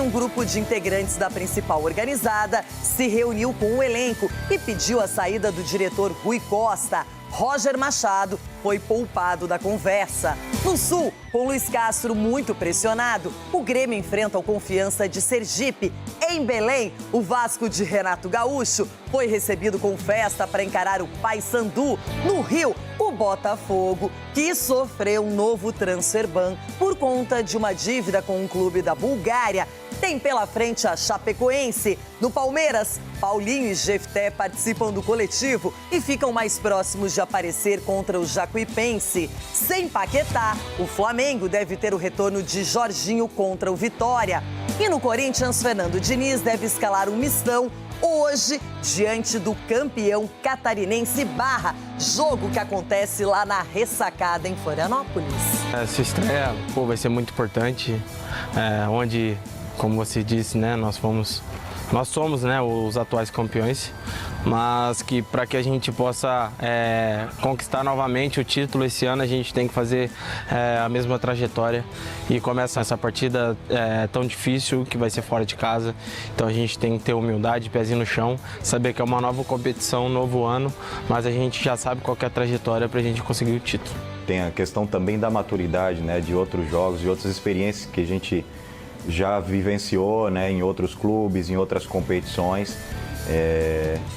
um grupo de integrantes da principal organizada se reuniu com o elenco e pediu a saída do diretor Rui Costa. Roger Machado foi poupado da conversa. No Sul, com Luiz Castro muito pressionado, o Grêmio enfrenta o Confiança de Sergipe. Em Belém, o Vasco de Renato Gaúcho foi recebido com festa para encarar o Paysandu. No Rio, o Botafogo, que sofreu um novo transfer ban por conta de uma dívida com um clube da Bulgária, tem pela frente a Chapecoense. No Palmeiras, Paulinho e Jefté participam do coletivo e ficam mais próximos de aparecer contra o Jacuipense. Sem Paquetá, o Flamengo deve ter o retorno de Jorginho contra o Vitória. E no Corinthians, Fernando Diniz deve escalar um mistão hoje diante do campeão catarinense Barra, jogo que acontece lá na Ressacada, em Florianópolis. Essa estreia vai ser muito importante, onde, como você disse, né, nós somos, né, os atuais campeões, mas que para que a gente possa conquistar novamente o título esse ano, a gente tem que fazer a mesma trajetória e começa essa partida tão difícil, que vai ser fora de casa, então a gente tem que ter humildade, pezinho no chão, saber que é uma nova competição, um novo ano, mas a gente já sabe qual que é a trajetória para a gente conseguir o título. Tem a questão também da maturidade, né, de outros jogos, de outras experiências que a gente já vivenciou, né, em outros clubes, em outras competições,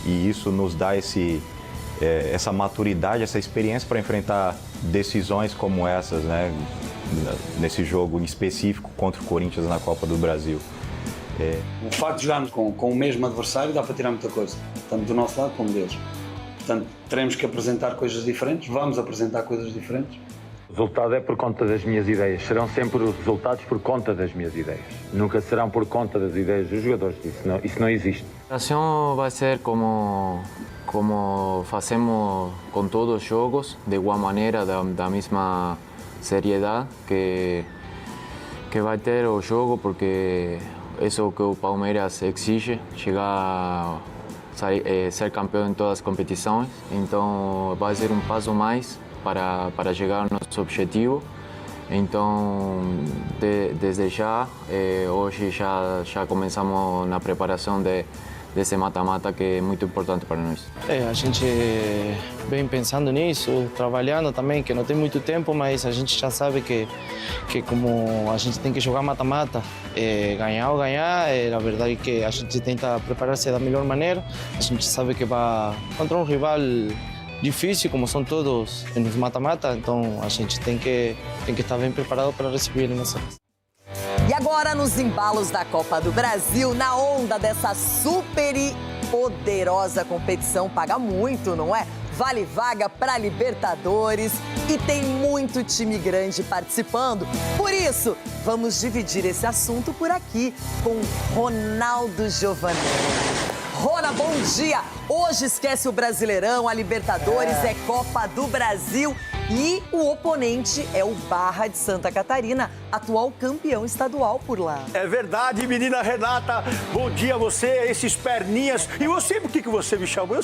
e isso nos dá essa maturidade, essa experiência para enfrentar decisões como essas, né, nesse jogo em específico contra o Corinthians na Copa do Brasil. O facto de jogarmos com o mesmo adversário dá para tirar muita coisa, tanto do nosso lado como deles. Portanto, teremos que apresentar coisas diferentes, vamos apresentar coisas diferentes. O resultado é por conta das minhas ideias. Serão sempre os resultados por conta das minhas ideias. Nunca serão por conta das ideias dos jogadores. Isso não existe. A ação vai ser como fazemos com todos os jogos, de igual maneira, da mesma seriedade que vai ter o jogo, porque isso é o que o Palmeiras exige, chegar ser campeão em todas as competições. Então vai ser um passo mais para chegar ao nosso objetivo. Então, desde já, hoje já começamos na preparação desse mata-mata, que é muito importante para nós. A gente vem pensando nisso, trabalhando também, que não tem muito tempo, mas a gente já sabe que como a gente tem que jogar mata-mata, ganhar ou ganhar, a verdade é que a gente tenta preparar-se da melhor maneira. A gente sabe que vai contra um rival difícil, como são todos nos mata-mata, então a gente tem que estar bem preparado para receber a eliminação. E agora, nos embalos da Copa do Brasil, na onda dessa super e poderosa competição, paga muito, não é? Vale vaga para Libertadores e tem muito time grande participando. Por isso, vamos dividir esse assunto por aqui com Ronaldo Giovanelli. Rona, bom dia! Hoje esquece o Brasileirão, a Libertadores, é Copa do Brasil e o oponente é o Barra de Santa Catarina, atual campeão estadual por lá. É verdade, menina Renata. Bom dia a você, esses perninhas. E eu sei por que você me chamou,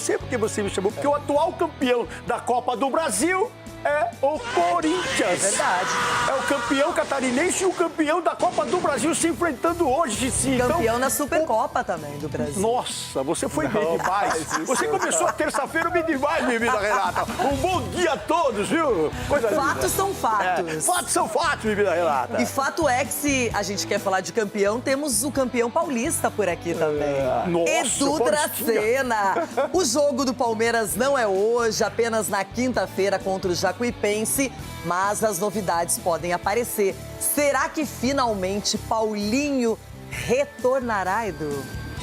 porque o atual campeão da Copa do Brasil é o Corinthians. É verdade. É o campeão catarinense e o campeão da Copa do Brasil se enfrentando hoje. Campeão então, na Supercopa também do Brasil. Nossa, você foi bem demais. Você começou a terça-feira bem demais, minha menina Renata. Um bom dia a todos, viu? Fatos são fatos. Fatos são fatos, minha menina Renata. E fato é que, se a gente quer falar de campeão, temos o campeão paulista por aqui também. Nossa, Edu Dracena. O jogo do Palmeiras não é hoje, apenas na quinta-feira contra o Jacuipense, mas as novidades podem aparecer. Será que finalmente Paulinho retornará, Edu?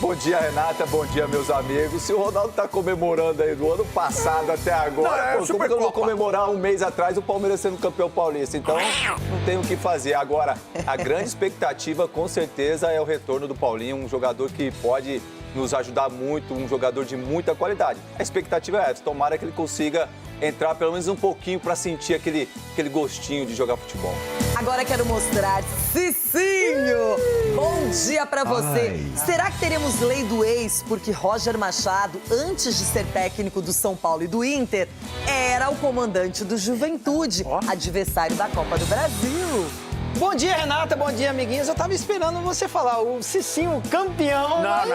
Bom dia, Renata. Bom dia, meus amigos. Se o Ronaldo tá comemorando aí do ano passado até agora, como que eu vou comemorar um mês atrás o Palmeiras sendo campeão paulista? Então, não tem o que fazer. Agora, a grande expectativa, com certeza, é o retorno do Paulinho, um jogador que pode nos ajudar muito, um jogador de muita qualidade. A expectativa é essa, tomara que ele consiga entrar pelo menos um pouquinho para sentir aquele gostinho de jogar futebol. Agora quero mostrar Cicinho. Bom dia pra você. Será que teremos lei do ex porque Roger Machado, antes de ser técnico do São Paulo e do Inter, era o comandante do Juventude, adversário da Copa do Brasil? Bom dia, Renata. Bom dia, amiguinhos. Eu tava esperando você falar o Cicinho campeão. Não.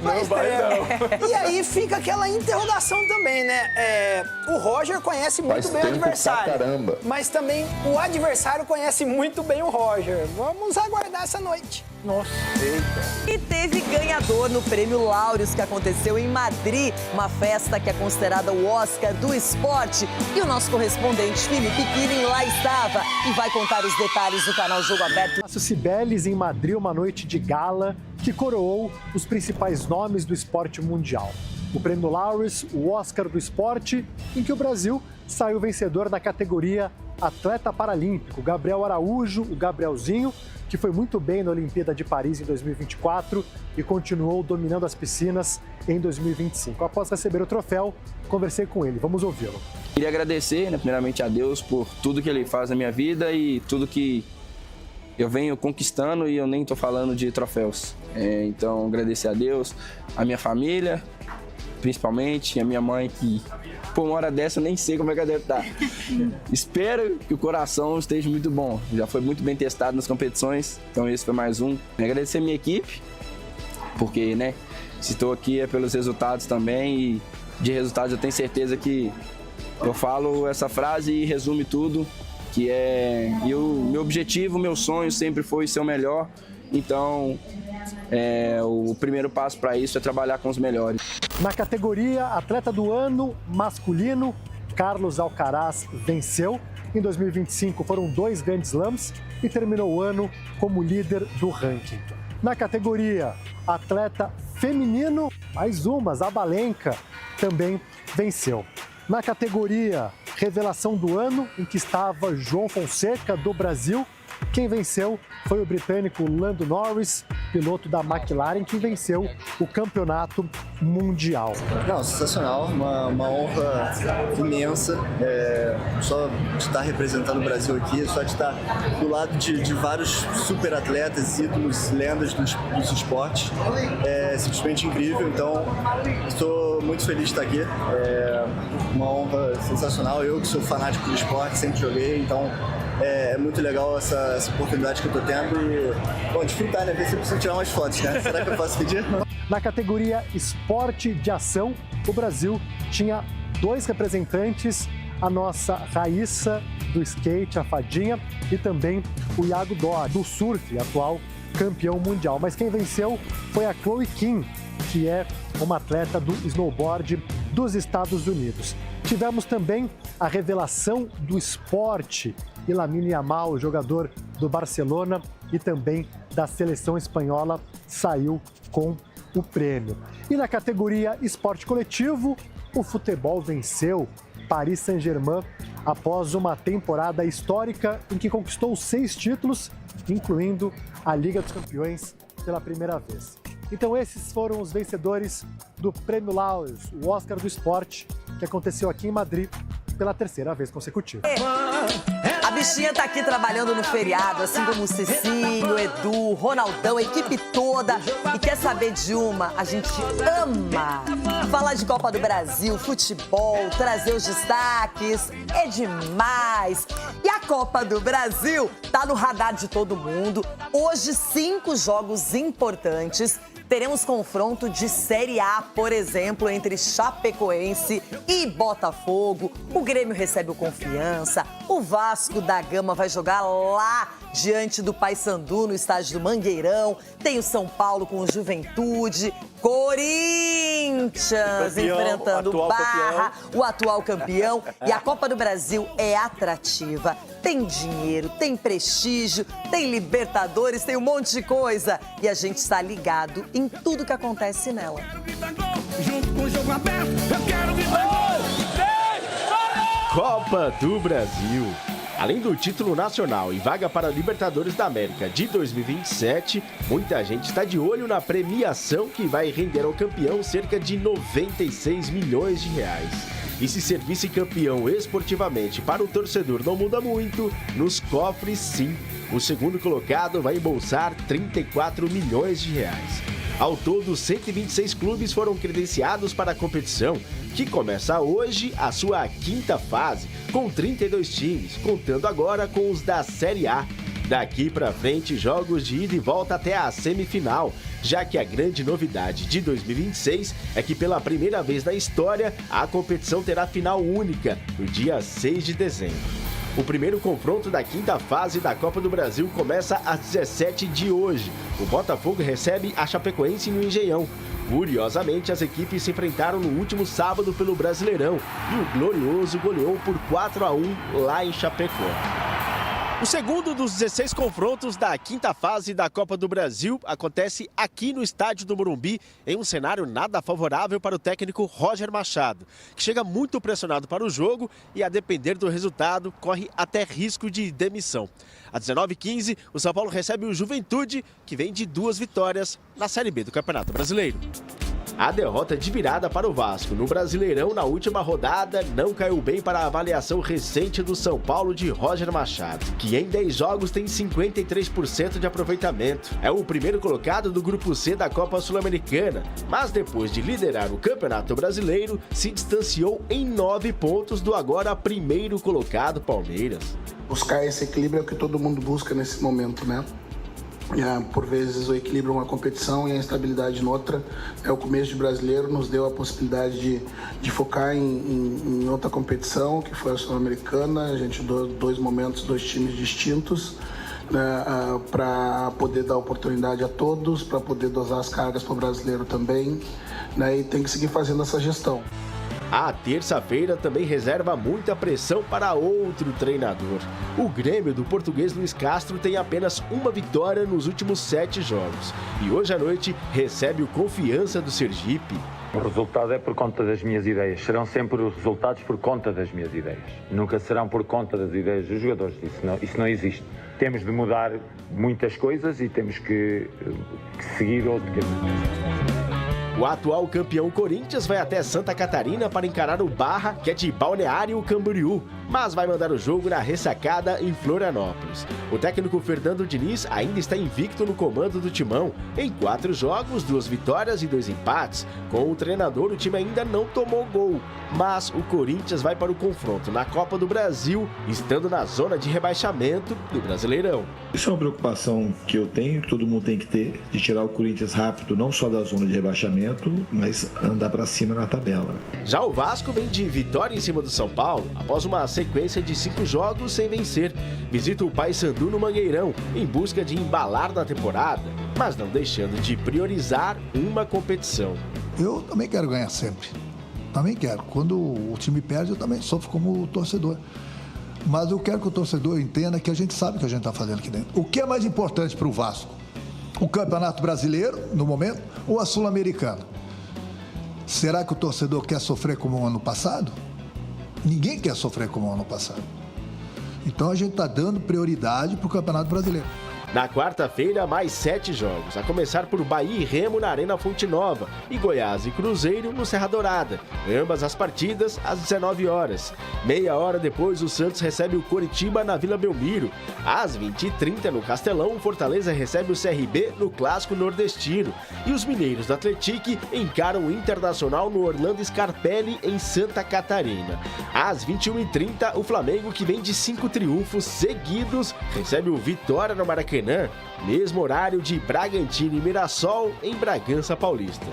Não vai não. E aí fica aquela interrogação também, né? O Roger conhece muito bem o adversário. Caramba. Mas também o adversário conhece muito bem o Roger. Vamos aguardar essa noite. Nossa, eita. E teve ganhador no Prêmio Laureus, que aconteceu em Madrid, uma festa que é considerada o Oscar do esporte. E o nosso correspondente, Felipe Killing, lá estava e vai contar os detalhes do canal Jogo Aberto. Cibeles em Madrid, uma noite de gala que coroou os principais nomes do esporte mundial. O Prêmio Laureus, o Oscar do esporte, em que o Brasil saiu vencedor na categoria atleta paralímpico. Gabriel Araújo, o Gabrielzinho, que foi muito bem na Olimpíada de Paris em 2024 e continuou dominando as piscinas em 2025. Após receber o troféu, conversei com ele. Vamos ouvi-lo. Queria agradecer, primeiramente a Deus por tudo que Ele faz na minha vida e tudo que eu venho conquistando, e eu nem estou falando de troféus. Então, agradecer a Deus, a minha família, principalmente, a minha mãe, que por uma hora dessa eu nem sei como é que ela deve estar. Espero que o coração esteja muito bom. Já foi muito bem testado nas competições, então esse foi mais um. Agradecer a minha equipe, porque, se estou aqui é pelos resultados também, e de resultados eu tenho certeza que eu falo essa frase e resume tudo, que meu objetivo, meu sonho sempre foi ser o melhor, então o primeiro passo para isso é trabalhar com os melhores. Na categoria Atleta do Ano masculino, Carlos Alcaraz venceu. Em 2025 foram 2 Grand Slams e terminou o ano como líder do ranking. Na categoria Atleta feminino, mais uma, Zabalenka, também venceu. Na categoria Revelação do Ano, em que estava João Fonseca, do Brasil, quem venceu foi o britânico Lando Norris, piloto da McLaren, que venceu o campeonato mundial. Não, sensacional, uma honra imensa, só de estar representando o Brasil aqui, só de estar do lado de vários super atletas, ídolos, lendas dos esportes, é simplesmente incrível, então estou muito feliz de estar aqui, uma honra sensacional, eu que sou fanático do esporte, sempre joguei, então é muito legal essa oportunidade que eu estou tendo e, bom, desfrutar, ver se eu preciso tirar umas fotos, Será que eu posso pedir? Na categoria Esporte de Ação, o Brasil tinha 2 representantes, a nossa Raíssa, do skate, a Fadinha, e também o Iago Dó, do surf, atual campeão mundial. Mas quem venceu foi a Chloe Kim, que é uma atleta do snowboard dos Estados Unidos. Tivemos também a revelação do esporte, Lamine Yamal, jogador do Barcelona e também da seleção espanhola, saiu com o prêmio. E na categoria esporte coletivo, o futebol venceu Paris Saint-Germain após uma temporada histórica em que conquistou 6 títulos, incluindo a Liga dos Campeões pela primeira vez. Então esses foram os vencedores do Prêmio Laureus, o Oscar do esporte, que aconteceu aqui em Madrid pela 3ª vez consecutiva. A bichinha tá aqui trabalhando no feriado, assim como o Cicinho, o Edu, Ronaldão, a equipe toda. E quer saber de uma? A gente ama falar de Copa do Brasil, futebol, trazer os destaques. É demais! E a Copa do Brasil tá no radar de todo mundo. Hoje, 5 jogos importantes. Teremos confronto de Série A, por exemplo, entre Chapecoense e Botafogo. O Grêmio recebe o Confiança. O Vasco da Gama vai jogar lá diante do Paysandu, no estádio do Mangueirão. Tem o São Paulo com o Juventude. Corinthians enfrentando o Barra, o atual campeão. E a Copa do Brasil é atrativa. Tem dinheiro, tem prestígio, tem Libertadores, tem um monte de coisa. E a gente está ligado em tudo que acontece nela. Junto com o Jogo Aberto, eu quero Copa do Brasil. Além do título nacional e vaga para a Libertadores da América de 2027, muita gente está de olho na premiação que vai render ao campeão cerca de 96 milhões de reais. E se ser vice-campeão esportivamente para o torcedor não muda muito, nos cofres sim, o segundo colocado vai embolsar 34 milhões de reais. Ao todo, 126 clubes foram credenciados para a competição, que começa hoje a sua quinta fase, com 32 times, contando agora com os da Série A. Daqui pra frente, jogos de ida e volta até a semifinal, já que a grande novidade de 2026 é que pela primeira vez na história, a competição terá final única, no dia 6 de dezembro. O primeiro confronto da quinta fase da Copa do Brasil começa às 17 de hoje. O Botafogo recebe a Chapecoense no Engenhão. Curiosamente, as equipes se enfrentaram no último sábado pelo Brasileirão e o Glorioso goleou por 4-1 lá em Chapecó. O segundo dos 16 confrontos da quinta fase da Copa do Brasil acontece aqui no estádio do Morumbi, em um cenário nada favorável para o técnico Roger Machado, que chega muito pressionado para o jogo e, a depender do resultado, corre até risco de demissão. Às 19h15, o São Paulo recebe o Juventude, que vem de 2 vitórias na Série B do Campeonato Brasileiro. A derrota de virada para o Vasco no Brasileirão na última rodada não caiu bem para a avaliação recente do São Paulo de Roger Machado, que em 10 jogos tem 53% de aproveitamento. É o primeiro colocado do Grupo C da Copa Sul-Americana, mas depois de liderar o Campeonato Brasileiro, se distanciou em 9 pontos do agora primeiro colocado Palmeiras. Buscar esse equilíbrio é o que todo mundo busca nesse momento, né? Por vezes o equilíbrio é uma competição e a instabilidade noutra. O começo de Brasileiro nos deu a possibilidade de focar em outra competição, que foi a Sul-Americana. A gente deu 2 momentos, 2 times distintos, né, para poder dar oportunidade a todos, para poder dosar as cargas para o brasileiro também, né, e tem que seguir fazendo essa gestão. A terça-feira também reserva muita pressão para outro treinador. O Grêmio do português Luiz Castro tem apenas uma vitória nos últimos 7 jogos. E hoje à noite recebe o Confiança do Sergipe. O resultado é por conta das minhas ideias. Serão sempre os resultados por conta das minhas ideias. Nunca serão por conta das ideias dos jogadores. Isso não existe. Temos de mudar muitas coisas e temos que seguir outro caminho. O atual campeão Corinthians vai até Santa Catarina para encarar o Barra, que é de Balneário Camboriú, mas vai mandar o jogo na ressacada em Florianópolis. O técnico Fernando Diniz ainda está invicto no comando do Timão. Em 4 jogos, 2 vitórias e 2 empates. Com o treinador, o time ainda não tomou gol, mas o Corinthians vai para o confronto na Copa do Brasil, estando na zona de rebaixamento do Brasileirão. Isso é uma preocupação que eu tenho, que todo mundo tem que ter, de tirar o Corinthians rápido, não só da zona de rebaixamento, mas andar para cima na tabela. Já o Vasco vem de vitória em cima do São Paulo, após uma sequência de 5 jogos sem vencer. Visita o Paysandu no Mangueirão, em busca de embalar na temporada, mas não deixando de priorizar uma competição. Eu também quero ganhar sempre. Também quero. Quando o time perde, eu também sofro como torcedor. Mas eu quero que o torcedor entenda que a gente sabe o que a gente está fazendo aqui dentro. O que é mais importante para o Vasco? O Campeonato Brasileiro, no momento, ou a Sul-Americana? Será que o torcedor quer sofrer como o ano passado? Ninguém quer sofrer como o ano passado. Então a gente está dando prioridade para o Campeonato Brasileiro. Na quarta-feira, mais 7 jogos, a começar por Bahia e Remo na Arena Fonte Nova e Goiás e Cruzeiro no Serra Dourada, ambas as partidas às 19 horas. Meia hora depois, o Santos recebe o Coritiba na Vila Belmiro. Às 20h30, no Castelão, o Fortaleza recebe o CRB no Clássico Nordestino. E os mineiros do Atlético encaram o Internacional no Orlando Scarpelli, em Santa Catarina. Às 21h30, o Flamengo, que vem de 5 triunfos seguidos, recebe o Vitória no Maracanã, mesmo horário de Bragantino e Mirassol, em Bragança Paulista.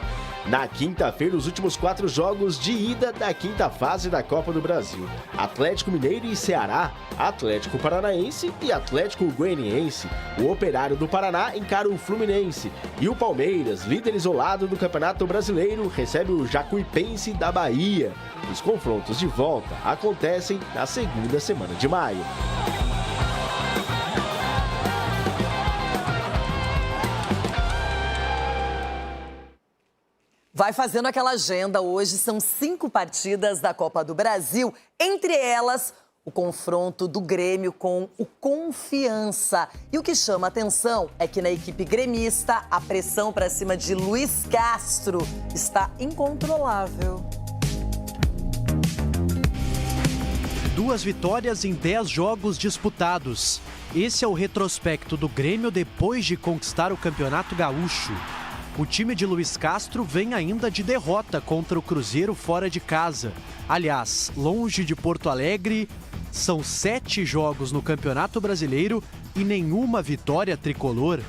Na quinta-feira, os últimos 4 jogos de ida da quinta fase da Copa do Brasil. Atlético Mineiro e Ceará, Atlético Paranaense e Atlético Goianiense. O Operário do Paraná encara o Fluminense. E o Palmeiras, líder isolado do Campeonato Brasileiro, recebe o Jacuipense da Bahia. Os confrontos de volta acontecem na segunda semana de maio. Vai fazendo aquela agenda. Hoje são 5 partidas da Copa do Brasil. Entre elas, o confronto do Grêmio com o Confiança. E o que chama a atenção é que na equipe gremista, a pressão para cima de Luiz Castro está incontrolável. 2 vitórias em 10 jogos disputados. Esse é o retrospecto do Grêmio depois de conquistar o Campeonato Gaúcho. O time de Luiz Castro vem ainda de derrota contra o Cruzeiro fora de casa. Aliás, longe de Porto Alegre, são 7 jogos no Campeonato Brasileiro e nenhuma vitória tricolor.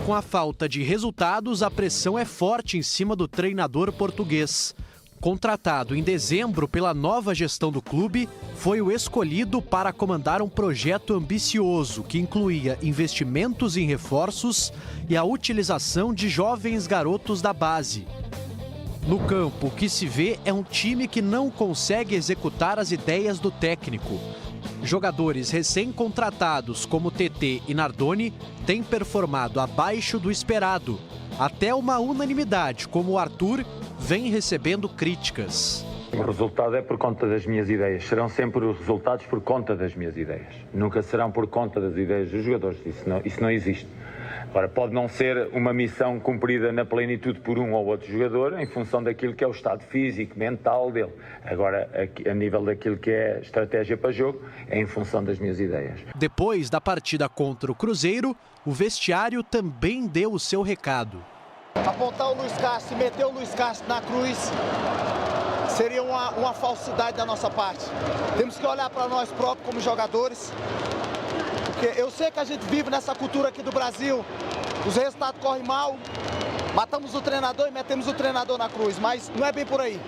Com a falta de resultados, a pressão é forte em cima do treinador português. Contratado em dezembro pela nova gestão do clube, foi o escolhido para comandar um projeto ambicioso que incluía investimentos em reforços e a utilização de jovens garotos da base. No campo, o que se vê é um time que não consegue executar as ideias do técnico. Jogadores recém-contratados como TT e Nardoni têm performado abaixo do esperado. Até uma unanimidade, como o Arthur, vem recebendo críticas. O resultado é por conta das minhas ideias. Serão sempre os resultados por conta das minhas ideias. Nunca serão por conta das ideias dos jogadores. Isso não existe. Agora, pode não ser uma missão cumprida na plenitude por um ou outro jogador em função daquilo que é o estado físico, mental dele. Agora, a nível daquilo que é estratégia para jogo, é em função das minhas ideias. Depois da partida contra o Cruzeiro, o vestiário também deu o seu recado. Apontar o Luiz Castro e meter o Luiz Castro na cruz seria uma falsidade da nossa parte. Temos que olhar para nós próprios como jogadores. Porque eu sei que a gente vive nessa cultura aqui do Brasil, os resultados correm mal, matamos o treinador e metemos o treinador na cruz, mas não é bem por aí.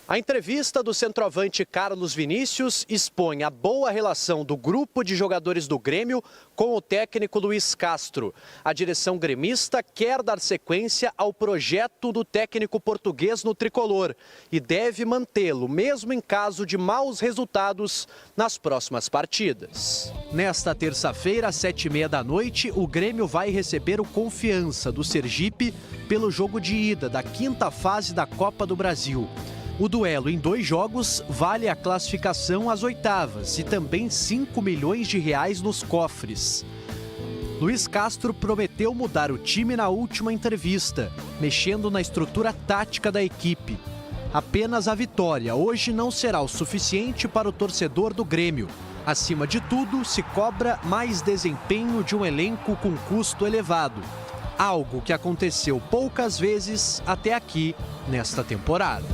A entrevista do centroavante Carlos Vinícius expõe a boa relação do grupo de jogadores do Grêmio com o técnico Luiz Castro. A direção gremista quer dar sequência ao projeto do técnico português no tricolor e deve mantê-lo, mesmo em caso de maus resultados nas próximas partidas. Nesta terça-feira, às 7h30 da noite, o Grêmio vai receber o Confiança do Sergipe pelo jogo de ida da 5ª fase da Copa do Brasil. O duelo em 2 jogos vale a classificação às oitavas e também 5 milhões de reais nos cofres. Luiz Castro prometeu mudar o time na última entrevista, mexendo na estrutura tática da equipe. Apenas a vitória hoje não será o suficiente para o torcedor do Grêmio. Acima de tudo, se cobra mais desempenho de um elenco com custo elevado. Algo que aconteceu poucas vezes até aqui nesta temporada.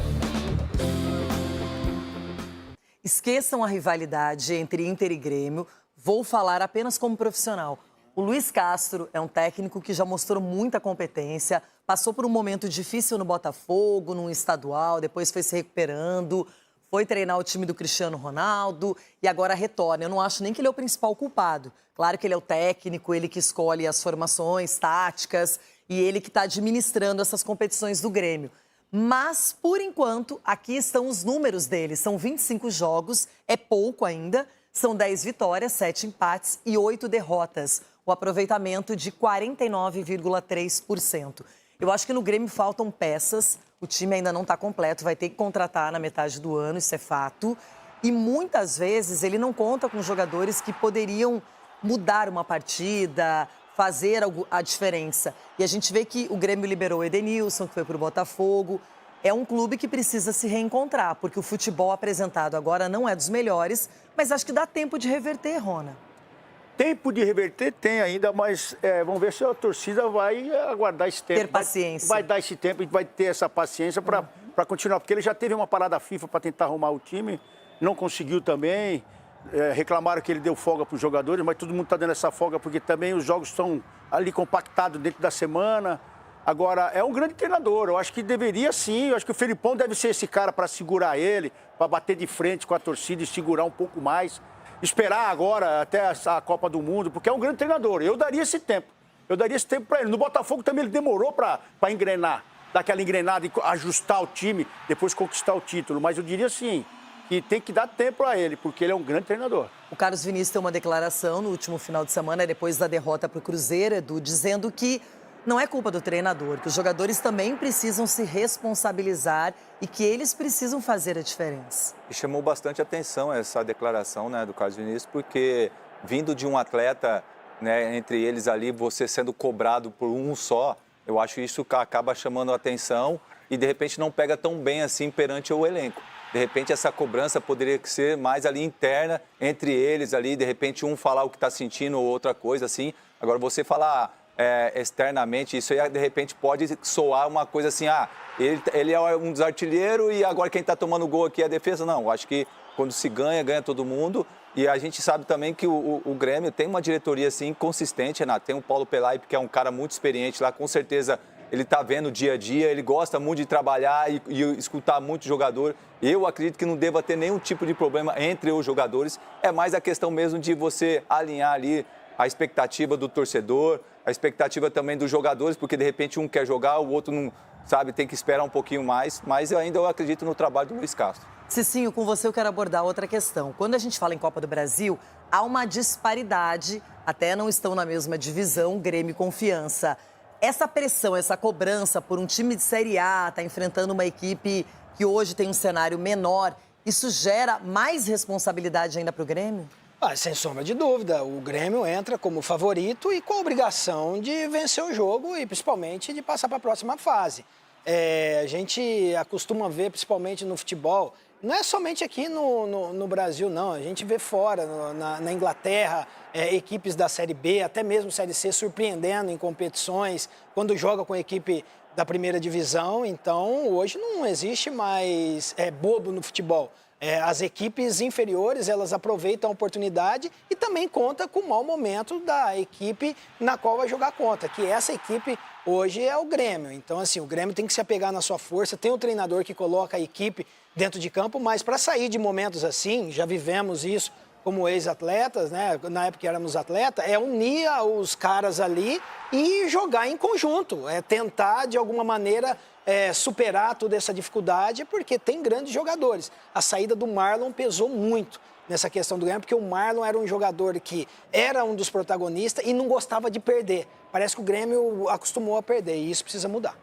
Esqueçam a rivalidade entre Inter e Grêmio, vou falar apenas como profissional. O Luiz Castro é um técnico que já mostrou muita competência, passou por um momento difícil no Botafogo, num estadual, depois foi se recuperando, foi treinar o time do Cristiano Ronaldo e agora retorna. Eu não acho nem que ele é o principal culpado. Claro que ele é o técnico, ele que escolhe as formações, táticas e ele que está administrando essas competições do Grêmio. Mas, por enquanto, aqui estão os números dele. São 25 jogos, é pouco ainda. São 10 vitórias, 7 empates e 8 derrotas. O aproveitamento de 49,3%. Eu acho que no Grêmio faltam peças. O time ainda não está completo, vai ter que contratar na metade do ano, isso é fato. E muitas vezes ele não conta com jogadores que poderiam mudar uma partida, fazer a diferença. E a gente vê que o Grêmio liberou o Edenilson, que foi para o Botafogo. É um clube que precisa se reencontrar, porque o futebol apresentado agora não é dos melhores, mas acho que dá tempo de reverter, Rona. Tempo de reverter tem ainda, mas vamos ver se a torcida vai aguardar esse tempo. Ter paciência. Vai dar esse tempo e vai ter essa paciência para continuar, porque ele já teve uma parada FIFA para tentar arrumar o time, não conseguiu também. Reclamaram que ele deu folga para os jogadores, mas todo mundo está dando essa folga porque também os jogos estão ali compactados dentro da semana. Agora, é um grande treinador, eu acho que deveria sim, eu acho que o Felipão deve ser esse cara para segurar ele, para bater de frente com a torcida e segurar um pouco mais. Esperar agora até a Copa do Mundo, porque é um grande treinador. Eu daria esse tempo para ele. No Botafogo também ele demorou para engrenar, dar aquela engrenada e ajustar o time, depois conquistar o título. Mas eu diria sim, que tem que dar tempo a ele, porque ele é um grande treinador. O Carlos Vinícius tem uma declaração no último final de semana, depois da derrota para o Cruzeiro, Edu, dizendo que não é culpa do treinador, que os jogadores também precisam se responsabilizar e que eles precisam fazer a diferença. E chamou bastante atenção essa declaração, né, do Carlos Vinícius, porque vindo de um atleta, né, entre eles ali, você sendo cobrado por um só, eu acho isso que acaba chamando a atenção e de repente não pega tão bem assim perante o elenco. De repente, essa cobrança poderia ser mais ali interna, entre eles ali, de repente um falar o que está sentindo ou outra coisa assim. Agora, você falar, externamente, isso aí, de repente, pode soar uma coisa assim, ele é um dos artilheiros e agora quem está tomando gol aqui é a defesa. Não, eu acho que quando se ganha, ganha todo mundo. E a gente sabe também que o Grêmio tem uma diretoria assim consistente, Renato. Tem o Paulo Pelaipe, que é um cara muito experiente lá, com certeza ele está vendo o dia a dia, ele gosta muito de trabalhar e escutar muito o jogador. Eu acredito que não deva ter nenhum tipo de problema entre os jogadores. É mais a questão mesmo de você alinhar ali a expectativa do torcedor, a expectativa também dos jogadores, porque de repente um quer jogar, o outro não, sabe, tem que esperar um pouquinho mais. Mas eu acredito no trabalho do Luiz Castro. Cicinho, com você eu quero abordar outra questão. Quando a gente fala em Copa do Brasil, há uma disparidade, até não estão na mesma divisão, Grêmio e Confiança. Essa pressão, essa cobrança por um time de Série A, tá enfrentando uma equipe que hoje tem um cenário menor, isso gera mais responsabilidade ainda para o Grêmio? Sem sombra de dúvida, o Grêmio entra como favorito e com a obrigação de vencer o jogo e principalmente de passar para a próxima fase. A gente acostuma ver, principalmente no futebol, não é somente aqui no Brasil, não. A gente vê fora, na Inglaterra, equipes da Série B, até mesmo Série C, surpreendendo em competições, quando joga com a equipe da primeira divisão. Então, hoje não existe mais bobo no futebol. As equipes inferiores, elas aproveitam a oportunidade e também conta com o mau momento da equipe na qual vai jogar contra, que essa equipe hoje é o Grêmio. Então, assim, o Grêmio tem que se apegar na sua força, tem um treinador que coloca a equipe dentro de campo, mas para sair de momentos assim, já vivemos isso como ex-atletas, né? Na época que éramos atletas, unir os caras ali e jogar em conjunto, tentar de alguma maneira superar toda essa dificuldade, porque tem grandes jogadores. A saída do Marlon pesou muito nessa questão do Grêmio, porque o Marlon era um jogador que era um dos protagonistas e não gostava de perder. Parece que o Grêmio acostumou a perder e isso precisa mudar.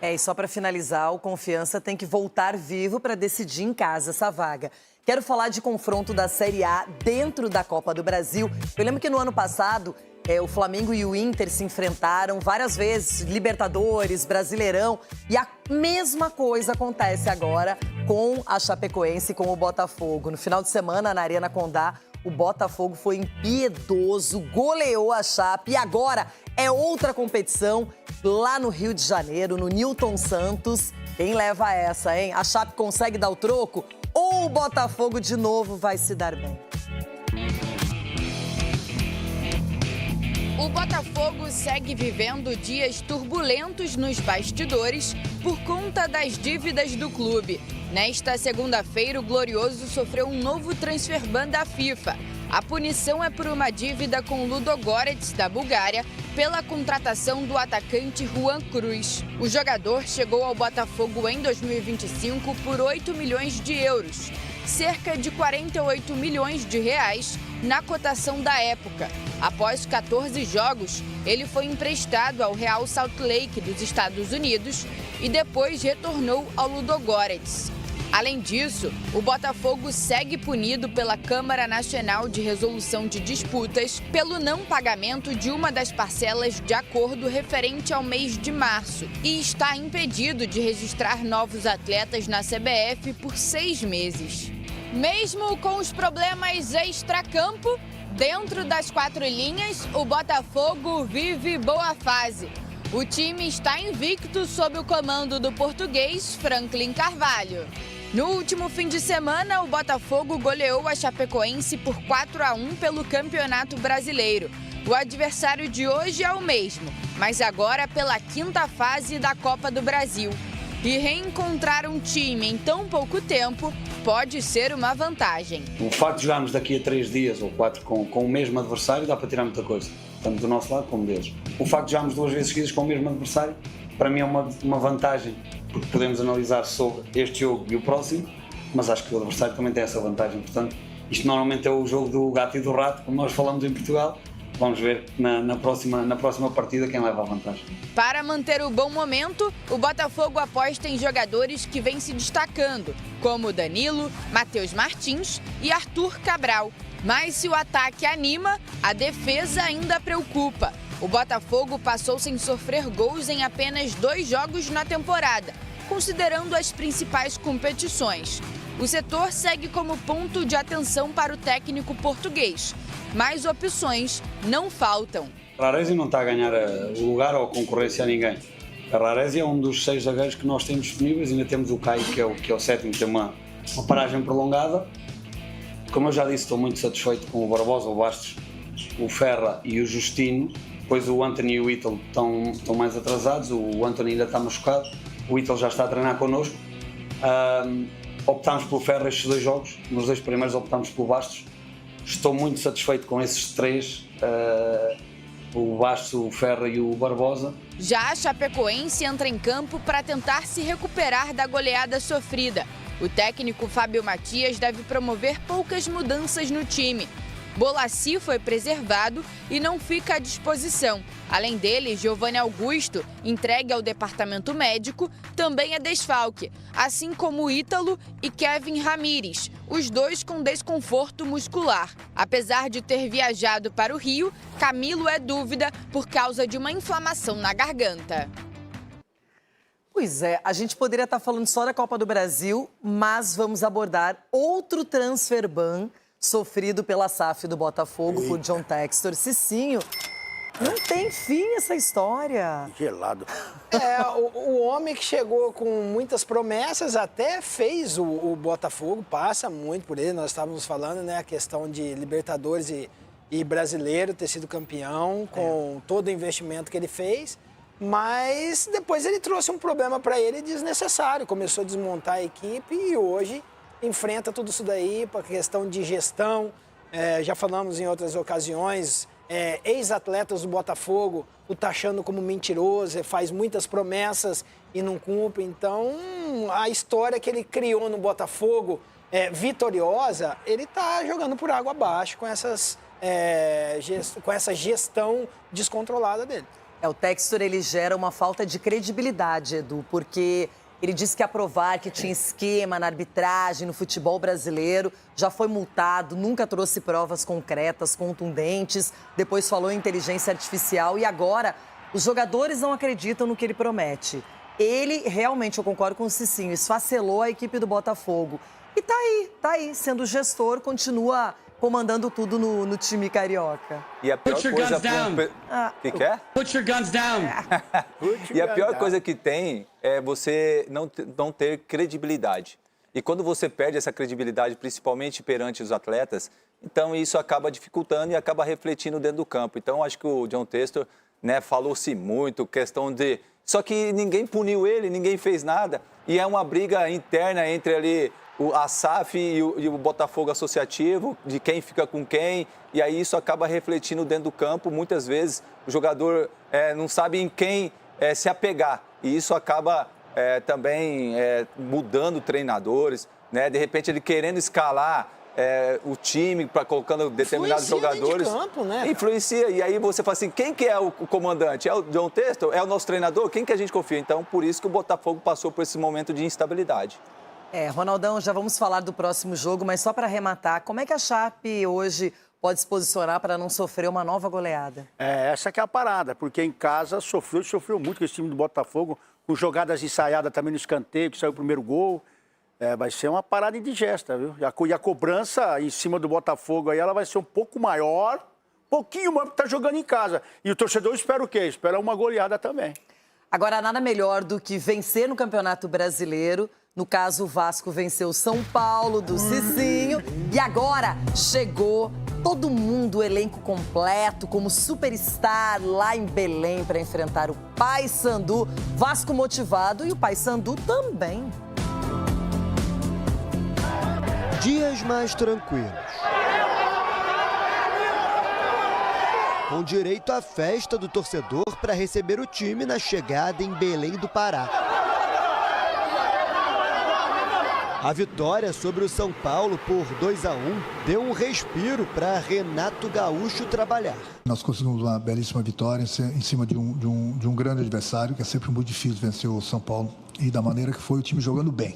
E só para finalizar, o Confiança tem que voltar vivo para decidir em casa essa vaga. Quero falar de confronto da Série A dentro da Copa do Brasil. Eu lembro que no ano passado, o Flamengo e o Inter se enfrentaram várias vezes, Libertadores, Brasileirão, e a mesma coisa acontece agora com a Chapecoense e com o Botafogo. No final de semana, na Arena Condá, o Botafogo foi impiedoso, goleou a Chape e agora é outra competição lá no Rio de Janeiro, no Newton Santos. Quem leva essa, hein? A Chape consegue dar o troco ou o Botafogo de novo vai se dar bem? O Botafogo segue vivendo dias turbulentos nos bastidores por conta das dívidas do clube. Nesta segunda-feira, o Glorioso sofreu um novo transfer ban da FIFA. A punição é por uma dívida com Ludogorets, da Bulgária, pela contratação do atacante Juan Cruz. O jogador chegou ao Botafogo em 2025 por 8 milhões de euros, cerca de 48 milhões de reais na cotação da época. Após 14 jogos, ele foi emprestado ao Real Salt Lake dos Estados Unidos e depois retornou ao Ludogorets. Além disso, o Botafogo segue punido pela Câmara Nacional de Resolução de Disputas pelo não pagamento de uma das parcelas de acordo referente ao mês de março e está impedido de registrar novos atletas na CBF por 6 meses. Mesmo com os problemas extracampo, dentro das 4 linhas, o Botafogo vive boa fase. O time está invicto sob o comando do português Franklin Carvalho. No último fim de semana, o Botafogo goleou a Chapecoense por 4-1 pelo Campeonato Brasileiro. O adversário de hoje é o mesmo, mas agora pela 5ª fase da Copa do Brasil. E reencontrar um time em tão pouco tempo pode ser uma vantagem. O facto de jogarmos daqui a 3 dias ou 4 com o mesmo adversário dá para tirar muita coisa, tanto do nosso lado como deles. O facto de jogarmos 2 vezes seguidas com o mesmo adversário, para mim é uma vantagem, porque podemos analisar sobre este jogo e o próximo, mas acho que o adversário também tem essa vantagem. Portanto, isto normalmente é o jogo do gato e do rato, como nós falamos em Portugal. Vamos ver na próxima partida quem leva a vantagem. Para manter o bom momento, o Botafogo aposta em jogadores que vêm se destacando, como Danilo, Matheus Martins e Arthur Cabral. Mas se o ataque anima, a defesa ainda preocupa. O Botafogo passou sem sofrer gols em apenas 2 jogos na temporada, considerando as principais competições. O setor segue como ponto de atenção para o técnico português, mas opções não faltam. Raresi não está a ganhar o lugar ou a concorrência a ninguém. A Raresi é um dos 6 zagueiros que nós temos disponíveis, ainda temos o Caio, que é o sétimo, tem uma paragem prolongada. Como eu já disse, estou muito satisfeito com o Barbosa, o Bastos, o Ferra e o Justino. Depois o Anthony e o Ítalo estão mais atrasados, o Anthony ainda está machucado, o Ítalo já está a treinar connosco. Optámos pelo Ferra estes 2 jogos, nos 2 primeiros optámos pelo Bastos. Estou muito satisfeito com esses 3, o Bastos, o Ferra e o Barbosa. Já a Chapecoense entra em campo para tentar se recuperar da goleada sofrida. O técnico Fábio Matias deve promover poucas mudanças no time. Bolassi foi preservado e não fica à disposição. Além dele, Giovanni Augusto, entregue ao departamento médico, também é desfalque, assim como Ítalo e Kevin Ramires, os 2 com desconforto muscular. Apesar de ter viajado para o Rio, Camilo é dúvida por causa de uma inflamação na garganta. Pois é, a gente poderia estar falando só da Copa do Brasil, mas vamos abordar outro transfer ban sofrido pela SAF do Botafogo por John Textor. Cicinho, não tem fim essa história. Gelado. O homem que chegou com muitas promessas até fez o Botafogo, passa muito por ele. Nós estávamos falando, né, a questão de Libertadores e brasileiro ter sido campeão com todo o investimento que ele fez. Mas depois ele trouxe um problema para ele desnecessário. Começou a desmontar a equipe e hoje enfrenta tudo isso daí para questão de gestão. Já falamos em outras ocasiões, ex-atletas do Botafogo o taxando como mentiroso, faz muitas promessas e não cumpre. Então, a história que ele criou no Botafogo, vitoriosa, ele está jogando por água abaixo com essa gestão descontrolada dele. O Textor, ele gera uma falta de credibilidade, Edu, porque ele disse que aprovar que tinha esquema na arbitragem, no futebol brasileiro, já foi multado, nunca trouxe provas concretas, contundentes, depois falou em inteligência artificial e agora os jogadores não acreditam no que ele promete. Ele, realmente, eu concordo com o Cicinho, esfacelou a equipe do Botafogo. E tá aí, sendo gestor, continua comandando tudo no time carioca. E a pior coisa... Que é? Put your guns down. E a pior coisa que tem é você não ter credibilidade. E quando você perde essa credibilidade, principalmente perante os atletas, então isso acaba dificultando e acaba refletindo dentro do campo. Então, acho que o John Textor, né, falou-se muito, questão de... Só que ninguém puniu ele, ninguém fez nada. E é uma briga interna entre ali a SAF e o Botafogo Associativo, de quem fica com quem. E aí isso acaba refletindo dentro do campo. Muitas vezes o jogador não sabe em quem se apegar. E isso acaba também mudando treinadores, né? De repente ele querendo escalar o time, colocando determinados jogadores. Influencia dentro de campo, né? Influencia. E aí você fala assim, quem que é o comandante? É o John Textor? É o nosso treinador? Quem que a gente confia? Então, por isso que o Botafogo passou por esse momento de instabilidade. Ronaldão, já vamos falar do próximo jogo, mas só para arrematar, como é que a Chape hoje pode se posicionar para não sofrer uma nova goleada? Essa que é a parada, porque em casa sofreu muito com esse time do Botafogo, com jogadas ensaiadas também no escanteio, que saiu o primeiro gol. Vai ser uma parada indigesta, viu? E a cobrança em cima do Botafogo aí, ela vai ser um pouco maior, pouquinho maior, porque tá jogando em casa. E o torcedor espera o quê? Espera uma goleada também. Agora, nada melhor do que vencer no Campeonato Brasileiro. No caso, o Vasco venceu o São Paulo, do Cicinho. E agora chegou todo mundo, o elenco completo, como superstar lá em Belém para enfrentar o Paysandu. Vasco motivado e o Paysandu também. Dias mais tranquilos. Com direito à festa do torcedor para receber o time na chegada em Belém do Pará. A vitória sobre o São Paulo por 2-1 deu um respiro para Renato Gaúcho trabalhar. Nós conseguimos uma belíssima vitória em cima de um grande adversário, que é sempre muito difícil vencer o São Paulo. E da maneira que foi o time jogando bem.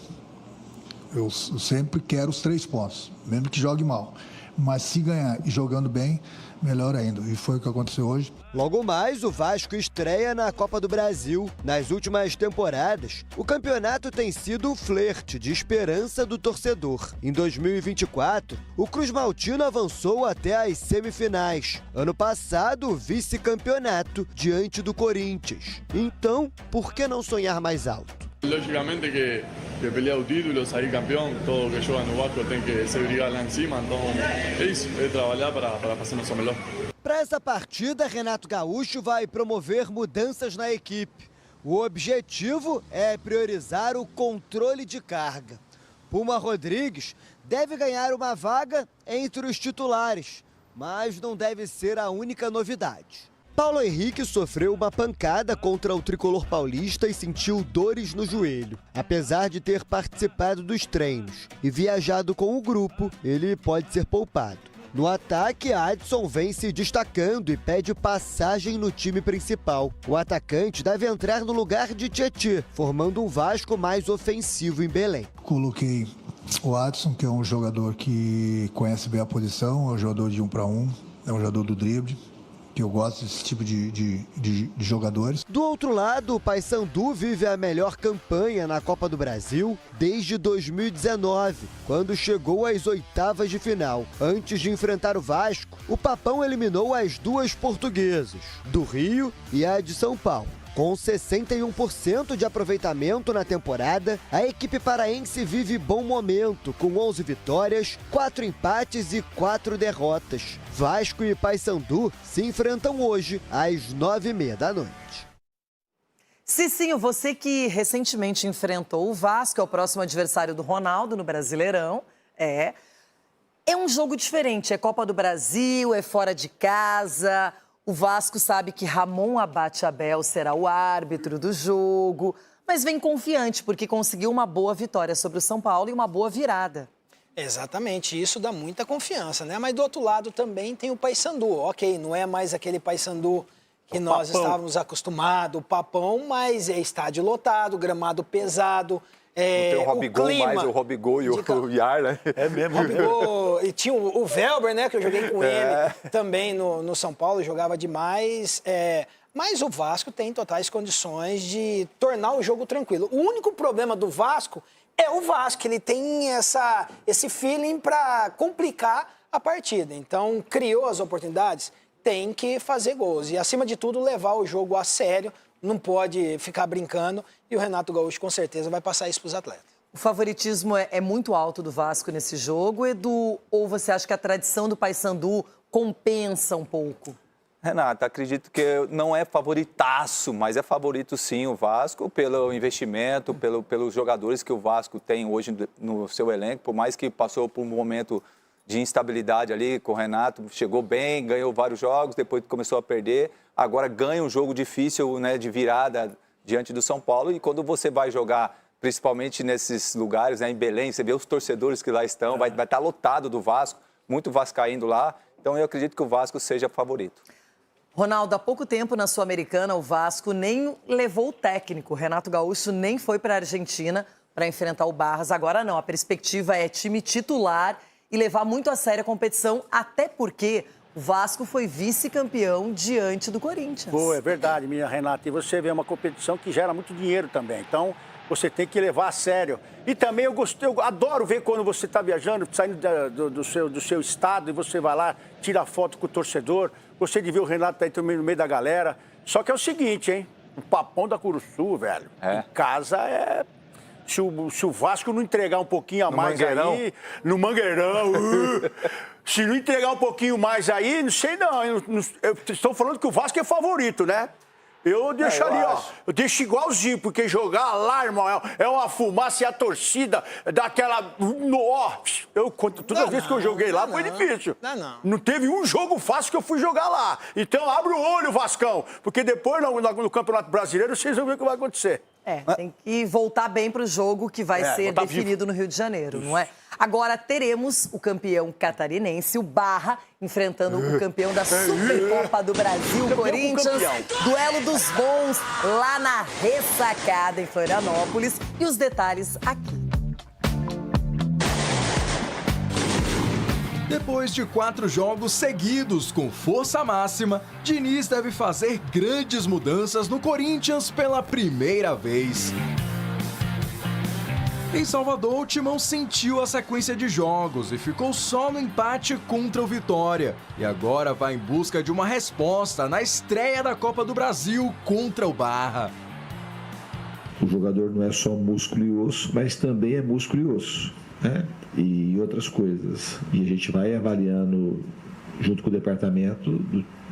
Eu sempre quero os 3 pontos, mesmo que jogue mal. mas se ganhar e jogando bem, melhor ainda. E foi o que aconteceu hoje. Logo mais, o Vasco estreia na Copa do Brasil. Nas últimas temporadas, o campeonato tem sido o flerte de esperança do torcedor. Em 2024, o Cruz Maltino avançou até as semifinais. Ano passado, vice-campeonato diante do Corinthians. Então, por que não sonhar mais alto? Lógicamente que pelear o título, sair campeão, todo que joga no Vasco tem que se brigar lá em cima, então é isso, é trabalhar para fazer nosso melhor. Para essa partida, Renato Gaúcho vai promover mudanças na equipe. O objetivo é priorizar o controle de carga. Puma Rodrigues deve ganhar uma vaga entre os titulares, mas não deve ser a única novidade. Paulo Henrique sofreu uma pancada contra o tricolor paulista e sentiu dores no joelho. Apesar de ter participado dos treinos e viajado com o grupo, ele pode ser poupado. No ataque, Adson vem se destacando e pede passagem no time principal. O atacante deve entrar no lugar de Tietê, formando um Vasco mais ofensivo em Belém. Coloquei o Adson, que é um jogador que conhece bem a posição, é um jogador de 1 para 1, é um jogador do drible, que eu gosto desse tipo de jogadores. Do outro lado, o Paysandu vive a melhor campanha na Copa do Brasil desde 2019, quando chegou às oitavas de final. Antes de enfrentar o Vasco, o Papão eliminou as duas portuguesas, do Rio e a de São Paulo. Com 61% de aproveitamento na temporada, a equipe paraense vive bom momento, com 11 vitórias, 4 empates e 4 derrotas. Vasco e Paysandu se enfrentam hoje às 9h30 da noite. Cicinho, você que recentemente enfrentou o Vasco, é o próximo adversário do Ronaldo no Brasileirão, é um jogo diferente, é Copa do Brasil, é fora de casa. O Vasco sabe que Ramon Abate Abel será o árbitro do jogo, mas vem confiante porque conseguiu uma boa vitória sobre o São Paulo e uma boa virada. Exatamente, isso dá muita confiança, né? Mas do outro lado também tem o Paysandu. Ok, não é mais aquele Paysandu que nós estávamos acostumados, o Papão, mas é estádio lotado, gramado pesado. Não tem o Robigol mais, o Robigol e o Yar, né? É mesmo. E tinha o Velber, né? Que eu joguei com ele também no São Paulo, jogava demais. Mas o Vasco tem totais condições de tornar o jogo tranquilo. O único problema do Vasco é o Vasco. Ele tem esse feeling para complicar a partida. Então, criou as oportunidades, tem que fazer gols. E, acima de tudo, levar o jogo a sério. Não pode ficar brincando e o Renato Gaúcho com certeza vai passar isso para os atletas. O favoritismo é muito alto do Vasco nesse jogo, Edu, ou você acha que a tradição do Paysandu compensa um pouco? Renato, acredito que não é favoritaço, mas é favorito sim o Vasco pelo investimento, pelos jogadores que o Vasco tem hoje no seu elenco, por mais que passou por um momento de instabilidade ali com o Renato, chegou bem, ganhou vários jogos, depois começou a perder, agora ganha um jogo difícil, né, de virada diante do São Paulo, e quando você vai jogar, principalmente nesses lugares, né, em Belém, você vê os torcedores que lá estão, vai estar lotado do Vasco, muito vascaíno lá, então eu acredito que o Vasco seja favorito. Ronaldo, há pouco tempo na Sul-Americana, o Vasco nem levou o técnico, o Renato Gaúcho nem foi para a Argentina para enfrentar o Barras, agora não, a perspectiva é time titular e levar muito a sério a competição, até porque o Vasco foi vice-campeão diante do Corinthians. Pô, é verdade, minha Renata. E você vê uma competição que gera muito dinheiro também. Então, você tem que levar a sério. E também eu adoro ver quando você está viajando, saindo do seu estado, e você vai lá, tira foto com o torcedor. Gostei de ver o Renato aí também no meio da galera. Só que é o seguinte, hein? O Papão da Curuçu, velho. Em casa é... Se o Vasco não entregar um pouquinho a mais aí... No Mangueirão. Se não entregar um pouquinho mais aí, não sei não. Estão falando que o Vasco é favorito, né? Eu deixo eu deixo igualzinho, porque jogar lá, irmão, é uma fumaça e a torcida daquela... Todas as vezes que eu joguei lá foi difícil. Não teve um jogo fácil que eu fui jogar lá. Então abre o olho, Vascão, porque depois no Campeonato Brasileiro vocês vão ver o que vai acontecer. Tem que voltar bem para o jogo que vai ser definido no Rio de Janeiro, não é? Agora teremos o campeão catarinense, o Barra, enfrentando o campeão da Supercopa do Brasil, o Corinthians. Duelo dos bons lá na Ressacada, em Florianópolis. E os detalhes aqui. Depois de 4 jogos seguidos com força máxima, Diniz deve fazer grandes mudanças no Corinthians pela primeira vez. Em Salvador, o Timão sentiu a sequência de jogos e ficou só no empate contra o Vitória. E agora vai em busca de uma resposta na estreia da Copa do Brasil contra o Barra. O jogador não é só músculo e osso, mas também é músculo e osso, né? E outras coisas. E a gente vai avaliando junto com o departamento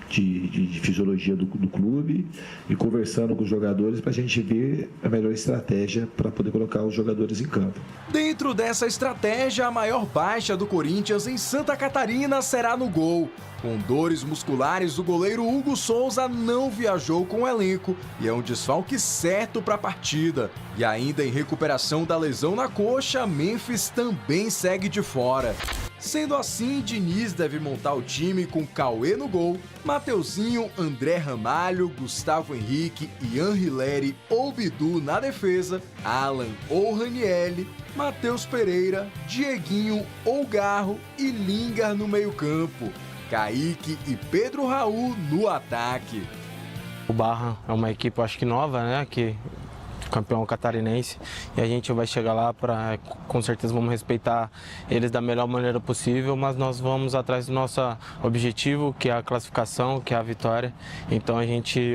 de fisiologia do clube e conversando com os jogadores para a gente ver a melhor estratégia para poder colocar os jogadores em campo. Dentro dessa estratégia, a maior baixa do Corinthians em Santa Catarina será no gol. Com dores musculares, o goleiro Hugo Souza não viajou com o elenco e é um desfalque certo para a partida. E ainda em recuperação da lesão na coxa, Memphis também segue de fora. Sendo assim, Diniz deve montar o time com Cauê no gol, Mateuzinho, André Ramalho, Gustavo Henrique, Ian Hileri ou Bidu na defesa, Alan ou Ranielli, Matheus Pereira, Dieguinho ou Garro e Lingard no meio-campo, Kaique e Pedro Raul no ataque. O Barra é uma equipe, acho que nova, né? Que campeão catarinense, e a gente vai chegar lá para, com certeza vamos respeitar eles da melhor maneira possível, mas nós vamos atrás do nosso objetivo, que é a classificação, que é a vitória. Então a gente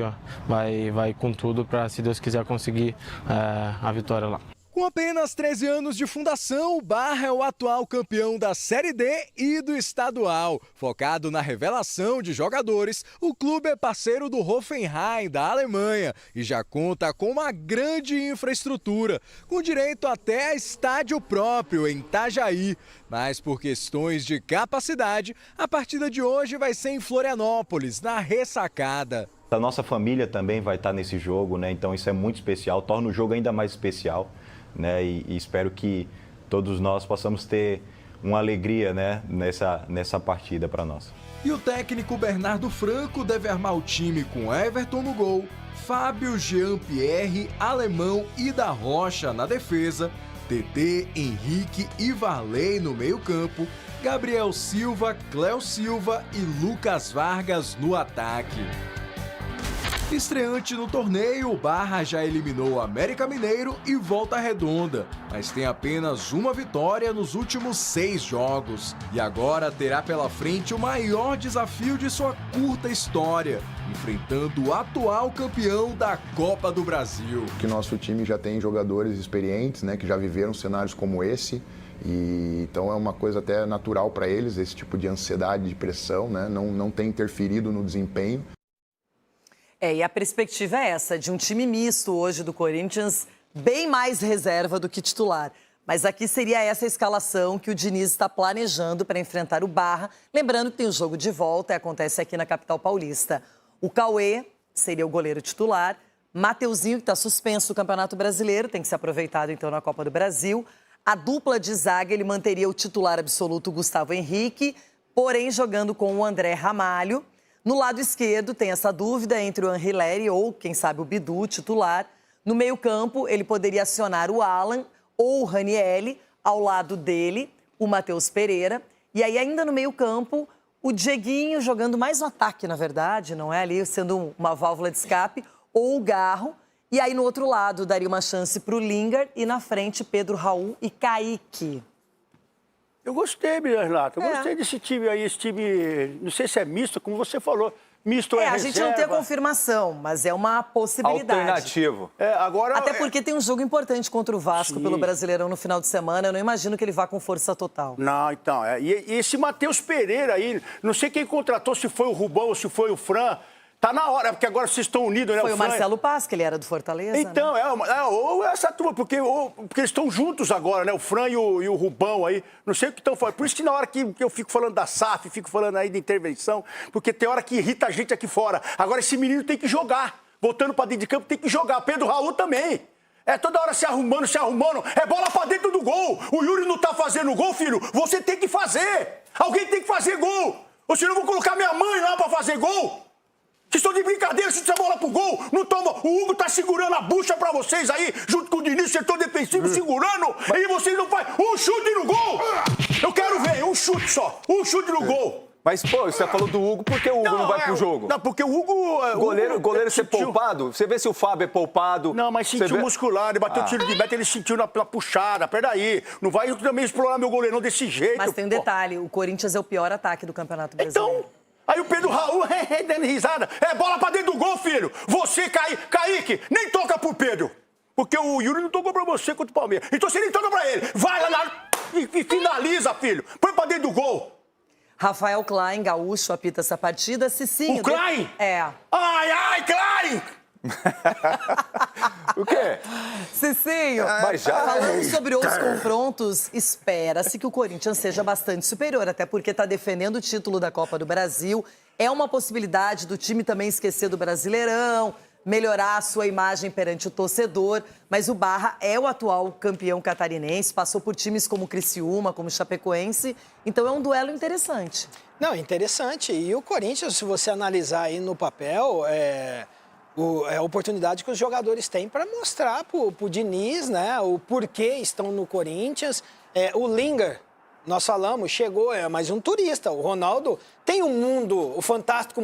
vai com tudo para, se Deus quiser, conseguir a vitória lá. Com apenas 13 anos de fundação, o Barra é o atual campeão da Série D e do estadual. Focado na revelação de jogadores, o clube é parceiro do Hoffenheim, da Alemanha, e já conta com uma grande infraestrutura, com direito até a estádio próprio em Itajaí. Mas por questões de capacidade, a partida de hoje vai ser em Florianópolis, na Ressacada. A nossa família também vai estar nesse jogo, né? Então isso é muito especial, torna o jogo ainda mais especial. Né, e espero que todos nós possamos ter uma alegria, né, nessa partida para nós. E o técnico Bernardo Franco deve armar o time com Everton no gol, Fábio, Jean-Pierre, Alemão e da Rocha na defesa, TT, Henrique e Varley no meio-campo, Gabriel Silva, Cléo Silva e Lucas Vargas no ataque. Estreante no torneio, o Barra já eliminou o América Mineiro e Volta Redonda, mas tem apenas uma vitória nos últimos 6 jogos. E agora terá pela frente o maior desafio de sua curta história, enfrentando o atual campeão da Copa do Brasil. Que nosso time já tem jogadores experientes, né, que já viveram cenários como esse. E então é uma coisa até natural para eles, esse tipo de ansiedade, de pressão, né, não tem interferido no desempenho. E a perspectiva é essa, de um time misto hoje do Corinthians, bem mais reserva do que titular. Mas aqui seria essa a escalação que o Diniz está planejando para enfrentar o Barra. Lembrando que tem o jogo de volta e acontece aqui na capital paulista. O Cauê seria o goleiro titular. Mateuzinho, que está suspenso do Campeonato Brasileiro, tem que ser aproveitado então na Copa do Brasil. A dupla de zaga, ele manteria o titular absoluto Gustavo Henrique, porém jogando com o André Ramalho. No lado esquerdo tem essa dúvida entre o Anrileri ou, quem sabe, o Bidu, titular. No meio-campo, ele poderia acionar o Alan ou o Ranielli. Ao lado dele, o Matheus Pereira. E aí, ainda no meio-campo, o Dieguinho jogando mais no ataque, na verdade, não é? Ali sendo uma válvula de escape, ou o Garro. E aí, no outro lado, daria uma chance para o Lingard. E na frente, Pedro Raul e Kaique. Eu gostei, Renata. Eu gostei desse time aí, esse time, não sei se é misto, como você falou. Misto é reserva. A gente não tem a confirmação, mas é uma possibilidade. Alternativo. Até porque tem um jogo importante contra o Vasco pelo Brasileirão no final de semana. Eu não imagino que ele vá com força total. Não, então. E esse Matheus Pereira aí, não sei quem contratou, se foi o Rubão ou se foi o Fran. Tá na hora, porque agora vocês estão unidos, né? Foi o Marcelo Paz, que ele era do Fortaleza. Então, né? ou essa turma, porque eles estão juntos agora, né? O Fran e o Rubão aí. Não sei o que estão falando. Por isso que na hora que eu fico falando da SAF, fico falando aí de intervenção, porque tem hora que irrita a gente aqui fora. Agora esse menino tem que jogar. Voltando pra dentro de campo, tem que jogar. Pedro Raul também. Toda hora se arrumando. É bola pra dentro do gol. O Yuri não tá fazendo gol, filho. Você tem que fazer. Alguém tem que fazer gol. Ou senão eu vou colocar minha mãe lá pra fazer gol. Vocês estão de brincadeira, se essa bola pro gol, não toma. O Hugo tá segurando a bucha pra vocês aí, junto com o Diniz, setor defensivo segurando, e vocês não fazem um chute no gol! Eu quero ver, um chute! chute só. Um chute no gol. Mas, pô, você falou do Hugo, por que o Hugo não vai pro jogo? Não, porque o Hugo... Goleiro ser poupado? Você vê se o Fábio é poupado. Não, mas sentiu muscular, ele bateu tiro de meta, ele sentiu na puxada. Peraí, não vai também explorar meu goleirão desse jeito. Mas tem um detalhe, o Corinthians é o pior ataque do Campeonato Brasileiro. Então, aí o Pedro Raul, dando risada, é bola pra dentro do gol, filho. Você, Kaique, nem toca pro Pedro. Porque o Yuri não tocou pra você contra o Palmeiras. Então você nem toca pra ele. Vai lá e finaliza, filho. Põe pra dentro do gol. Rafael Klein, gaúcho, apita essa partida. Cicinho... O Klein? É. Ai, Klein! O quê? Cicinho, Mas já... falando sobre outros confrontos, espera-se que o Corinthians seja bastante superior, até porque está defendendo o título da Copa do Brasil. É uma possibilidade do time também esquecer do Brasileirão, melhorar a sua imagem perante o torcedor, mas o Barra é o atual campeão catarinense, passou por times como Criciúma, como Chapecoense, então é um duelo interessante. Não, interessante. E o Corinthians, se você analisar aí no papel, é a oportunidade que os jogadores têm para mostrar pro Diniz, né, o porquê estão no Corinthians. O Lingard, nós falamos, chegou, é mais um turista. O Ronaldo tem um mundo, o fantástico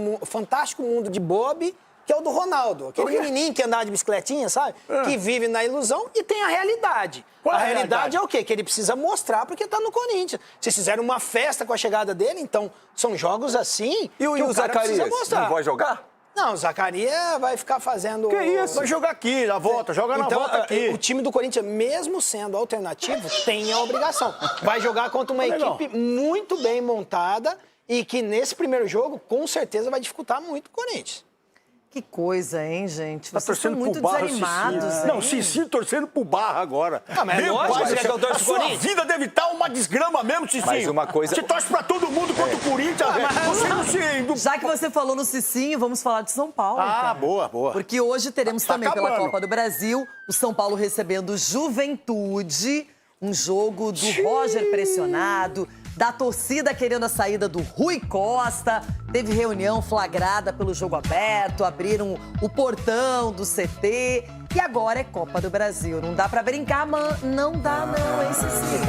mundo de Bob, que é o do Ronaldo. Aquele menininho que andava de bicicletinha, sabe? Que vive na ilusão e tem a realidade. Qual a é a realidade é o quê? Que ele precisa mostrar porque tá no Corinthians. Vocês fizeram uma festa com a chegada dele, então são jogos assim e o Zacarias não vai jogar? Não, o Zacarias vai ficar fazendo... Que isso? Vai jogar aqui, na volta, joga na volta aqui. O time do Corinthians, mesmo sendo alternativo, tem a obrigação. Vai jogar contra uma equipe muito bem montada e que nesse primeiro jogo, com certeza, vai dificultar muito o Corinthians. Que coisa, hein, gente? Tá Vocês estão torcendo muito pro Barra, desanimados, Cicinho. hein? Não, Cicinho torcendo pro Barra agora. Mas é lógico, você quer que eu torça pro Corinthians? A Corinthians? sua vida deve estar uma desgrama mesmo, Cicinho. Mas uma coisa... Você torce pra todo mundo contra o Corinthians. Você não se... Já que você falou no Cicinho, vamos falar de São Paulo. Ah, boa. Porque hoje teremos também pela Copa do Brasil o São Paulo recebendo Juventude, um jogo do Roger pressionado, da torcida querendo a saída do Rui Costa. Teve reunião flagrada pelo jogo aberto, abriram o portão do CT. E agora é Copa do Brasil. Não dá pra brincar, não dá não, hein, Cicinho?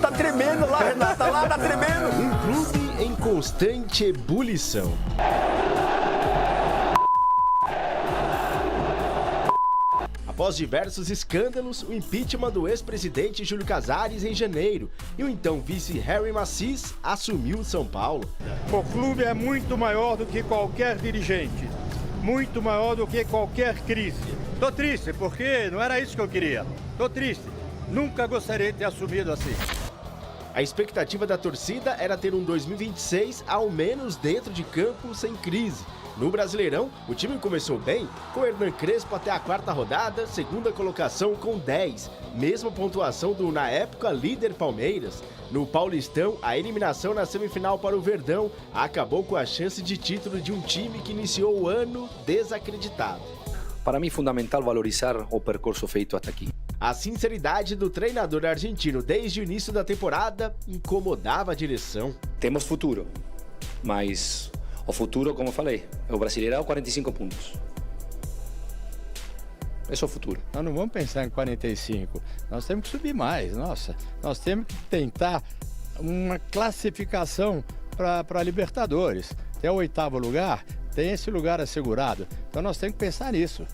Tá tremendo lá, Renata, lá tá tremendo. Um clube em constante ebulição. Após diversos escândalos, o impeachment do ex-presidente Júlio Casares em janeiro e o então vice Harry Macis assumiu São Paulo. O clube é muito maior do que qualquer dirigente, muito maior do que qualquer crise. Tô triste porque não era isso que eu queria. Tô triste, nunca gostaria de ter assumido assim. A expectativa da torcida era ter um 2026 ao menos dentro de campo sem crise. No Brasileirão, o time começou bem, com Hernan Crespo até a quarta rodada, segunda colocação com 10, mesma pontuação do, na época, líder Palmeiras. No Paulistão, a eliminação na semifinal para o Verdão acabou com a chance de título de um time que iniciou o ano desacreditado. Para mim, é fundamental valorizar o percurso feito até aqui. A sinceridade do treinador argentino desde o início da temporada incomodava a direção. Temos futuro, mas o futuro, como eu falei, é o Brasileirão 45 pontos. Esse é o futuro. Nós não vamos pensar em 45, nós temos que subir mais, nossa. Nós temos que tentar uma classificação para Libertadores. Até o 8º lugar, tem esse lugar assegurado. Então nós temos que pensar nisso.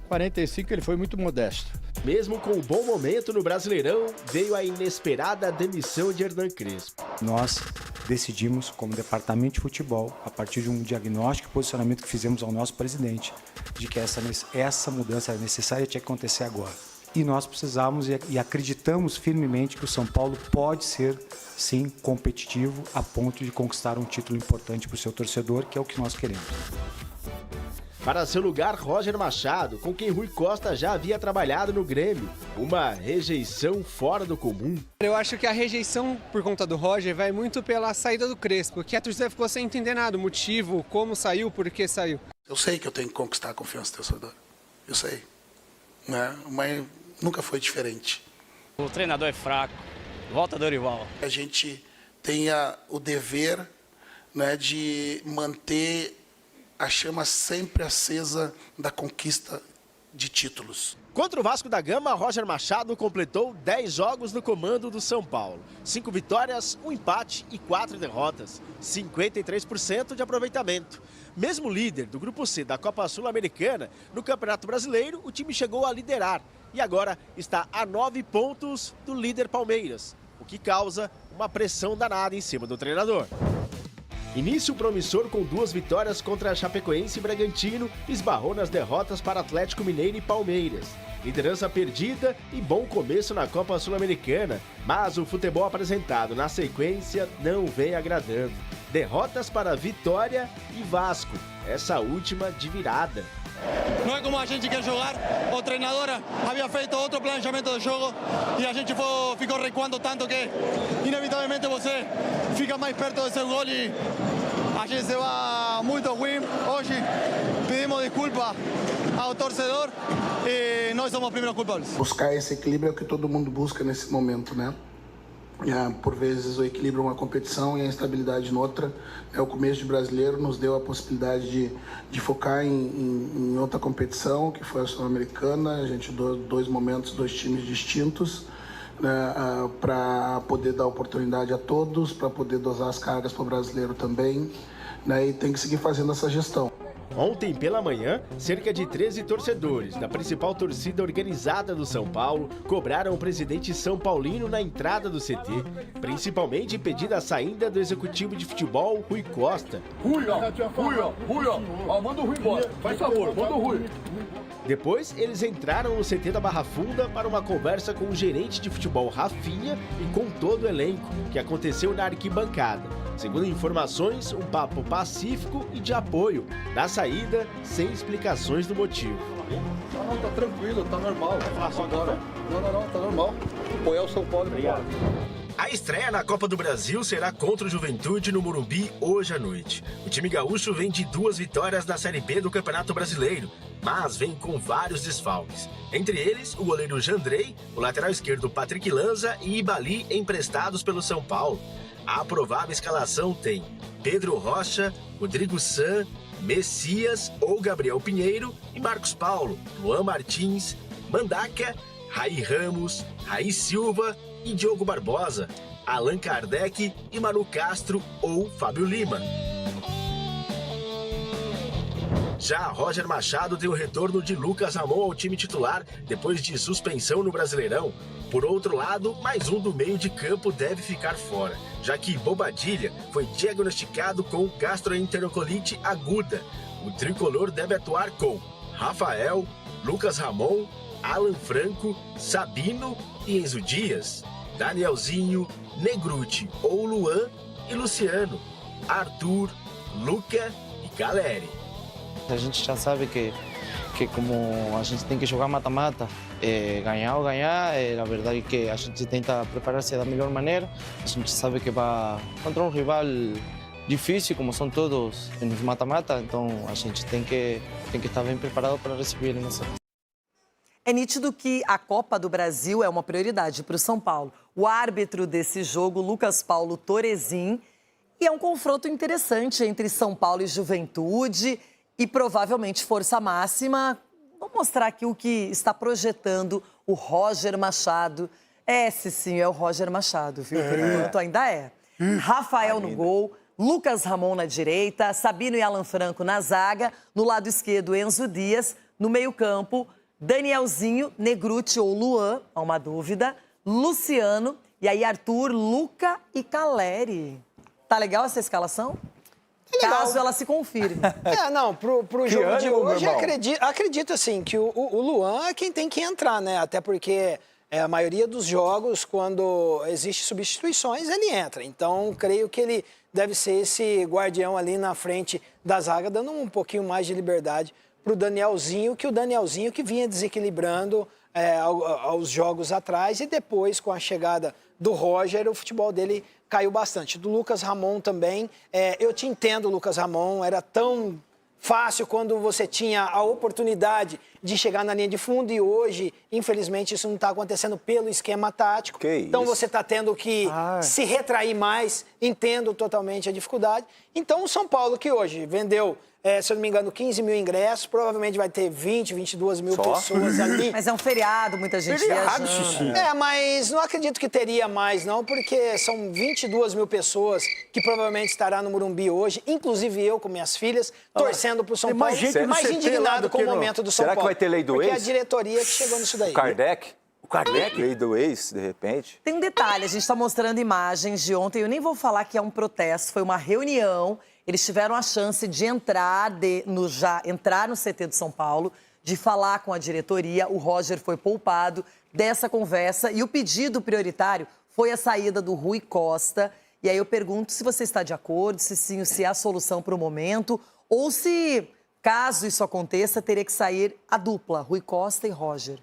45 ele foi muito modesto. Mesmo com o bom momento no Brasileirão, veio a inesperada demissão de Hernan Crespo. Nós decidimos, como departamento de futebol, a partir de um diagnóstico e posicionamento que fizemos ao nosso presidente, de que essa mudança necessária tinha que acontecer agora. E nós precisamos e acreditamos firmemente que o São Paulo pode ser, sim, competitivo a ponto de conquistar um título importante para o seu torcedor, que é o que nós queremos. Para seu lugar, Roger Machado, com quem Rui Costa já havia trabalhado no Grêmio. Uma rejeição fora do comum. Eu acho que a rejeição por conta do Roger vai muito pela saída do Crespo, que a torcida ficou sem entender nada, o motivo, como saiu, por que saiu. Eu sei que eu tenho que conquistar a confiança do torcedor, eu sei, né? Mas nunca foi diferente. O treinador é fraco, volta Dorival. A gente tem o dever, né, de manter a chama sempre acesa da conquista de títulos. Contra o Vasco da Gama, Roger Machado completou 10 jogos no comando do São Paulo. 5 vitórias, 1 empate e 4 derrotas. 53% de aproveitamento. Mesmo líder do Grupo C da Copa Sul-Americana, no Campeonato Brasileiro, o time chegou a liderar. E agora está a 9 pontos do líder Palmeiras, o que causa uma pressão danada em cima do treinador. Início promissor com 2 vitórias contra Chapecoense e Bragantino, esbarrou nas derrotas para Atlético Mineiro e Palmeiras. Liderança perdida e bom começo na Copa Sul-Americana, mas o futebol apresentado na sequência não vem agradando. Derrotas para Vitória e Vasco, essa última de virada. Não é como a gente quer jogar, o treinador havia feito outro planejamento do jogo e a gente ficou recuando tanto que inevitavelmente você fica mais perto do seu gol e a gente se vai muito ruim. Hoje pedimos desculpa ao torcedor e nós somos os primeiros culpables. Buscar esse equilíbrio é o que todo mundo busca nesse momento, né? Por vezes o equilíbrio é uma competição e a instabilidade noutra. O começo de brasileiro nos deu a possibilidade de focar em outra competição, que foi a Sul-Americana. A gente deu 2 momentos, 2 times distintos, né, para poder dar oportunidade a todos, para poder dosar as cargas para o brasileiro também, né, e tem que seguir fazendo essa gestão. Ontem pela manhã, cerca de 13 torcedores da principal torcida organizada do São Paulo cobraram o presidente São Paulino na entrada do CT, principalmente pedindo a saída do executivo de futebol, Rui Costa. Rui, manda o Rui embora. Faz favor, manda o Rui. Depois, eles entraram no CT da Barra Funda para uma conversa com o gerente de futebol Rafinha e com todo o elenco, que aconteceu na arquibancada. Segundo informações, um papo pacífico e de apoio. Da saída, sem explicações do motivo. Não, tá tranquilo, tá normal. Faço agora. Não, tá normal. Apoiar o São Paulo. Obrigado. A estreia na Copa do Brasil será contra o Juventude no Morumbi hoje à noite. O time gaúcho vem de 2 vitórias na Série B do Campeonato Brasileiro, mas vem com vários desfalques. Entre eles, o goleiro Jandrei, o lateral esquerdo Patrick Lanza e Ibali emprestados pelo São Paulo. A provável escalação tem Pedro Rocha, Rodrigo San, Messias ou Gabriel Pinheiro e Marcos Paulo, Luan Martins, Mandaca, Raí Ramos, Raí Silva e Diogo Barbosa, Allan Kardec e Manu Castro ou Fábio Lima. Já Roger Machado tem o retorno de Lucas Ramon ao time titular depois de suspensão no Brasileirão. Por outro lado, mais um do meio de campo deve ficar fora, já que Bobadilha foi diagnosticado com gastroenterocolites aguda. O tricolor deve atuar com Rafael, Lucas Ramon, Alan Franco, Sabino e Enzo Dias, Danielzinho, Negruti ou Luan e Luciano, Arthur, Luca e Caleri. A gente já sabe que como a gente tem que jogar mata-mata, ganhar ou ganhar, a verdade é que a gente tenta preparar-se da melhor maneira. A gente sabe que vai contra um rival difícil, como são todos nos mata-mata, então a gente tem que estar bem preparado para receber a eliminação. É nítido que a Copa do Brasil é uma prioridade para o São Paulo. O árbitro desse jogo, Lucas Paulo Torezin, e é um confronto interessante entre São Paulo e Juventude e provavelmente força máxima. Vou mostrar aqui o que está projetando o Roger Machado. Esse sim é o Roger Machado, viu? Por enquanto ainda é. Rafael no gol, Lucas Ramon na direita, Sabino e Alan Franco na zaga, no lado esquerdo Enzo Dias, no meio-campo Danielzinho, Negruti ou Luan, há uma dúvida, Luciano e aí Arthur, Luca e Caleri. Tá legal essa escalação? Caso ela se confirme. Não, pro jogo de hoje, acredito assim, que o Luan é quem tem que entrar, né? Até porque a maioria dos jogos, quando existe substituições, ele entra. Então, creio que ele deve ser esse guardião ali na frente da zaga, dando um pouquinho mais de liberdade pro Danielzinho, que vinha desequilibrando aos jogos atrás, e depois, com a chegada do Roger, o futebol dele caiu bastante. Do Lucas Ramon também, eu te entendo, Lucas Ramon, era tão fácil quando você tinha a oportunidade de chegar na linha de fundo, e hoje, infelizmente, isso não está acontecendo pelo esquema tático. Então você está tendo que se retrair mais, entendo totalmente a dificuldade. Então o São Paulo, que hoje vendeu se eu não me engano, 15 mil ingressos, provavelmente vai ter 20, 22 mil pessoas ali. Mas é um feriado, muita gente viajando. Mas não acredito que teria mais, não, porque são 22 mil pessoas que provavelmente estará no Morumbi hoje, inclusive eu com minhas filhas, torcendo pro São Paulo, mais indignado com o momento do São Paulo. Será que vai ter lei do ex? Porque a diretoria que chegou nisso daí. Kardec? Lei do ex, de repente? Tem um detalhe, a gente está mostrando imagens de ontem, eu nem vou falar que é um protesto, foi uma reunião. Eles tiveram a chance de entrar no CT de São Paulo, de falar com a diretoria. O Roger foi poupado dessa conversa e o pedido prioritário foi a saída do Rui Costa. E aí eu pergunto se você está de acordo, se sim, se é a solução para o momento, ou se, caso isso aconteça, teria que sair a dupla, Rui Costa e Roger.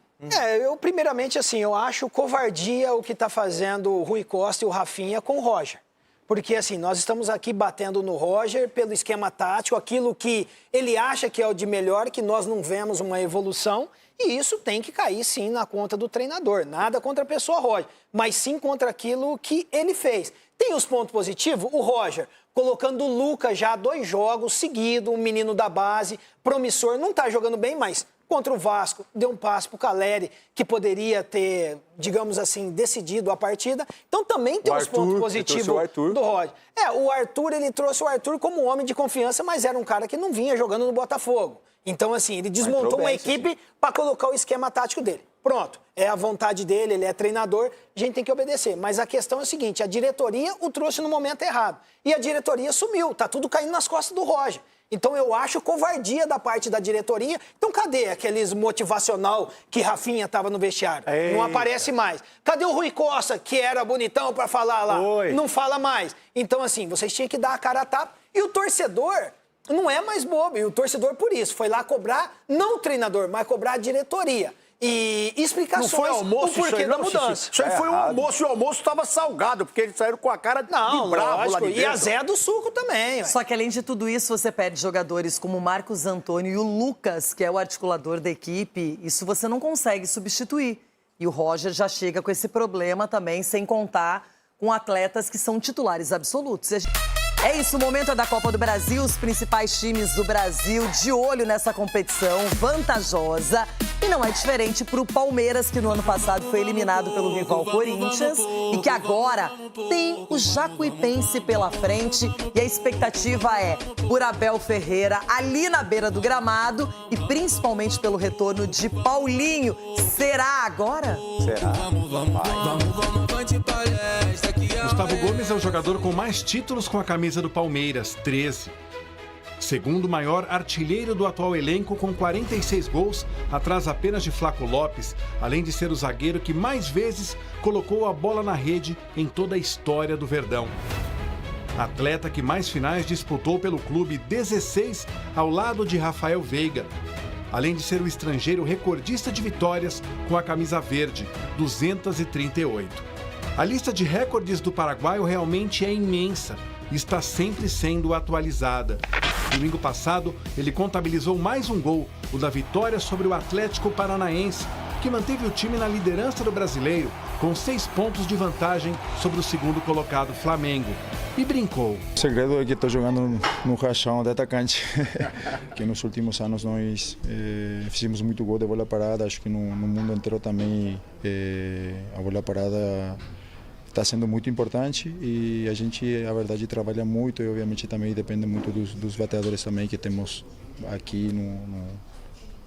Eu primeiramente, assim, eu acho covardia o que está fazendo o Rui Costa e o Rafinha com o Roger. Porque, assim, nós estamos aqui batendo no Roger pelo esquema tático, aquilo que ele acha que é o de melhor, que nós não vemos uma evolução, e isso tem que cair, sim, na conta do treinador. Nada contra a pessoa Roger, mas sim contra aquilo que ele fez. Tem os pontos positivos? O Roger, colocando o Lucas já 2 jogos seguidos, um menino da base, promissor, não está jogando bem, mas contra o Vasco, deu um passe para o Caleri, que poderia ter, digamos assim, decidido a partida. Então também tem os pontos positivos do Roger. O Arthur, ele trouxe o Arthur como homem de confiança, mas era um cara que não vinha jogando no Botafogo. Então, assim, ele desmontou uma equipe para colocar o esquema tático dele. Pronto, é a vontade dele, ele é treinador, a gente tem que obedecer. Mas a questão é a seguinte, a diretoria o trouxe no momento errado. E a diretoria sumiu, tá tudo caindo nas costas do Roger. Então eu acho covardia da parte da diretoria. Então cadê aqueles motivacional que Rafinha estava no vestiário? Não aparece mais. Cadê o Rui Costa, que era bonitão para falar lá? Não fala mais. Então assim, vocês tinham que dar a cara a tapa. E o torcedor não é mais bobo. E o torcedor, por isso, foi lá cobrar, não o treinador, mas cobrar a diretoria. E explicações, não foi almoço, o porquê da mudança. Isso aí foi um almoço, e o almoço estava salgado, porque eles saíram com a cara de bravo lá de dentro. E a Zé do suco também. Só que além de tudo isso, você perde jogadores como o Marcos Antônio e o Lucas, que é o articulador da equipe, isso você não consegue substituir. E o Roger já chega com esse problema também, sem contar com atletas que são titulares absolutos. É isso, o momento é da Copa do Brasil, os principais times do Brasil de olho nessa competição vantajosa. E não é diferente para o Palmeiras, que no ano passado foi eliminado pelo rival Corinthians e que agora tem o Jacuipense pela frente. E a expectativa é por Abel Ferreira ali na beira do gramado e principalmente pelo retorno de Paulinho. Será agora? Será? Gustavo Gomes é o jogador com mais títulos com a camisa do Palmeiras, 13. Segundo maior artilheiro do atual elenco, com 46 gols, atrás apenas de Flaco Lopes, além de ser o zagueiro que mais vezes colocou a bola na rede em toda a história do Verdão. Atleta que mais finais disputou pelo clube, 16, ao lado de Rafael Veiga. Além de ser o estrangeiro recordista de vitórias com a camisa verde, 238. A lista de recordes do paraguaio realmente é imensa e está sempre sendo atualizada. Domingo passado, ele contabilizou mais um gol, o da vitória sobre o Atlético Paranaense, que manteve o time na liderança do Brasileiro, com 6 pontos de vantagem sobre o segundo colocado Flamengo. E brincou. O segredo é que estou jogando no rachão de atacante, que nos últimos anos nós fizemos muito gol de bola parada, acho que no mundo inteiro também a bola parada está sendo muito importante e a gente, a verdade, trabalha muito e obviamente também depende muito dos bateadores também que temos aqui,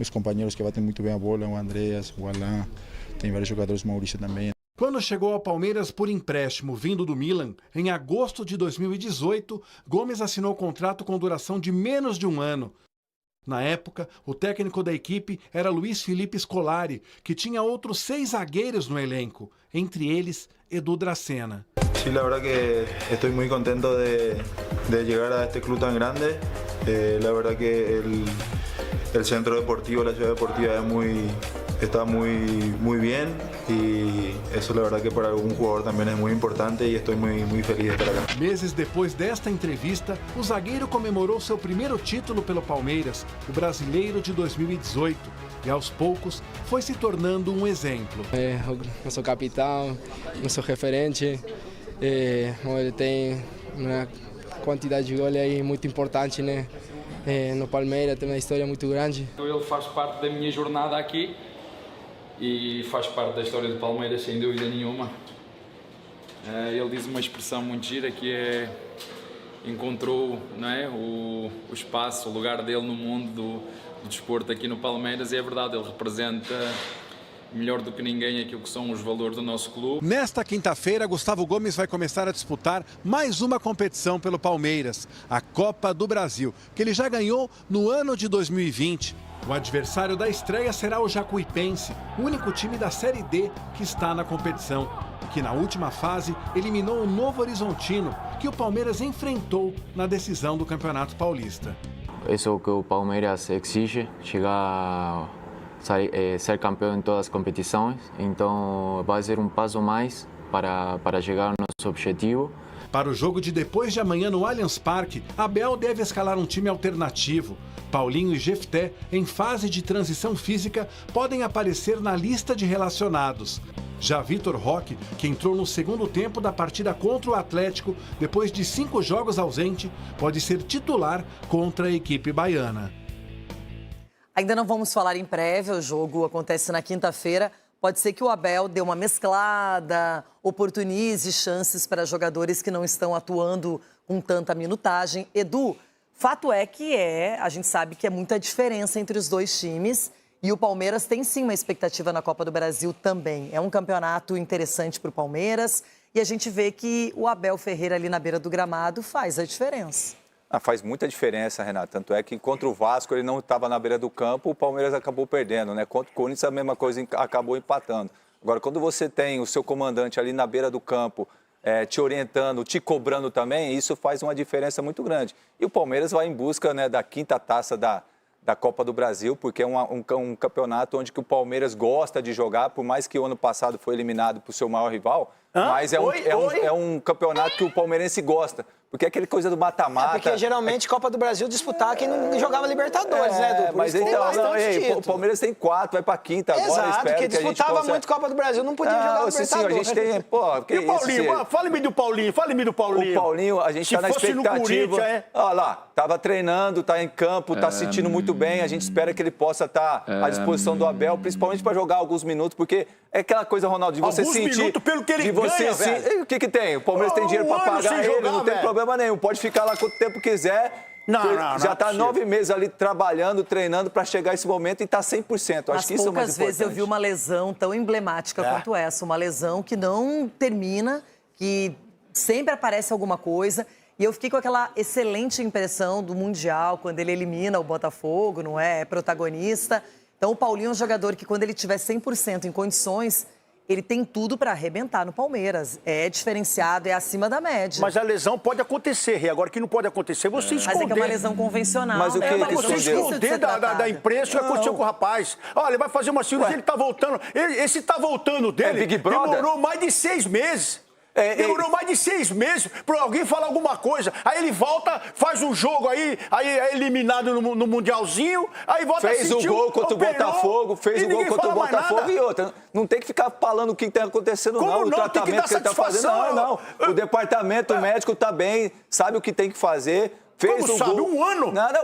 os companheiros que batem muito bem a bola, o Andreas, o Alain, tem vários jogadores, o Maurício também. Quando chegou ao Palmeiras por empréstimo vindo do Milan, em agosto de 2018, Gomes assinou contrato com duração de menos de um ano. Na época, o técnico da equipe era Luiz Felipe Scolari, que tinha outros 6 zagueiros no elenco, entre eles Edu Dracena. Sí, la verdad que estoy muy contento de llegar a este club tan grande. La verdad que el centro deportivo, la ciudad deportiva está muy bien y eso la verdad que para algún jugador también es muy importante y estoy muy feliz de estar acá. Meses depois desta entrevista, o zagueiro comemorou seu primeiro título pelo Palmeiras, o Brasileiro de 2018, e aos poucos foi se tornando um exemplo. Nosso capitão, nosso referente, ele tem uma quantidade de gols aí muito importante, né? no Palmeiras, tem uma história muito grande. Ele faz parte da minha jornada aqui e faz parte da história do Palmeiras, sem dúvida nenhuma. Ele diz uma expressão muito gira que é: encontrou, não é, o espaço, o lugar dele no mundo do desporto aqui no Palmeiras, e é verdade, ele representa melhor do que ninguém aquilo que são os valores do nosso clube. Nesta quinta-feira, Gustavo Gomes vai começar a disputar mais uma competição pelo Palmeiras, a Copa do Brasil, que ele já ganhou no ano de 2020. O adversário da estreia será o Jacuipense, o único time da Série D que está na competição, que na última fase eliminou o Novo Horizontino, que o Palmeiras enfrentou na decisão do Campeonato Paulista. Isso é o que o Palmeiras exige, chegar ser campeão em todas as competições, então vai ser um passo mais para chegar ao nosso objetivo. Para o jogo de depois de amanhã no Allianz Parque, Abel deve escalar um time alternativo. Paulinho e Jefté, em fase de transição física, podem aparecer na lista de relacionados. Já Vitor Roque, que entrou no segundo tempo da partida contra o Atlético, depois de 5 jogos ausente, pode ser titular contra a equipe baiana. Ainda não vamos falar em prévia, o jogo acontece na quinta-feira. Pode ser que o Abel dê uma mesclada, oportunize chances para jogadores que não estão atuando com tanta minutagem. Edu, fato é que a gente sabe que é muita diferença entre os dois times e o Palmeiras tem sim uma expectativa na Copa do Brasil também. É um campeonato interessante para o Palmeiras e a gente vê que o Abel Ferreira ali na beira do gramado faz a diferença. Faz muita diferença, Renato. Tanto é que contra o Vasco ele não estava na beira do campo, o Palmeiras acabou perdendo, né? Contra o Corinthians a mesma coisa, acabou empatando. Agora, quando você tem o seu comandante ali na beira do campo, te orientando, te cobrando também, isso faz uma diferença muito grande. E o Palmeiras vai em busca, né, da 5ª taça da Copa do Brasil, porque é um campeonato onde que o Palmeiras gosta de jogar, por mais que o ano passado foi eliminado por seu maior rival, mas é um campeonato que o palmeirense gosta. Porque é aquela coisa do mata-mata. Porque geralmente Copa do Brasil disputar quem não jogava Libertadores, né, Edu? Mas então, o Palmeiras tem 4, vai pra 5ª agora. Exato, porque disputava muito Copa do Brasil, não podia jogar Libertadores. Sim, a gente tem, e o Paulinho? Fale-me do Paulinho, O Paulinho, a gente tá na expectativa. Olha lá, tava treinando, tá em campo, tá sentindo muito bem. A gente espera que ele possa estar à disposição do Abel, principalmente para jogar alguns minutos, porque é aquela coisa, Ronaldo, de você alguns sentir... minutos pelo que ele ganha, velho. O que tem? O Palmeiras tem dinheiro para pagar ele, não tem problema nenhum. Pode ficar lá quanto tempo quiser. Já está 9 meses ali trabalhando, treinando para chegar esse momento e está 100%. Acho que isso é mais importante. Poucas vezes eu vi uma lesão tão emblemática quanto essa. Uma lesão que não termina, que sempre aparece alguma coisa. E eu fiquei com aquela excelente impressão do Mundial, quando ele elimina o Botafogo, não é? É protagonista. Então o Paulinho é um jogador que quando ele tiver 100% em condições... Ele tem tudo para arrebentar no Palmeiras. É diferenciado, é acima da média. Mas a lesão pode acontecer, Agora, o que não pode acontecer, você esconder. Mas é que é uma lesão convencional. Mas o que você esconder da imprensa, o que aconteceu com o rapaz. Olha, ele vai fazer uma cirurgia, ele tá voltando. Esse tá voltando dele. Big Brother? Demorou mais de 6 meses. Demorou mais de 6 meses para alguém falar alguma coisa. Aí ele volta, faz um jogo aí é eliminado no Mundialzinho, aí volta fez o gol contra o Botafogo, fez o gol contra o Botafogo e outra. Não tem que ficar falando o que está acontecendo, não. O tratamento que ele está fazendo, não. O departamento médico está bem, sabe o que tem que fazer. Fez como sabe? Um ano? Nada,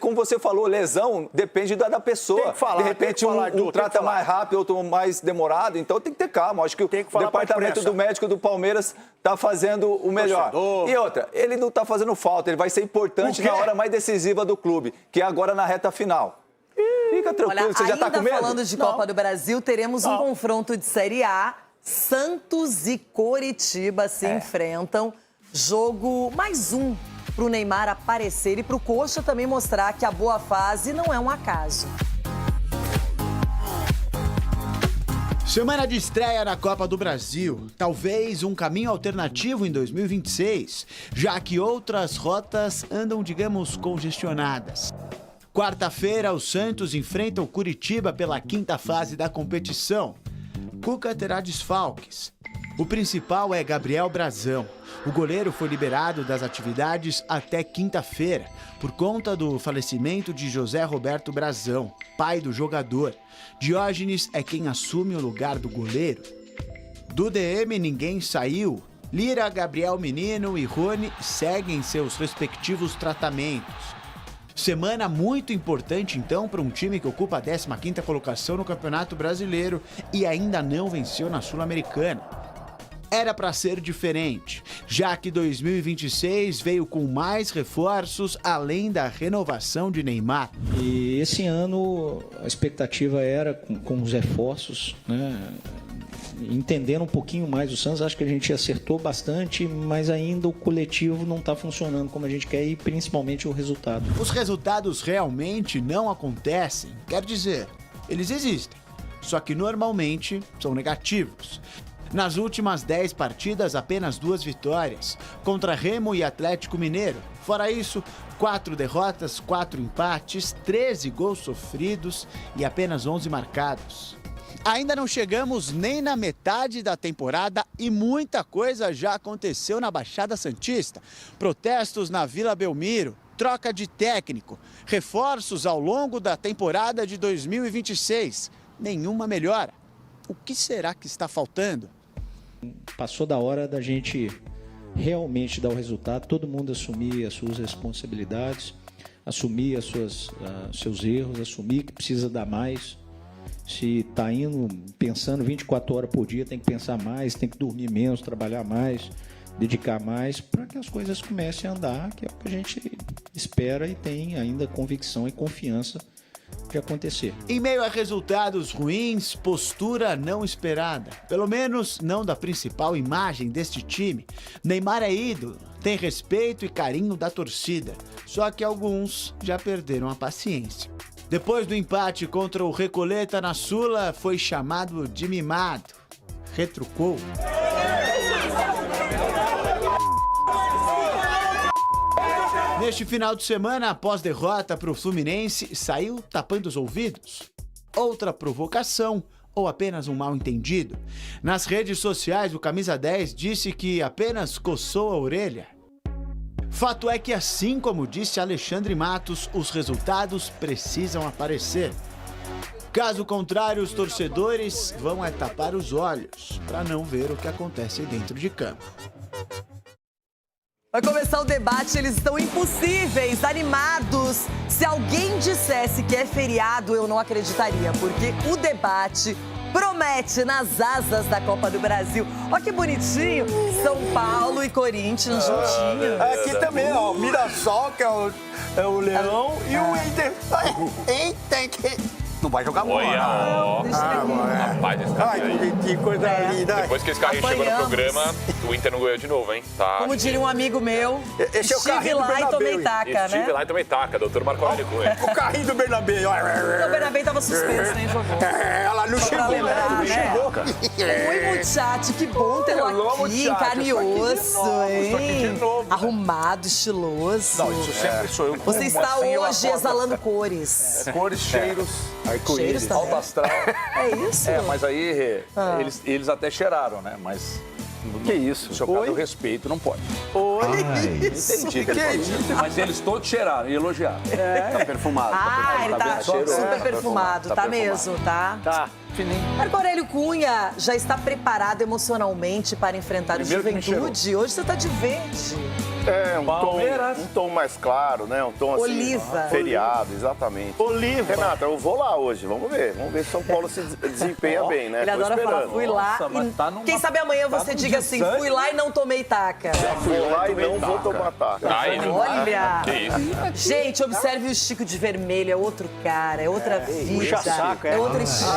como você falou, lesão depende da pessoa. Tem que falar, de repente, um trata mais rápido, outro mais demorado. Então tem que ter calma. Acho que o departamento do médico do Palmeiras está fazendo o melhor. E outra, ele não está fazendo falta, ele vai ser importante na hora mais decisiva do clube, que é agora na reta final. Fica tranquilo, você já está com medo? Ainda falando de Copa do Brasil, teremos um confronto de Série A. Santos e Coritiba se enfrentam. Jogo mais um para o Neymar aparecer e para o Coxa também mostrar que a boa fase não é um acaso. Semana de estreia na Copa do Brasil. Talvez um caminho alternativo em 2026, já que outras rotas andam, digamos, congestionadas. Quarta-feira, o Santos enfrenta o Coritiba pela 5ª fase da competição. Cuca terá desfalques. O principal é Gabriel Brazão. O goleiro foi liberado das atividades até quinta-feira, por conta do falecimento de José Roberto Brazão, pai do jogador. Diógenes é quem assume o lugar do goleiro. Do DM ninguém saiu. Lira, Gabriel Menino e Rony seguem seus respectivos tratamentos. Semana muito importante, então, para um time que ocupa a 15ª colocação no Campeonato Brasileiro e ainda não venceu na Sul-Americana. Era para ser diferente, já que 2026 veio com mais reforços, além da renovação de Neymar. E esse ano a expectativa era, com os reforços, né, entendendo um pouquinho mais o Santos, acho que a gente acertou bastante, mas ainda o coletivo não está funcionando como a gente quer e principalmente o resultado. Os resultados realmente não acontecem, quer dizer, eles existem, só que normalmente são negativos. Nas últimas 10 partidas, apenas 2 vitórias, contra Remo e Atlético Mineiro. Fora isso, 4 derrotas, 4 empates, 13 gols sofridos e apenas 11 marcados. Ainda não chegamos nem na metade da temporada e muita coisa já aconteceu na Baixada Santista. Protestos na Vila Belmiro, troca de técnico, reforços ao longo da temporada de 2026. Nenhuma melhora. O que será que está faltando? Passou da hora da gente realmente dar o resultado, todo mundo assumir as suas responsabilidades, assumir seus erros, assumir que precisa dar mais. Se está indo pensando 24 horas por dia, tem que pensar mais, tem que dormir menos, trabalhar mais, dedicar mais, para que as coisas comecem a andar, que é o que a gente espera e tem ainda convicção e confiança de acontecer. Em meio a resultados ruins, postura não esperada. Pelo menos não da principal imagem deste time. Neymar é ídolo, tem respeito e carinho da torcida. Só que alguns já perderam a paciência. Depois do empate contra o Recoleta na Sula, foi chamado de mimado. Retrucou. Neste final de semana, após derrota para o Fluminense, saiu tapando os ouvidos. Outra provocação ou apenas um mal-entendido? Nas redes sociais, o Camisa 10 disse que apenas coçou a orelha. Fato é que, assim como disse Alexandre Matos, os resultados precisam aparecer. Caso contrário, os torcedores vão tapar os olhos para não ver o que acontece dentro de campo. Vai começar o debate, eles estão impossíveis, animados. Se alguém dissesse que é feriado, eu não acreditaria, porque o debate promete nas asas da Copa do Brasil. Olha que bonitinho, São Paulo e Corinthians juntinhos. Aqui também, ó, o Mirassol, que é o Leão, e o Inter. Eita, não vai jogar bola. Rapaz, esse cara aí. Que coisa linda. Depois que esse carrinho chegou no programa, o Inter não ganhou de novo, hein? Tá. Como diria um amigo meu, estive lá e tomei taca, né? Estive lá e tomei taca, doutor Marco Aurélio Cunha. O carrinho do Bernabéu. O Bernabéu tava suspenso, nem jogou. Ela não chegou, não chegou. Oi, muchacho, que bom tê-lo aqui, carne e osso, hein? Arrumado, estiloso. Não, isso sempre sou eu. Você está hoje exalando cores. Cores, cheiros, arco-íris, alto astral. É isso? É, mas aí eles até cheiraram, né? Mas... Que isso? Se o caso do respeito, não pode. Oi? Entendi. Mas eles todos cheiraram e elogiaram. Tá perfumado. Ele tá super perfumado, tá mesmo, tá? Tá, fininho. Marco Aurélio Cunha já está preparado emocionalmente para enfrentar o Juventude? Hoje você tá de verde. É, um tom mais claro, né? Um tom assim... Oliva. Feriado, exatamente. Oliva. Renata, eu vou lá hoje, vamos ver. Vamos ver se São Paulo se desempenha bem, né? Ele adora falar, fui lá. E quem sabe amanhã você diga assim, fui lá e não tomei taca. Fui lá e não vou tomar taca. Olha! Que isso? Gente, observe o Chico de vermelho, é outro cara, é outra vida. Puxa-saco, é outro estilo.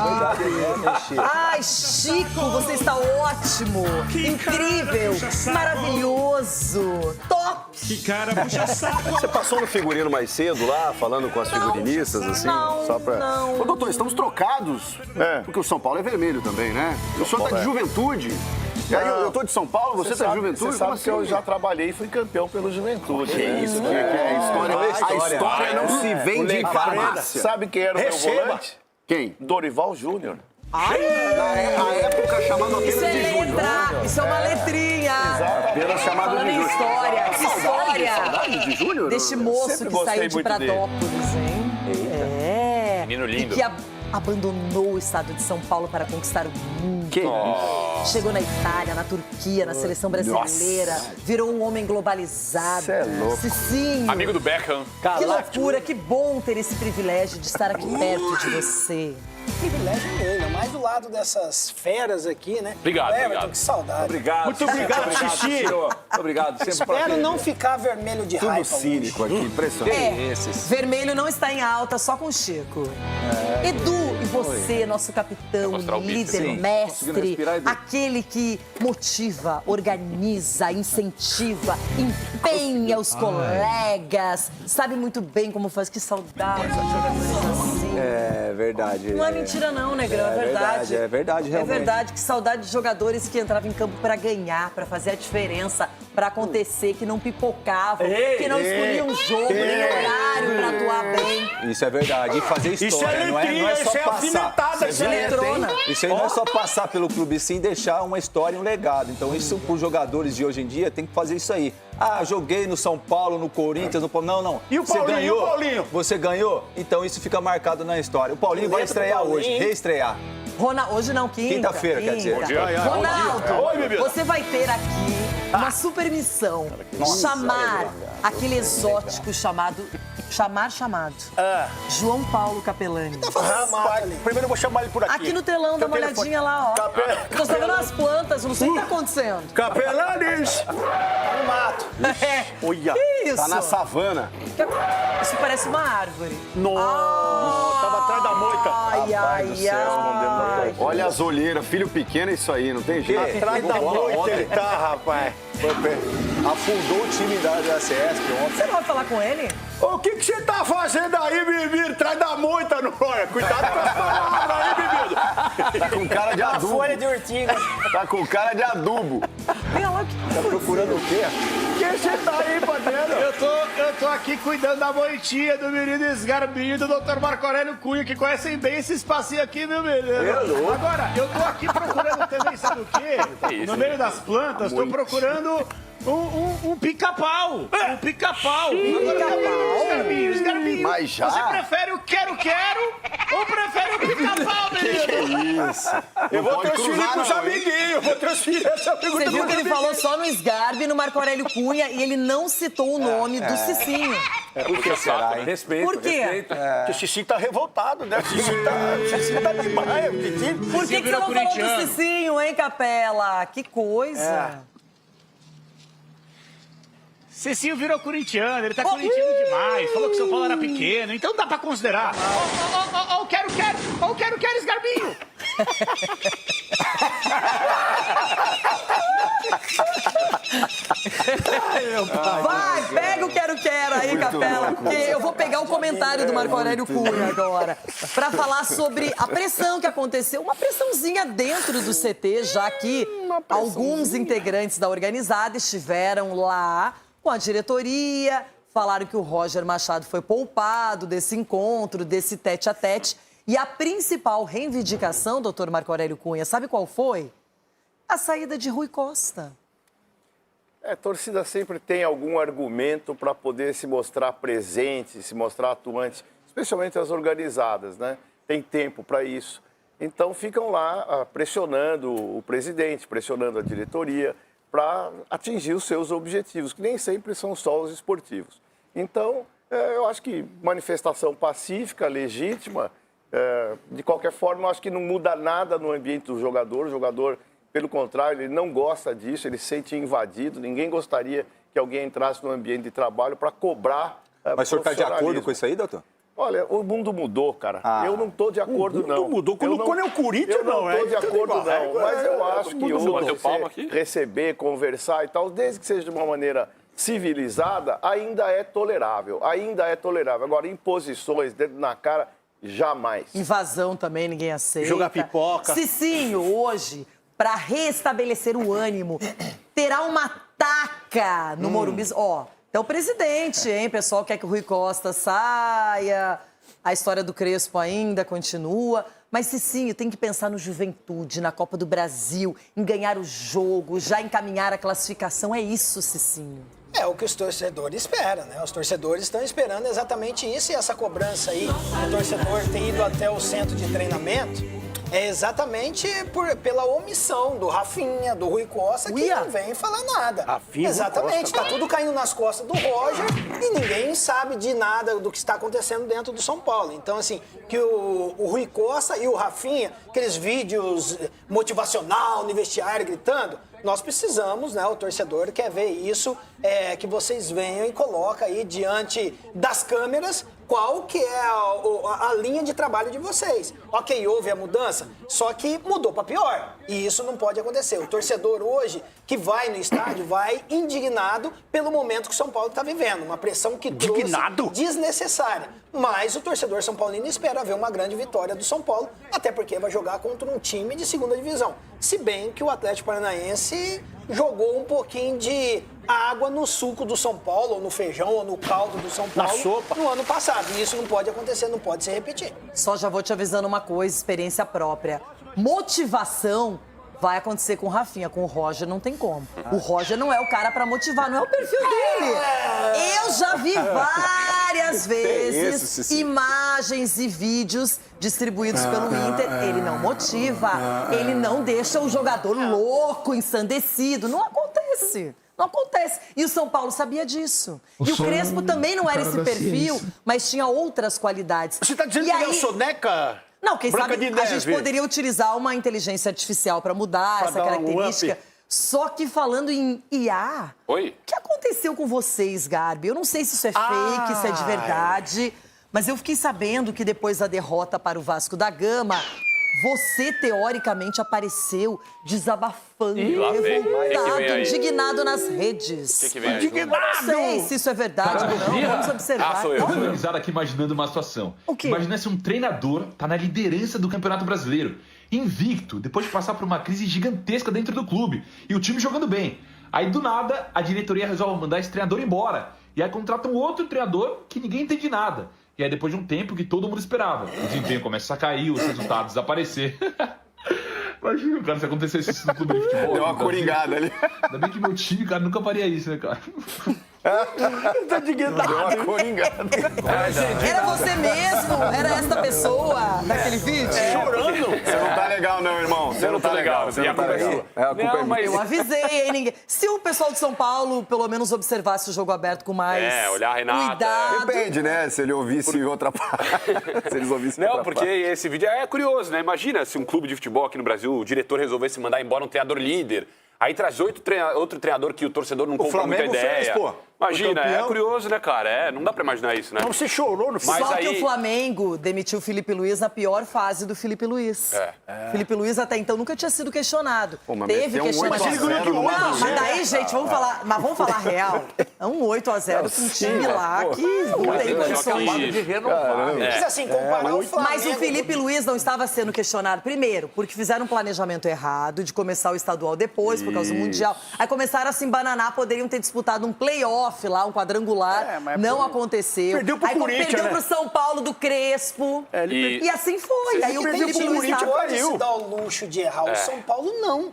Ai, Chico, você está ótimo, incrível, maravilhoso, top! Que cara puxa-saco! Você passou no figurino mais cedo lá, falando com as figurinistas, assim? Só pra... Não. Ô, doutor, estamos trocados. Porque o São Paulo é vermelho também, né? O senhor tá de Juventude. E aí eu tô de São Paulo, você tá de Juventude? Você sabe que eu já trabalhei e fui campeão pelo Juventude. Que isso, que é história. A história não se vende em farmácia. Sabe quem era o meu volante? Quem? Dorival Júnior. Na época chamado apenas Isso é de Júnior. letra, isso é uma letrinha. Apenas chamado Falando de em Júnior. história, que história. Saudade de Júnior? Deste moço Sempre que saiu gostei de muito dele. Pradópolis, hein? Menino lindo. E que abandonou o estado de São Paulo para conquistar o mundo. Que isso? Chegou na Itália, na Turquia, na seleção brasileira. Nossa. Virou um homem globalizado. Cê é louco. Cicinho. Amigo do Beckham. Que loucura, que bom ter esse privilégio de estar aqui perto de você. Privilégio mesmo, mais do lado dessas feras aqui, né? Obrigado, Everton, obrigado. que saudade. Obrigado. Muito obrigado, Xixi. Obrigado. Sempre Espero prazer. não ficar vermelho de Tudo raiva. cínico aqui, impressionante. Vermelho não está em alta, só com o Chico. Edu, e você, nosso capitão, mostrar o bico. líder, Sim. Conseguindo mestre, respirar, Edu? aquele que motiva, organiza, incentiva, empenha os colegas, sabe muito bem como faz. Que saudade de jogadores assim. É verdade. Não é mentira não, Negrão, é verdade. É verdade, realmente. É verdade, que saudade de jogadores que entravam em campo para ganhar, para fazer a diferença, para acontecer, que não pipocavam, que não escolhiam jogo, nem horário para atuar bem. Isso é verdade. E fazer história, Isso é não é letrinha, só isso é passar. alfinetada, isso é letrona. Isso aí não é só passar pelo clube, sim deixar uma história e um legado. Então isso para os jogadores de hoje em dia tem que fazer isso aí. Ah, joguei no São Paulo, no Corinthians, no Palmeiras. Não. E o Você Paulinho, ganhou. e o Paulinho? Você ganhou? Então isso fica marcado na história. O Paulinho vai estrear hoje, reestrear. Hoje não, Quinta-feira, quer dizer. Bom dia. Ronaldo, Oi, bebê. você vai ter aqui uma super missão. Chamar aquele exótico chamado João Paulo Capelani. Primeiro eu vou chamar ele por aqui. Aqui no telão, dá uma olhadinha lá, ó. Tô vendo as plantas, eu não sei o que tá acontecendo. Capelanes! No mato. Olha, Que isso? tá na savana. Isso parece uma árvore. Nossa, tava atrás da moita. Ai, ai, ai. Olha as olheiras, filho pequeno é isso aí, não tem jeito. Atrás da moita ele tá, rapaz. Afundou o time da CESP ontem. Você não vai falar com ele? O que você tá fazendo aí, bebido? Atrás da moita, não olha. Cuidado com as palavras aí, bebido. Tá com cara de Uma adubo. folha de urtiga. Tá com cara de adubo. Vem lá, Tá procurando o quê? O que você tá aí, padeiro? Eu tô aqui cuidando da moitinha do menino Esgarbinho e do Dr. Marco Aurélio Cunha, que conhecem bem esse espacinho aqui, meu menino. Agora, eu tô aqui procurando também, sabe o quê? No meio das plantas, tô procurando um pica-pau. Um pica-pau. Esgarbinho. Mas já? Você prefere o quero-quero ou prefere o pica-pau, menino? Que isso? Eu vou Não pode transferir cruzar, pros não, hein? amiguinhos. Eu vou transferir essa pergunta Você viu pros que ele falou só no Sgarbi e no Marco Aurélio Cunha e ele não citou o nome do Cicinho. Por que será, hein? Respeito, Por quê? respeito. Porque o Xixi tá revoltado, né? O Xixi tá demais. Por que você não falou do Cicinho, hein, Capela? Que coisa. Cicinho virou corintiano, ele tá corintiano demais. Falou que São Paulo era pequeno, então dá pra considerar. Ó, quero, Esgarbinho. Vai, pega o quero-quero aí, Capela, porque eu vou pegar o comentário do Marco Aurélio Cunha agora, pra falar sobre a pressão que aconteceu, uma pressãozinha dentro do CT, já que alguns integrantes da organizada estiveram lá com a diretoria, falaram que o Roger Machado foi poupado desse encontro, desse tete-a-tete, e a principal reivindicação, doutor Marco Aurélio Cunha, sabe qual foi? A saída de Rui Costa. A torcida sempre tem algum argumento para poder se mostrar presente, se mostrar atuante, especialmente as organizadas, né? Tem tempo para isso. Então ficam lá pressionando o presidente, pressionando a diretoria para atingir os seus objetivos, que nem sempre são só os esportivos. Então, eu acho que manifestação pacífica, legítima, de qualquer forma, eu acho que não muda nada no ambiente do jogador. O jogador, pelo contrário, ele não gosta disso, ele se sente invadido. Ninguém gostaria que alguém entrasse no ambiente de trabalho para cobrar. Mas o senhor está de acordo com isso aí, doutor? Olha, o mundo mudou, cara. Eu não estou de acordo, não. O mundo mudou. Quando é o Corinthians, não. Eu não estou de acordo, não. Mas eu acho que hoje receber, conversar e tal, desde que seja de uma maneira civilizada, ainda é tolerável. Ainda é tolerável. Agora, imposições, dedo na cara, jamais. Invasão também, ninguém aceita. Jogar pipoca. Cicinho, hoje, para restabelecer o ânimo, terá uma taca no Morumbi. Ó, é o presidente, hein? O pessoal quer que o Rui Costa saia, a história do Crespo ainda continua. Mas, Cicinho, tem que pensar no Juventude, na Copa do Brasil, em ganhar o jogo, já encaminhar a classificação. É isso, Cicinho. É o que os torcedores esperam, né? Os torcedores estão esperando exatamente isso, e essa cobrança aí, o torcedor ter ido até o centro de treinamento, é exatamente pela omissão do Rafinha, do Rui Costa, que não vem falar nada. Rafinha, exatamente, tá tudo caindo nas costas do Roger e ninguém sabe de nada do que está acontecendo dentro do São Paulo. Então, assim, que o Rui Costa e o Rafinha, aqueles vídeos motivacional no vestiário gritando, nós precisamos, né? O torcedor quer ver isso, que vocês venham e coloquem aí diante das câmeras qual que é a linha de trabalho de vocês. Ok, houve a mudança, só que mudou para pior. E isso não pode acontecer. O torcedor hoje que vai no estádio vai indignado pelo momento que o São Paulo está vivendo. Uma pressão que trouxe desnecessária. Mas o torcedor São Paulino espera ver uma grande vitória do São Paulo, até porque vai jogar contra um time de segunda divisão. Se bem que o Atlético Paranaense jogou um pouquinho de água no suco do São Paulo, ou no feijão, ou no caldo do São Paulo no ano passado. E isso não pode acontecer, não pode se repetir. Só já vou te avisando uma coisa, experiência própria. Motivação vai acontecer com o Rafinha, com o Roger não tem como. O Roger não é o cara pra motivar, não é o perfil dele. Eu já vi várias vezes imagens e vídeos distribuídos pelo Inter. Ele não motiva, ele não deixa o jogador louco, ensandecido. Não acontece. Não acontece. E o São Paulo sabia disso. E o Crespo também não era esse perfil, mas tinha outras qualidades. Você tá dizendo que ele é o Soneca? Não, quem sabe a gente poderia utilizar uma inteligência artificial para mudar essa característica. Só que falando em IA, o que aconteceu com vocês, Garbi? Eu não sei se isso é fake, se é de verdade, mas eu fiquei sabendo que depois da derrota para o Vasco da Gama, você, teoricamente, apareceu desabafando, revoltado, indignado nas redes. Indignado! Eu não sei se isso é verdade ou não, vamos observar. Eu tô organizado aqui imaginando uma situação. Imagina se um treinador tá na liderança do Campeonato Brasileiro, invicto, depois de passar por uma crise gigantesca dentro do clube, e o time jogando bem. Aí, do nada, a diretoria resolve mandar esse treinador embora, e aí contrata um outro treinador que ninguém entende nada. E aí, depois de um tempo que todo mundo esperava, o desempenho começa a cair, os resultados desaparecer. Imagina, cara, se acontecesse isso no clube de futebol. Deu uma coringada ali. Ainda bem que meu time, cara, nunca faria isso, né, cara? Tá indignado. Deu uma coringada. Era você mesmo? Era esta pessoa daquele vídeo? Chorando? Você não tá legal, não, irmão. Você não tá legal. Você não tá legal. A culpa é minha. Eu avisei, hein? Ninguém... Se o pessoal de São Paulo, pelo menos, observasse o jogo aberto com mais olhar a Renata. cuidado... Depende, né? Se ele ouvisse outra parte. Se eles ouvissem outra porque esse vídeo é curioso, né? Imagina se um clube de futebol aqui no Brasil, o diretor resolvesse mandar embora um treinador líder. Aí traz outro treinador que o torcedor não compra muita ideia. Fez, pô. Imagina, é curioso, né, cara? Não dá pra imaginar isso, né? Não, você chorou no final. Só que o Flamengo demitiu o Felipe Luiz na pior fase do Felipe Luiz. Felipe Luiz até então nunca tinha sido questionado. Teve questionamento. Mas daí, gente, vamos falar real. É um 8-0 com um time lá que não tem condições de renovar. Mas assim, comparar o Flamengo... Mas o Felipe Luiz não estava sendo questionado, primeiro, porque fizeram um planejamento errado de começar o estadual depois, por causa do Mundial. Aí começaram a se embananar, poderiam ter disputado um play-off lá, um quadrangular. Não aconteceu. Perdeu pro Corinthians, perdeu pro São Paulo do Crespo. E assim foi. Aí o Felipe Luiz pode se dar o luxo de errar. O São Paulo não.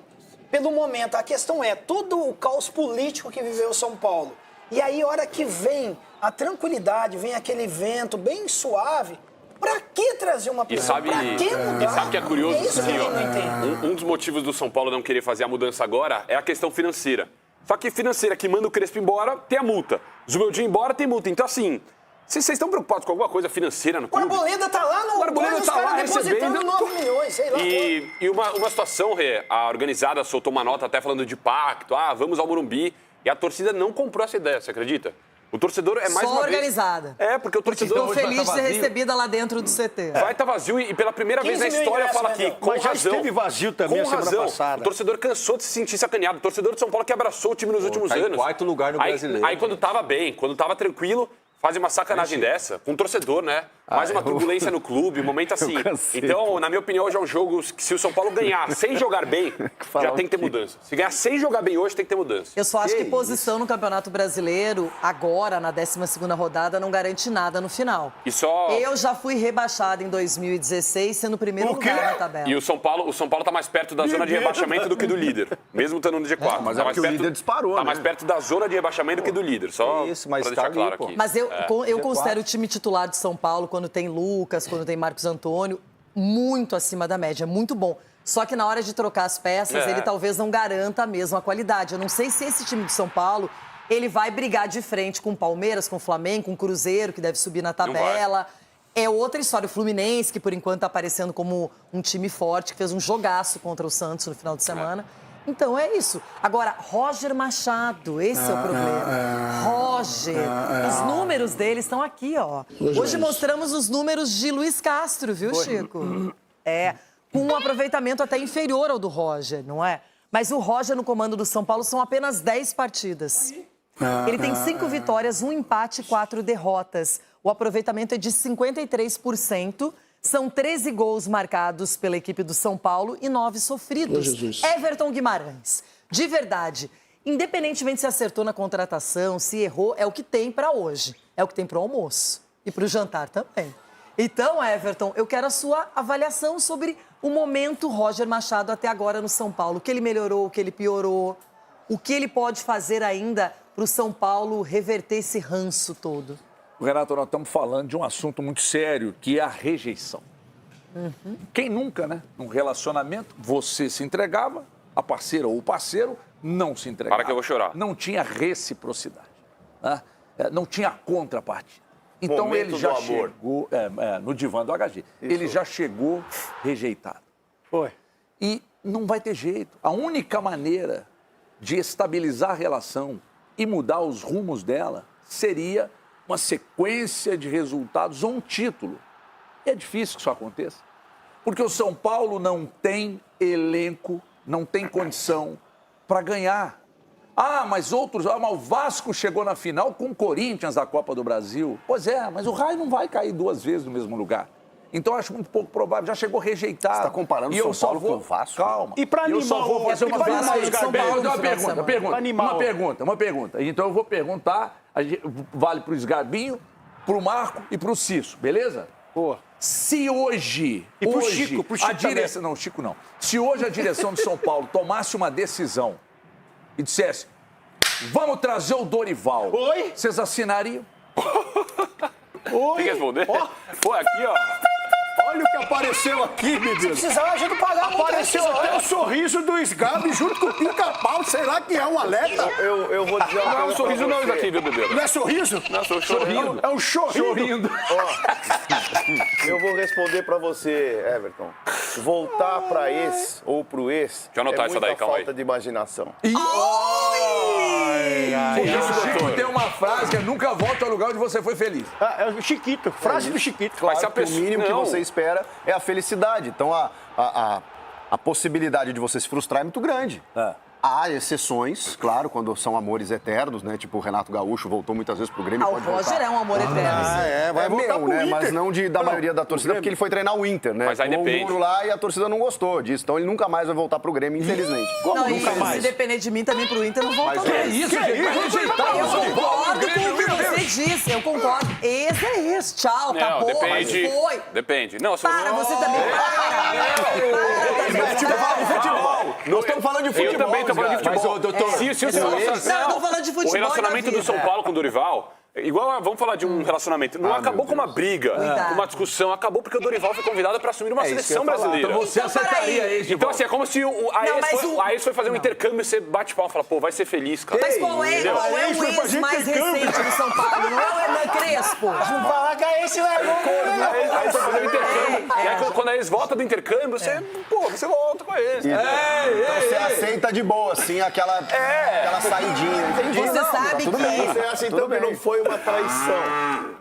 Pelo momento, a questão é todo o caos político que viveu o São Paulo. E aí, a hora que vem a tranquilidade, vem aquele vento bem suave, pra que trazer uma pessoa? Pra que mudar? E sabe o que é curioso? É isso que eu não entendo. Um dos motivos do São Paulo não querer fazer a mudança agora é a questão financeira. Só que financeira, que manda o Crespo embora, tem a multa. Zubeldia embora, tem multa. Então, assim, vocês estão preocupados com alguma coisa financeira no clube? O Arboleda tá lá no... O Arboleda tá lá recebendo 9 milhões, sei lá. E uma situação, Rê, a organizada soltou uma nota até falando de pacto, vamos ao Morumbi, e a torcida não comprou essa ideia, você acredita? O torcedor é mais só uma organizada. vez... porque o torcedor... Estou feliz de ser recebida lá dentro do CT. Vai estar vazio e pela primeira vez na história fala aqui, com mas já razão. esteve vazio também a semana passada. O torcedor cansou de se sentir sacaneado. O torcedor de São Paulo que abraçou o time nos últimos anos. Em quarto lugar no Brasileiro. Aí quando tava bem, quando tava tranquilo, fazem uma sacanagem dessa com o torcedor, né? Mais uma turbulência no clube, um momento assim. Então, na minha opinião, hoje é um jogo que se o São Paulo ganhar sem jogar bem, já tem que ter mudança. Se ganhar sem jogar bem hoje, tem que ter mudança. Eu só acho que posição no Campeonato Brasileiro, agora, na 12ª rodada, não garante nada no final. E só... Eu já fui rebaixada em 2016, sendo o primeiro lugar na tabela. E o São Paulo tá mais perto da zona de rebaixamento do que do líder, mesmo estando no G4. Mas é porque o líder disparou, Tá mais perto da zona de rebaixamento do que do líder, só pra deixar claro aqui. Mas eu considero o time titular de São Paulo, quando tem Lucas, quando tem Marcos Antônio, muito acima da média, muito bom. Só que na hora de trocar as peças, ele talvez não garanta a mesma qualidade. Eu não sei se esse time de São Paulo, ele vai brigar de frente com o Palmeiras, com o Flamengo, com o Cruzeiro, que deve subir na tabela. É outra história. O Fluminense, que por enquanto está aparecendo como um time forte, que fez um jogaço contra o Santos no final de semana. Então, é isso. Agora, Roger Machado, esse é o problema. Roger, os números dele estão aqui, ó. Hoje mostramos os números de Luiz Castro, viu, Chico? Com um aproveitamento até inferior ao do Roger, não é? Mas o Roger no comando do São Paulo são apenas 10 partidas. Ele tem 5 vitórias, 1 empate e 4 derrotas. O aproveitamento é de 53%. São 13 gols marcados pela equipe do São Paulo e 9 sofridos. Everton Guimarães, de verdade, independentemente se acertou na contratação, se errou, é o que tem para hoje. É o que tem para o almoço e para o jantar também. Então, Everton, eu quero a sua avaliação sobre o momento Roger Machado até agora no São Paulo. O que ele melhorou, o que ele piorou, o que ele pode fazer ainda para o São Paulo reverter esse ranço todo. Renato, nós estamos falando de um assunto muito sério, que é a rejeição. Quem nunca, né? Num relacionamento, você se entregava, a parceira ou o parceiro não se entregava. Para que eu vou chorar. Não tinha reciprocidade. Né? Não tinha contrapartida. Então Momento ele já do amor. chegou, no divã do HG, ele já chegou rejeitado. Foi. E não vai ter jeito. A única maneira de estabilizar a relação e mudar os rumos dela seria uma sequência de resultados ou um título. E é difícil que isso aconteça, porque o São Paulo não tem elenco, não tem condição para ganhar. Mas o Vasco chegou na final com o Corinthians da Copa do Brasil. Pois é, mas o Raio não vai cair 2 vezes no mesmo lugar. Então, eu acho muito pouco provável. Já chegou rejeitado. Você está comparando o São Paulo com o Vasco? Calma. E para animar... Eu só vou fazer uma pergunta. Então, eu vou perguntar, vale para o Sgarbinho, para o Marco e para o Cício, beleza? Se hoje... E para o Chico, a direção... Não, Chico não. Se hoje a direção de São Paulo tomasse uma decisão e dissesse, vamos trazer o Dorival, vocês assinariam? Tem que responder? Aqui, ó. Olha o que apareceu aqui, meu Deus. Se precisar, a gente pagar a multa. Apareceu até o sorriso do Sgarbi junto com o pica-pau. Será que é um alerta? Eu vou dizer uma coisa. Não é um sorriso não, isso aqui, viu, bebê? Não é sorriso? Não, sou chorrindo. É um chorrindo. Eu vou responder pra você, Everton. Voltar pra ex ou pro ex Deixa eu anotar isso daí, calma aí. falta de imaginação. O Chico tem uma frase que é nunca volte ao lugar onde você foi feliz. É o Chiquito, frase do Chiquito. Claro que o mínimo que você espera é a felicidade. Então, a possibilidade de você se frustrar é muito grande. Há exceções, claro, quando são amores eternos, né? Tipo, o Renato Gaúcho voltou muitas vezes pro Grêmio. O Roger é um amor eterno. Vai voltar pro Inter. Mas não da maioria da torcida, porque ele foi treinar o Inter, né? Mas aí depende. O muro lá e a torcida não gostou disso. Então ele nunca mais vai voltar pro Grêmio, infelizmente. Nunca mais. Se depender de mim, também pro Inter não volta mais. É isso, gente. Eu concordo com o que você disse. Eu concordo. Esse é isso. Tchau, acabou. Depende. Foi. Depende. Não, para, você também. Futebol. Nós estamos falando de futebol. Eu também estou falando de futebol. Mas, doutor, eu tô falando de futebol. O relacionamento do São Paulo com o Dorival, igual, vamos falar de um relacionamento, não acabou com uma briga, com uma discussão, acabou porque o Dorival foi convidado para assumir uma seleção brasileira. Então você aceitaria isso? Então, assim, é como se a ex foi fazer um intercâmbio e você bate palma e fala, pô, vai ser feliz, cara. Mas qual é o ex mais recente do São Paulo? Não é o Hernan Crespo? Não fala que é esse levou. Aí você vai fazer um intercâmbio. E aí, quando a ex volta do intercâmbio, você volta com eles. Então você aceita de boa, assim, aquela saidinha. Você sabe que... Você acha, então, que não foi uma traição?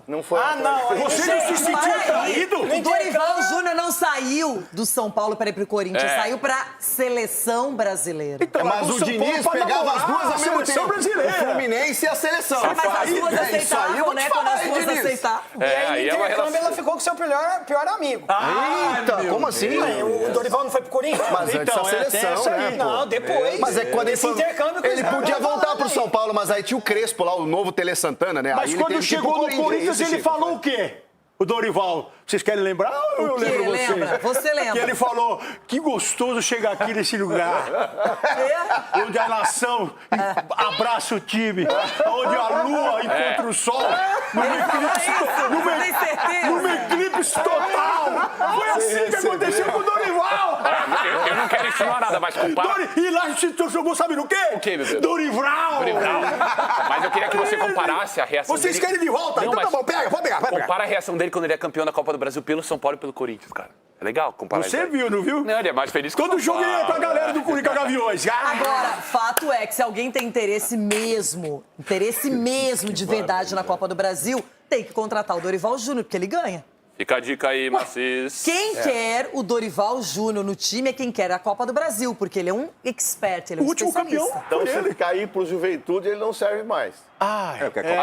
Não foi. Você não se sentia traído? O Dorival Júnior não saiu do São Paulo para ir pro Corinthians, saiu pra seleção brasileira. Então, mas o Diniz pegava as duas ao mesmo tempo. O Fluminense e a seleção. Mas as duas aceitavam, né? Quando as duas aceitavam. E aí, no intercâmbio, ela ficou com seu pior amigo. Eita, como assim? O Dorival não foi pro Corinthians? Mas antes da seleção, né? Não, depois. Mas é quando esse intercâmbio que ele podia voltar pro São Paulo, mas aí tinha o Crespo lá, o novo Tele Santana, né? Mas aí quando chegou no Corinthians, ele falou o quê? O Dorival, vocês querem lembrar ou eu lembro vocês? Lembra? Você lembra? Que ele falou, que gostoso chegar aqui nesse lugar. Onde a nação abraça o time. Onde a lua encontra o sol. Numa eclipse total. Foi assim que aconteceu com o Dorival. Eu não quero insinuar nada, mas compara... E lá a gente jogou, sabe no quê? O quê, meu Deus? Dorival. Mas eu queria que você comparasse a reação Vocês dele... querem de volta? Não, então tá mas bom, pega, pode pegar. Compara a reação dele quando ele é campeão da Copa do Brasil pelo São Paulo e pelo Corinthians, cara. É legal comparar isso Você aí. viu, não viu? Não, ele é mais feliz que Todo jogo ele ia pra galera do Curica Gaviões. Agora, fato é que se alguém tem interesse mesmo de verdade na Copa do Brasil, tem que contratar o Dorival Júnior, porque ele ganha. Fica a dica aí, Macis. Quem quer o Dorival Júnior no time é quem quer a Copa do Brasil, porque ele é um expert, ele é um especialista. Então, se ele cair pro Juventude, ele não serve mais.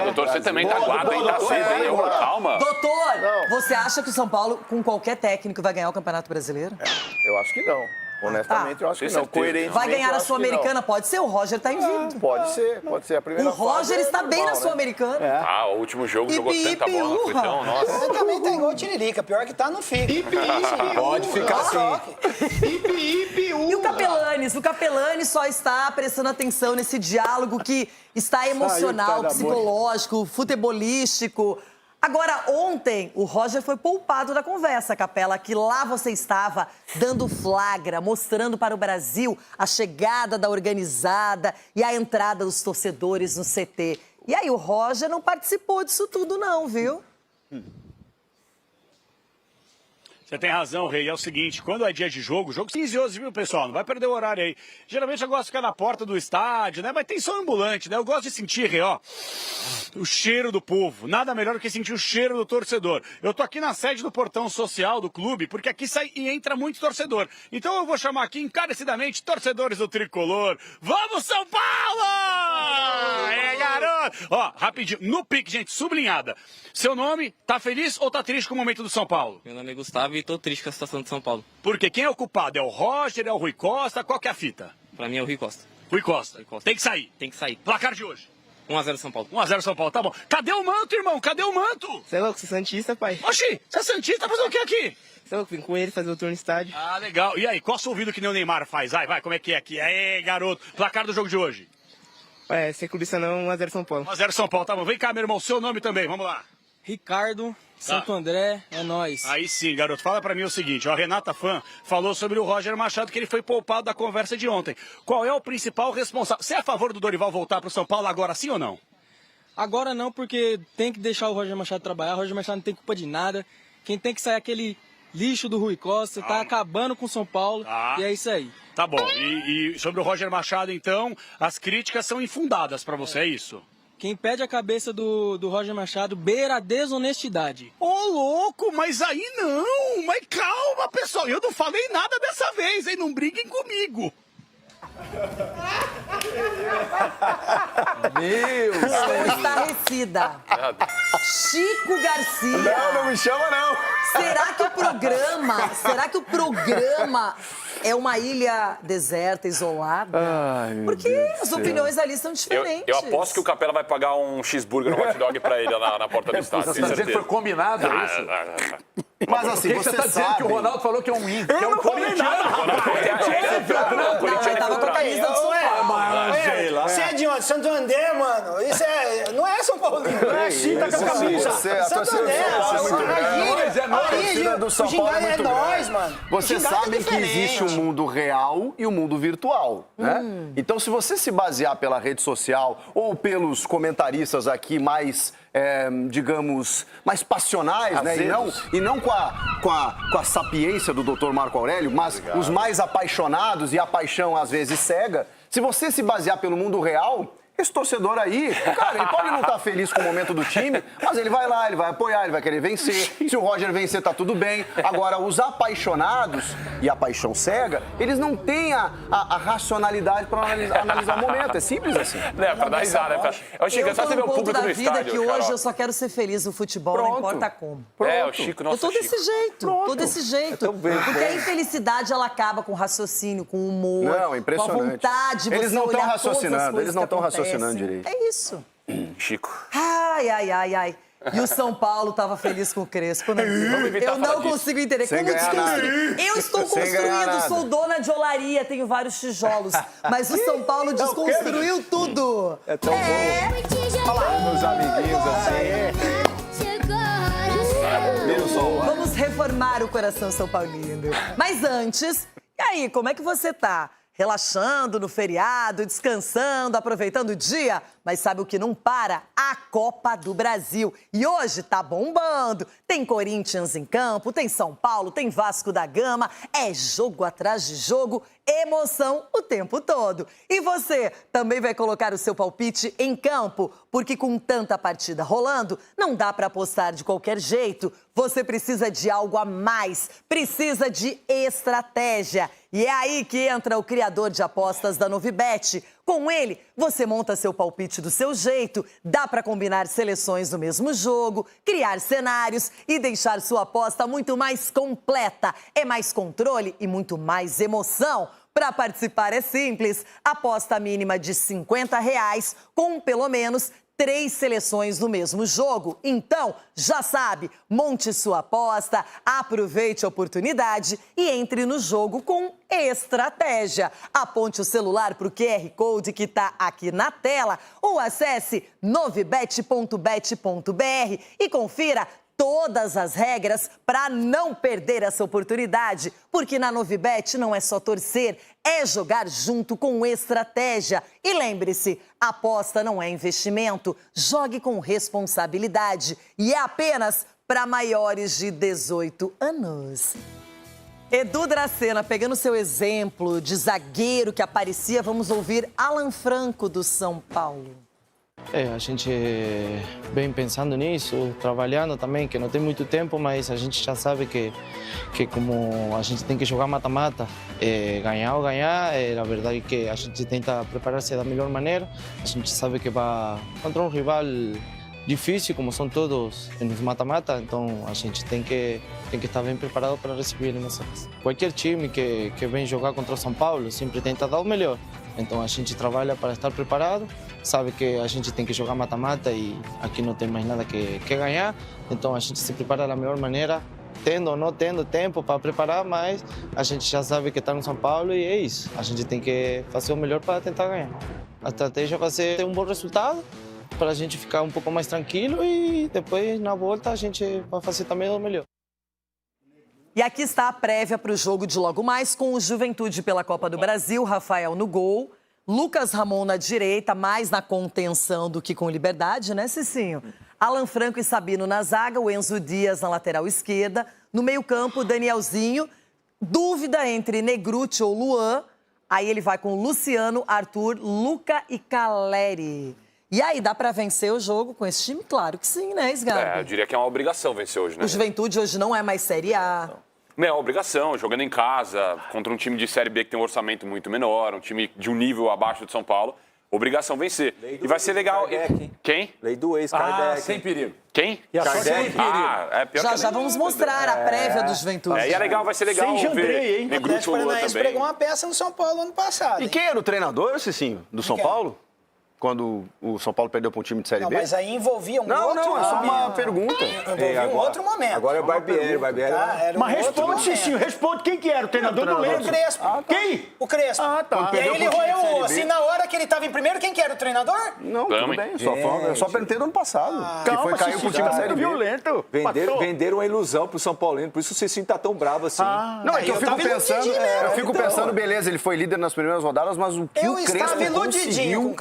Doutor, você também tá aguado, hein? Tá cedo, hein? Calma. Doutor, você acha que o São Paulo, com qualquer técnico, vai ganhar o Campeonato Brasileiro? Eu acho que não. Honestamente, eu acho que não. Coerentemente, vai ganhar a Sul-Americana? Pode ser, o Roger tá invicto. Pode ser. A primeira o Roger está bem na Sul-Americana. O último jogo jogou tanta bola, foi tão, nossa. Você também tá igual o Tiririca, pior que tá, não fica. Pode ficar assim. E o Capelani só está prestando atenção nesse diálogo que está emocional, psicológico, futebolístico. Agora, ontem, o Roger foi poupado da conversa, Capela, que lá você estava dando flagra, mostrando para o Brasil a chegada da organizada e a entrada dos torcedores no CT. E aí, o Roger não participou disso tudo não, viu? Você tem razão, Rei. É o seguinte, quando é dia de jogo 15 horas, viu, pessoal? Não vai perder o horário aí. Geralmente eu gosto de ficar na porta do estádio, né? Mas tem som ambulante, né? Eu gosto de sentir, Rei, ó, o cheiro do povo. Nada melhor do que sentir o cheiro do torcedor. Eu tô aqui na sede do portão social do clube, porque aqui sai e entra muito torcedor. Então eu vou chamar aqui encarecidamente torcedores do Tricolor. Vamos, São Paulo! É, garoto! Ó, rapidinho, no pique, gente, sublinhada. Seu nome, tá feliz ou tá triste com o momento do São Paulo? Meu nome é Gustavo e tô triste com a situação de São Paulo. Por quê? Quem é o culpado? É o Roger, é o Rui Costa? Qual que é a fita? Pra mim é o Rui Costa. Rui Costa. Tem que sair. Tem que sair. Placar de hoje. 1-0 São Paulo. 1-0 São Paulo, tá bom. Cadê o manto, irmão? Cadê o manto? Você é louco? Você é santista, pai? Oxi, você é santista? Fazer o que aqui? Você é louco? Vim com ele fazer o turno no estádio. Ah, legal. E aí, coça o ouvido que nem o Neymar faz. Vai, como é que é aqui? Aê, garoto. Placar do jogo de hoje. Sem clubista não, 1-0 São Paulo. 1-0 São Paulo, tá bom. Vem cá, meu irmão, seu nome também, vamos lá. Ricardo, Santo André, é nóis. Aí sim, garoto. Fala pra mim o seguinte, ó, a Renata Fã falou sobre o Roger Machado, que ele foi poupado da conversa de ontem. Qual é o principal responsável? Você é a favor do Dorival voltar pro São Paulo agora sim ou não? Agora não, porque tem que deixar o Roger Machado trabalhar. O Roger Machado não tem culpa de nada. Quem tem que sair é aquele lixo do Rui Costa, tá acabando com o São Paulo, e é isso aí. Tá bom. E sobre o Roger Machado, então, as críticas são infundadas pra você, é isso? Quem pede a cabeça do Roger Machado beira a desonestidade. Ô, louco, mas aí não! Mas calma, pessoal, eu não falei nada dessa vez, hein? Não briguem comigo. Estou estarrecida. Chico Garcia. Não me chama, não. Será que o programa é uma ilha deserta, isolada? Porque as opiniões ali são diferentes. Eu aposto que o Capela vai pagar um cheeseburger, um hot dog pra ele na porta do estádio. Você está dizendo que foi combinado, é isso? Mas assim, você está dizendo que o Ronaldo falou que é um índio, que é um corintiano. Não, ele tava com a camisa do São Paulo. Você é de onde? Santo André, mano. Isso não é São Paulo. Não é assim, tá com a camisa. Santo André. A torcida do São Paulo é muito nós, mano. Vocês sabem que existe um mundo real e um mundo virtual, né? Então, se você se basear pela rede social ou pelos comentaristas aqui mais, digamos, mais passionais, né? E não com a sapiência do Dr. Marco Aurélio, mas os mais apaixonados e a paixão, às vezes, cega. Se você se basear pelo mundo real, Esse torcedor aí, cara, ele pode não estar feliz com o momento do time, mas ele vai lá, ele vai apoiar, ele vai querer vencer. Se o Roger vencer, tá tudo bem. Agora, os apaixonados e a paixão cega, eles não têm a racionalidade para analisar o momento. É simples assim. É, pra dar risada. Eu Chico, só você ver o público no estádio, vida que hoje Carol. eu só quero ser feliz no futebol, não importa como. É, o Chico, nossa, eu tô desse jeito, tô desse jeito. bem, Porque a infelicidade, ela acaba com o raciocínio, com o humor, Não, impressionante. com a vontade de Eles você não estão olhar raciocinando, todas as coisas eles não que estão acontecem. raciocinando direito. É isso. Chico. Ai, ai, ai, ai. E o São Paulo tava feliz com o Crespo, né? Eu não consigo entender. Sem Como ganhar desconstruir? nada. Eu estou Sem ganhar construindo, nada. sou dona de olaria, tenho vários tijolos. Mas o São Paulo desconstruiu tudo. É tão bom. Olha lá, meus amiguinhos assim. Meio sol. Vamos reformar o coração São Paulino. Mas antes, e aí, como é que você tá? Relaxando no feriado, descansando, aproveitando o dia? Mas sabe o que não para? A Copa do Brasil. E hoje tá bombando. Tem Corinthians em campo, tem São Paulo, tem Vasco da Gama. É jogo atrás de jogo, emoção o tempo todo. E você também vai colocar o seu palpite em campo, porque com tanta partida rolando, não dá para apostar de qualquer jeito. Você precisa de algo a mais, precisa de estratégia. E é aí que entra o criador de apostas da Novibet. Com ele, você monta seu palpite do seu jeito, dá para combinar seleções no mesmo jogo, criar cenários e deixar sua aposta muito mais completa. É mais controle e muito mais emoção. Para participar é simples, aposta mínima de R$50 com pelo menos 3 seleções no mesmo jogo. Então, já sabe, monte sua aposta, aproveite a oportunidade e entre no jogo com estratégia. Aponte o celular para o QR Code que está aqui na tela ou acesse novibet.bet.br e confira todas as regras para não perder essa oportunidade. Porque na Novibet não é só torcer, é jogar junto com estratégia. E lembre-se, aposta não é investimento. Jogue com responsabilidade. E é apenas para maiores de 18 anos. Edu Dracena, pegando seu exemplo de zagueiro que aparecia, vamos ouvir Alan Franco do São Paulo. A gente vem pensando nisso, trabalhando também, que não tem muito tempo, mas a gente já sabe que como a gente tem que jogar mata-mata, ganhar ou ganhar, a verdade é que a gente tenta preparar-se da melhor maneira. A gente sabe que vai contra um rival difícil, como são todos nos mata-mata, então a gente tem que estar bem preparado para receber emoções. Qualquer time que vem jogar contra o São Paulo sempre tenta dar o melhor. Então a gente trabalha para estar preparado, sabe que a gente tem que jogar mata-mata e aqui não tem mais nada que ganhar. Então a gente se prepara da melhor maneira, tendo ou não tendo tempo para preparar, mas a gente já sabe que está no São Paulo e é isso. A gente tem que fazer o melhor para tentar ganhar. A estratégia vai ser ter um bom resultado, para a gente ficar um pouco mais tranquilo e depois na volta a gente vai fazer também o melhor. E aqui está a prévia para o jogo de logo mais com o Juventude pela Copa do Brasil, Rafael no gol, Lucas Ramon na direita, mais na contenção do que com liberdade, né, Cicinho? Alan Franco e Sabino na zaga, o Enzo Dias na lateral esquerda, no meio-campo, Danielzinho, dúvida entre Negruti ou Luan, aí ele vai com Luciano, Arthur, Luca e Caleri. E aí, dá para vencer o jogo com esse time? Claro que sim, né, Sgarbi? Eu diria que é uma obrigação vencer hoje, né? O Juventude hoje não é mais Série A. Não, é uma obrigação, jogando em casa, contra um time de Série B que tem um orçamento muito menor, um time de um nível abaixo de São Paulo. Obrigação vencer. E vai ser legal. Quem? Lei do ex-Kardec. Sem perigo. Quem? E a Kardec. Já vamos mostrar a prévia do Juventude. E é legal, vai ser legal ver Negruti ou Luan também. Pregou uma peça no São Paulo ano passado. E quem era o treinador, Cicinho, do São Paulo? Quando o São Paulo perdeu para um time de Série B? Mas aí envolvia um outro... Não, é só uma pergunta. Envolvia um outro momento. Agora é o Barbieri. Mas responde, Cicinho, responde. Quem que era o treinador? Não lembro. O Crespo. Quem? O Crespo. Ah, tá. E aí ele roeu o osso. E na hora que ele estava em primeiro, quem que era o treinador? Não, tudo bem. Eu só perguntei no ano passado. Que foi caiu pro time da Série B. Violento. Venderam uma ilusão pro São Paulino, por isso o Cicinho tá tão bravo assim. Não, é que eu fico pensando, beleza, ele foi líder nas primeiras rodadas, mas o que o Crespo conseguiu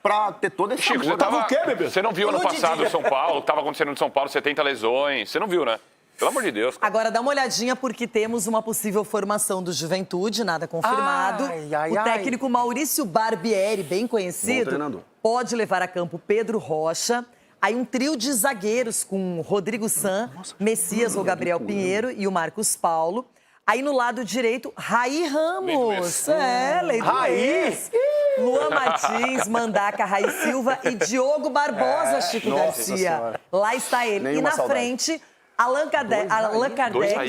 pra ter todo esse Chico, você não viu ano passado o São Paulo, o que estava acontecendo no São Paulo, 70 lesões, você não viu, né? Pelo amor de Deus. Agora dá uma olhadinha porque temos uma possível formação do Juventude, nada confirmado. O técnico Maurício Barbieri, bem conhecido, pode levar a campo Pedro Rocha. Aí um trio de zagueiros com Rodrigo San, Messias ou Gabriel Pinheiro e o Marcos Paulo. Aí no lado direito, Raí Ramos. Lei do ex. Luan Martins, Mandaca, Raí Silva e Diogo Barbosa, Chico Garcia. Lá está ele. Nenhuma e na saudade. frente, Allan Kardec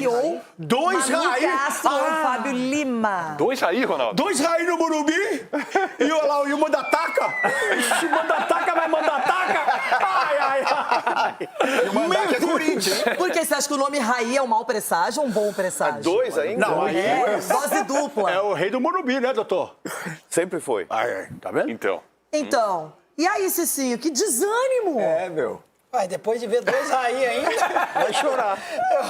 ou Manu Castro ou Fábio Lima. 2 Raí, Ronaldo? 2 Raí no Morumbi e o Mandataca. Ixi, Mandataca vai Mandataca. Ai. E o Mandaca é Corinthians. Por que você acha que o nome Raí é um mau presságio ou um bom presságio? 2 ainda? Não, aí é dose dupla. É o rei do Morumbi, né, doutor? Sempre foi. Tá vendo? Então, e aí, Cicinho, que desânimo. Meu. Vai, depois de ver 2 Raí ainda, vai chorar.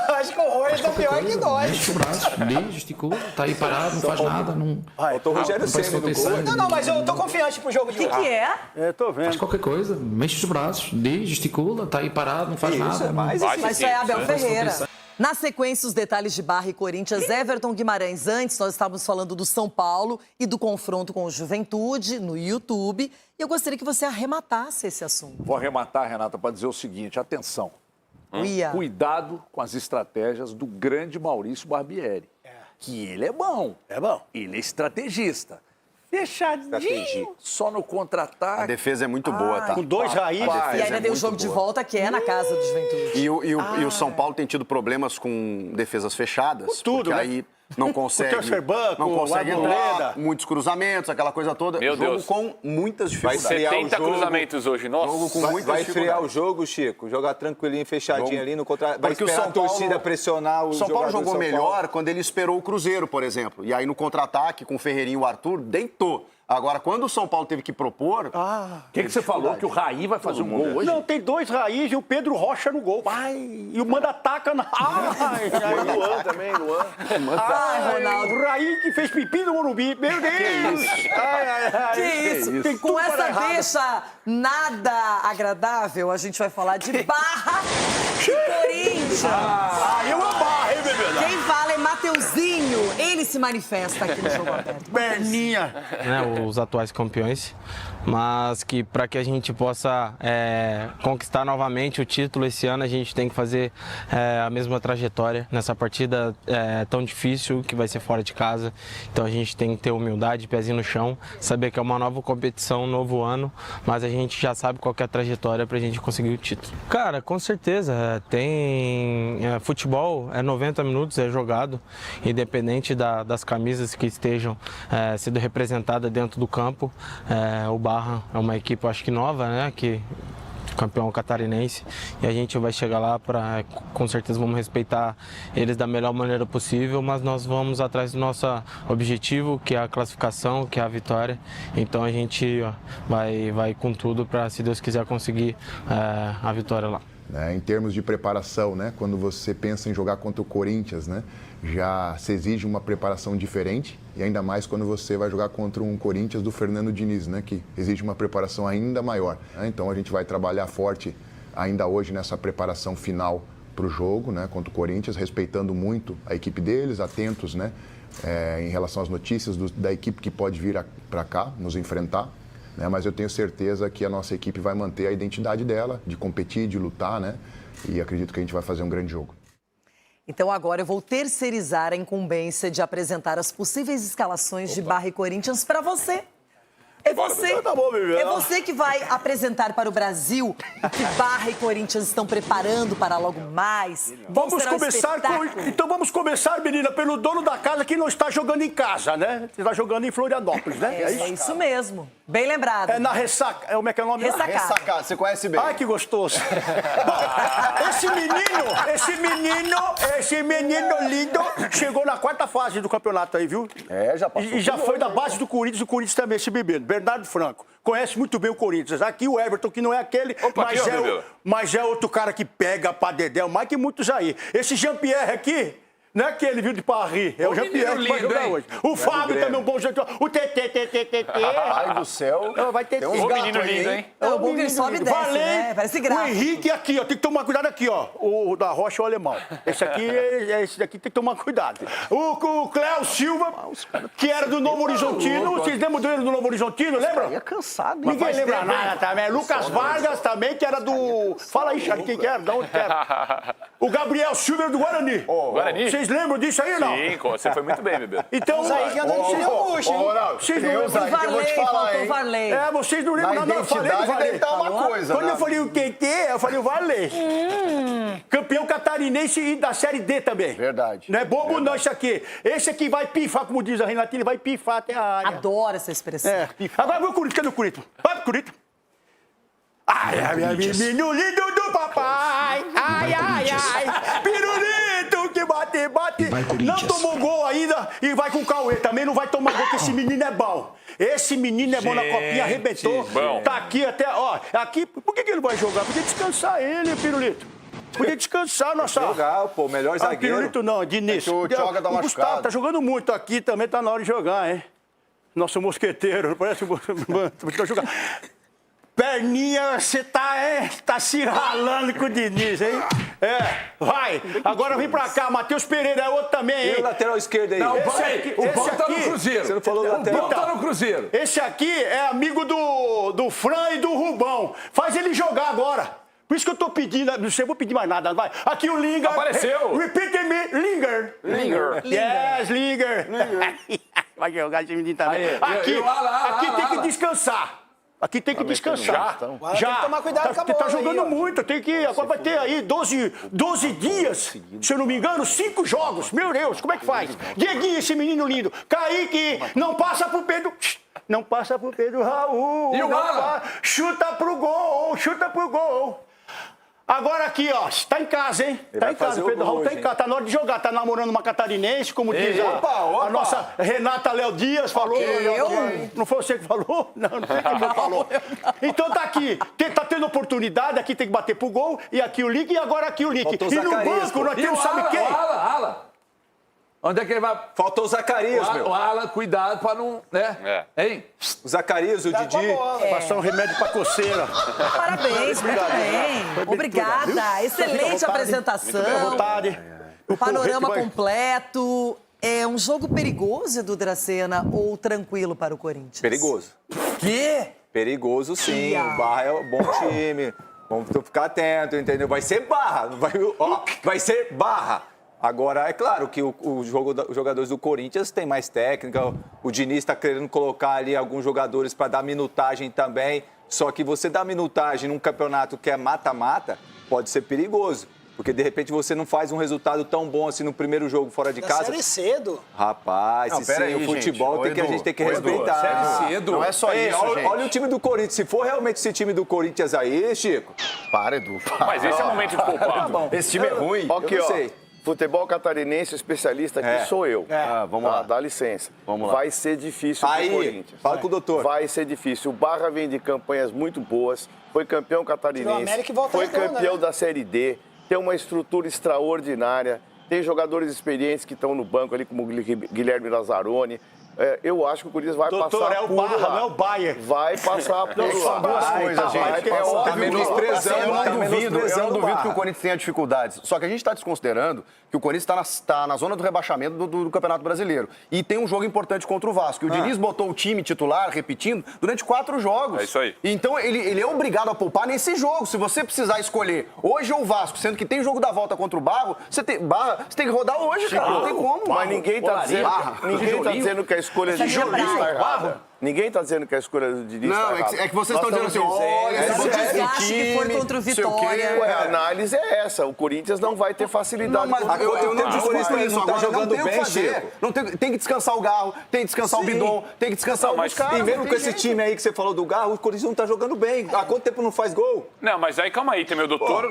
Eu acho que o Roy tá pior que nós. Mexe o braço, gesticula, tá aí parado, não faz nada, não. Faltou o Rogério Ceni no gol. Não, mas eu tô confiante pro jogo de hoje. O que é? Tô vendo. Faz qualquer coisa, mexe os braços, gesticula, tá aí parado, não faz nada. Mas isso é Abel Ferreira. Na sequência, os detalhes de Barra e Corinthians, Everton Guimarães. Antes, nós estávamos falando do São Paulo e do confronto com o Juventude no YouTube. E eu gostaria que você arrematasse esse assunto. Vou arrematar, Renata, para dizer o seguinte, atenção. Uia. Cuidado com as estratégias do grande Maurício Barbieri. Que ele é bom. É bom. Ele é estrategista. Fechadinho. Estratégia. Só no contra-ataque. A defesa é muito boa, tá? Com 2 Raí. E ainda tem o jogo de volta, que é na casa do Juventude. E o São Paulo tem tido problemas com defesas fechadas. Tudo, porque né? aí não consegue, O terceiro banco, não consegue o entrar, Arboleda. muitos cruzamentos, aquela coisa toda. Meu jogo Deus. com muitas Vai dificuldades. esfriar 70 o jogo. cruzamentos hoje, nossa. Jogo com muitas Vai esfriar dificuldades. o jogo, Chico. Jogar tranquilinho, fechadinho Jogo. ali no contra. Vai Porque o esperar São a torcida Paulo- pressionar o O São Paulo jogador do jogou São melhor Paulo. quando ele esperou o Cruzeiro, por exemplo. E aí no contra-ataque, com o Ferreirinho e o Arthur, deitou. Agora, quando o São Paulo teve que propor... O que você falou? Que o Raí vai fazer um gol hoje? Não, tem 2 Raí e o Pedro Rocha no gol. E o Mandataca na... O Luan também, Luan. Ronaldo. O Raí que fez pipi no Morumbi. Meu Deus! Que isso? Tem Com tudo para essa errado. deixa nada agradável, a gente vai falar de Barra e Corinthians. Aí é uma barra, hein, bebê? Quem fala é Mateuzinho. Ele se manifesta aqui no Jogo Aberto. Perninha. Os atuais campeões, mas que para que a gente possa conquistar novamente o título esse ano, a gente tem que fazer a mesma trajetória nessa partida tão difícil que vai ser fora de casa. Então a gente tem que ter humildade, pezinho no chão, saber que é uma nova competição, um novo ano, mas a gente já sabe qual que é a trajetória para a gente conseguir o título. Cara, com certeza, futebol é 90 minutos, é jogado, independente das camisas que estejam sendo representadas dentro do campo. O Barra é uma equipe, acho que nova, né? Que campeão catarinense, e a gente vai chegar lá para, com certeza vamos respeitar eles da melhor maneira possível, mas nós vamos atrás do nosso objetivo, que é a classificação, que é a vitória. Então a gente vai com tudo para, se Deus quiser, conseguir a vitória lá. Em termos de preparação, né? Quando você pensa em jogar contra o Corinthians, né? Já se exige uma preparação diferente, e ainda mais quando você vai jogar contra um Corinthians do Fernando Diniz, né? Que exige uma preparação ainda maior, né? Então a gente vai trabalhar forte ainda hoje nessa preparação final para o jogo, né? Contra o Corinthians, respeitando muito a equipe deles, atentos, né? Em relação às notícias da equipe que pode vir para cá nos enfrentar. Mas eu tenho certeza que a nossa equipe vai manter a identidade dela, de competir, de lutar, né? E acredito que a gente vai fazer um grande jogo. Então agora eu vou terceirizar a incumbência de apresentar as possíveis escalações de Barra e Corinthians para você. É você, Tá bom, bebê. é você que vai apresentar para o Brasil o que Barra e Corinthians estão preparando para logo mais. Vamos começar Então vamos começar, menina, pelo dono da casa que não está jogando em casa, né? Você está jogando em Florianópolis, né? É isso mesmo. Bem lembrado. É na ressaca. Como é que é o nome? Ressacada. Ressacada, você conhece bem. Ai, que gostoso. Bom, esse menino lindo chegou na 4ª fase do campeonato aí, viu? Já passou. E já foi da base do Corinthians, o Corinthians também, esse bebê, Bernardo Franco. Conhece muito bem o Corinthians. Aqui o Everton, que não é aquele, mas é outro cara que pega pra dedéu, mais que muitos aí. Esse Jean-Pierre aqui, Não é aquele, viu, de Paris. É o Jean-Pierre que vai jogar hoje. O Fábio também é um bom jogador. O TT. Ai do céu. Vai ter Tem uns gatos aí, hein? É o bom que ele sobe e desce, né? Parece graça. O Henrique aqui, ó. Tem que tomar cuidado aqui, ó. O da Rocha é o alemão. Esse daqui tem que tomar cuidado. O Cléo Silva, que era do Novo Horizontino. Vocês lembram dele do Novo Horizontino, lembra? É cansado. Ninguém lembra nada também. Lucas Vargas também, que era do... Fala aí, Charlie, quem que era? De onde que era? O Gabriel Silva do Guarani. Guarani? Vocês lembram disso aí, não? Sim, você foi muito bem, bebê. Então, Mas aí que anda de chinelo, hein? Vocês não Tem uns aí que eu vou te falar, hein? Varley. É, vocês não lembram Na nada. Eu falei do identidade Varley. deve estar uma coisa, Quando né? eu falei o TT, eu falei o Varley. Campeão catarinense e da Série D também. Verdade. Não é bobo não isso aqui. Esse aqui vai pifar, como diz a Renatinha, ele vai pifar até a área. Adoro essa expressão. É, pifar. Agora vai o Corinthians, cadê o Corinthians? Vai pro Corinthians. Ai, menino lindo do papai. Ai. Pirulito que bate. Não tomou gol ainda e vai com o Cauê. Também não vai tomar gol, porque esse menino é bom. Esse menino é bom na copinha, arrebentou. Bom. Tá aqui até, ó. Aqui, por que ele vai jogar? Podia descansar ele, Pirulito. Podia descansar, nossa. Jogar, pô, melhor zagueiro. Pirulito não, Diniz. É que o Tioga tá o Gustavo machucado. tá jogando muito aqui também, tá na hora de jogar, hein? Nosso mosqueteiro, parece um jogar. Perninha, você tá se ralando com o Diniz, hein? Vai. Agora vem pra cá, Matheus Pereira é outro também, hein? E o lateral esquerdo aí? Não, o Paulo tá no Cruzeiro. Você não falou do lateral? O Paulo tá no Cruzeiro. Esse aqui é amigo do Fran e do Rubão. Faz ele jogar agora. Por isso que eu tô pedindo, não sei, vou pedir mais nada, vai. Aqui o Linger. Apareceu. Repeat me, Linger. Yes, Linger. Vai jogar esse menino também. Aí, aqui tem que descansar. Aqui tem que descansar. Já. Tem que tomar cuidado com a Porque tá bola jogando aí, ó. muito. Tem que. Agora vai ter aí 12 dias, se eu não me engano, 5 jogos. Meu Deus, como é que faz? Dieguinho, esse menino lindo. Kaique, não passa pro Pedro. Não passa pro Pedro Raul. E o Alan? Chuta pro gol. Agora aqui, ó, tá em casa, hein? Tá em casa, o Pedro Raul tá em casa, tá na hora de jogar, tá namorando uma catarinense, como diz a nossa Renata Léo Dias, falou. Não foi você que falou? Não sei quem falou. Então tá aqui, tá tendo oportunidade, aqui tem que bater pro gol, e aqui o Lick, e agora aqui o Lick. E no banco nós temos, sabe quem? Alan. Onde é que ele vai? Faltou o Zacarias, meu. O Alan, cuidado pra não, né? Hein? O Zacarias, o Didi. Passar um remédio pra coceira. Parabéns, muito bem. Obrigada. Excelente apresentação. O panorama completo. É um jogo perigoso, Edu Dracena, ou tranquilo para o Corinthians? Perigoso. Quê? Perigoso, sim. O Barra é um bom time. Vamos ficar atento, entendeu? Vai ser Barra. Vai ser Barra. Agora, é claro que os jogadores do Corinthians têm mais técnica, o Diniz está querendo colocar ali alguns jogadores para dar minutagem também, só que você dar minutagem num campeonato que é mata-mata pode ser perigoso, porque de repente você não faz um resultado tão bom assim no primeiro jogo fora de casa. Série cedo. Rapaz, não, sim, o futebol a gente tem que respeitar. Série cedo. Não é só isso, gente. Olha o time do Corinthians, se for realmente esse time do Corinthians aí, Chico... Para, Edu. Mas esse é o momento de poupar. Tá bom. Esse time é ruim. Ok, eu não ó. sei. Futebol catarinense, especialista aqui sou eu. Vamos lá. Dá licença. Vamos lá. Vai ser difícil pro Corinthians. Fala com o doutor. Vai ser difícil. O Barra vem de campanhas muito boas. Foi campeão catarinense. Foi campeão da Série D. Tem uma estrutura extraordinária. Tem jogadores experientes que estão no banco ali, como o Guilherme Lazzaroni. Eu acho que o Corinthians vai Doutor, passar é o por Barra, lá. não é o Bayern. Vai passar por lá. São duas coisas, gente. Tá menosprezando. Eu não duvido que o Corinthians tenha dificuldades. Só que a gente está desconsiderando que o Corinthians está na zona do rebaixamento do Campeonato Brasileiro. E tem um jogo importante contra o Vasco. E o Diniz botou o time titular, repetindo, durante 4 jogos. É isso aí. Então ele é obrigado a poupar nesse jogo. Se você precisar escolher hoje ou o Vasco, sendo que tem jogo da volta contra o Barra, você tem que rodar hoje, cara. Não tem como. Mas ninguém está dizendo que a escolha de Diniz está errada. Ninguém está dizendo que a escolha do Diniz está errada. É que vocês estão dizendo assim, olha, o desgaste que foi contra o Vitória. A análise é essa. O Corinthians não vai ter facilidade. Eu não discordo isso. Agora jogando bem, Chico. Tem que descansar o Garro, tem que descansar o Bidon, tem que descansar os caras. E mesmo com esse time aí que você falou do Garro, o Corinthians não tá jogando bem. Há quanto tempo não faz gol? Não, mas aí calma aí, tem meu doutor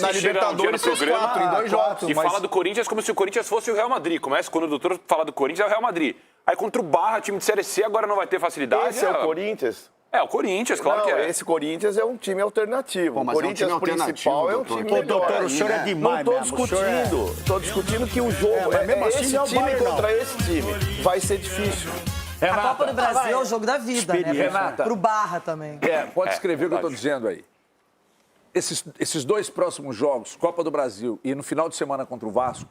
na Libertadores fez 4 em 2 jogos. E fala do Corinthians como se o Corinthians fosse o Real Madrid. Começa quando o doutor fala do Corinthians é o Real Madrid. Aí contra o Barra, time de Série C, agora não vai ter facilidade. Esse é o Corinthians. É, o Corinthians, claro que é. Esse Corinthians é um time alternativo. Pô, mas o Corinthians principal é um time melhor. Doutor, o senhor é demais Não estou discutindo. Estou discutindo que o jogo mas mesmo assim esse não time vai, contra esse time. Vai ser difícil. A Copa do Brasil é o jogo da vida, né? Renata. Pro Barra também. Pode escrever o que eu estou dizendo aí. Esses 2 próximos jogos, Copa do Brasil e no final de semana contra o Vasco,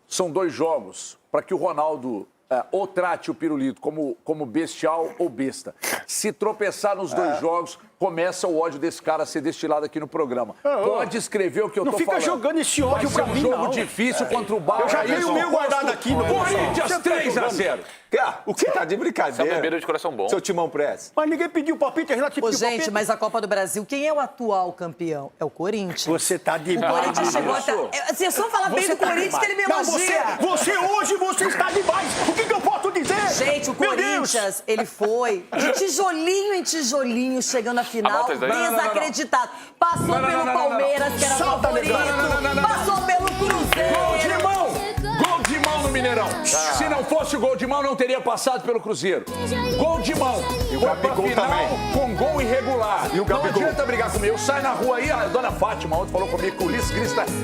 são 2 jogos para que o Ronaldo ou trate o pirulito como bestial ou besta. Se tropeçar nos 2 jogos, começa o ódio desse cara a ser destilado aqui no programa. Pode escrever o que eu tô falando. Não fica jogando esse ódio pra mim, não. Vai ser um jogo difícil contra o Barra. Eu já tenho o meu guardado aqui no Corinthians 3-0. O que tá de brincadeira? Você é um bebeiro de coração bom. Seu Timão Press. Mas ninguém pediu palpite, Renato pediu palpite. Gente, mas a Copa do Brasil, quem é o atual campeão? É o Corinthians. Você tá demais. O Corinthians chegou até... Assim, é só falar bem do Corinthians que ele me elogia. Você hoje está demais. O que eu posso dizer? Gente, o Corinthians, ele foi de tijolinho em tijolinho, chegando à final, desacreditado. Passou pelo Palmeiras, que era favorito. Passou pelo Cruzeiro. Gol de mão no Mineirão. Se não fosse o gol de mão, não teria passado pelo Cruzeiro. Gol de mão. E o Foi Gabigol pra final também. com gol irregular. E o Não Gabigol? adianta brigar comigo. Eu saio na rua aí, a dona Fátima ontem falou comigo que o Ulisses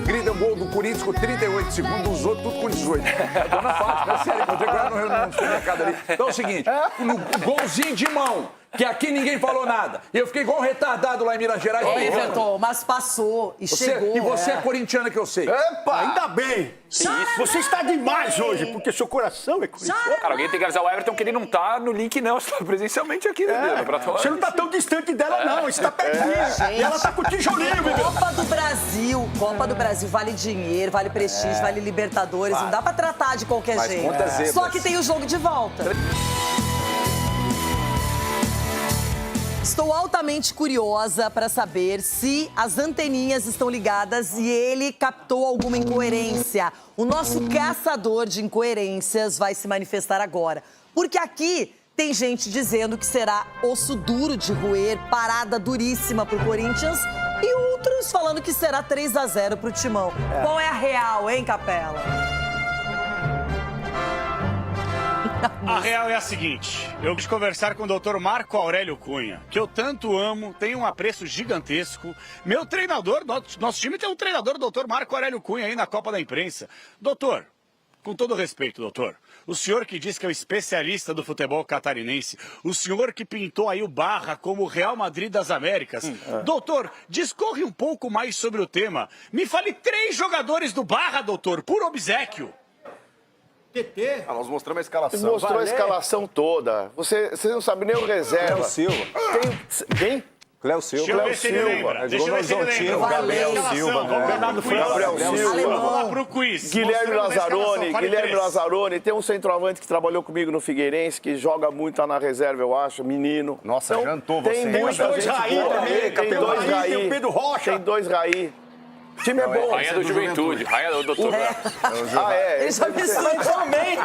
grita o gol do Corinthians com 38 segundos, os outros tudo com 18. A dona Fátima, é sério, encontrei com ela no supermercado ali. Então é o seguinte, no golzinho de mão, que aqui ninguém falou nada. E eu fiquei igual um retardado lá em Minas Gerais. Everton, mas passou e chegou. E você é corintiana, que eu sei. Epa, ainda bem. Você está demais hoje, porque seu coração é corintiano. Cara, alguém tem que avisar o Everton que ele não tá no link, não. Você tá presencialmente aqui, né? Você não tá tão distante dela, não. Você tá pertinho. E ela tá com o tijolinho, bebê. Copa do Brasil vale dinheiro, vale prestígio, vale Libertadores. Não dá pra tratar de qualquer jeito. Só que tem o jogo de volta. Estou altamente curiosa para saber se as anteninhas estão ligadas e ele captou alguma incoerência. O nosso caçador de incoerências vai se manifestar agora. Porque aqui tem gente dizendo que será osso duro de roer, parada duríssima pro Corinthians, e outros falando que será 3-0 pro Timão. Qual é a real, hein, Capela? A real é a seguinte, eu quis conversar com o doutor Marco Aurélio Cunha, que eu tanto amo, tenho um apreço gigantesco. Meu treinador, nosso time tem um treinador, o doutor Marco Aurélio Cunha, aí na Copa da Imprensa. Doutor, com todo respeito, doutor, o senhor que diz que é o especialista do futebol catarinense, o senhor que pintou aí o Barra como o Real Madrid das Américas. Doutor, discorre um pouco mais sobre o tema. Me fale 3 jogadores do Barra, doutor, por obséquio. TT. Nós mostramos a escalação. Mostrou a escalação toda. Você não sabe nem o reserva. Cléo Silva. Quem? Cléo Silva. Deixa eu ver se ele lembra. Deixa eu ver se ele lembra. Gabriel Silva. Bernardo Gabriel Silva. Vamos lá pro quiz. Guilherme Lazzaroni. Tem um centroavante que trabalhou comigo no Figueirense, que joga muito, tá na reserva, eu acho, menino. Nossa, então, jantou você. Tem muita gente boa. Tem 2 Raí. Tem o Pedro Rocha. Tem 2 Raí. O time é bom. Rainha do Juventude. Rainha do doutor. Ele já misturou também.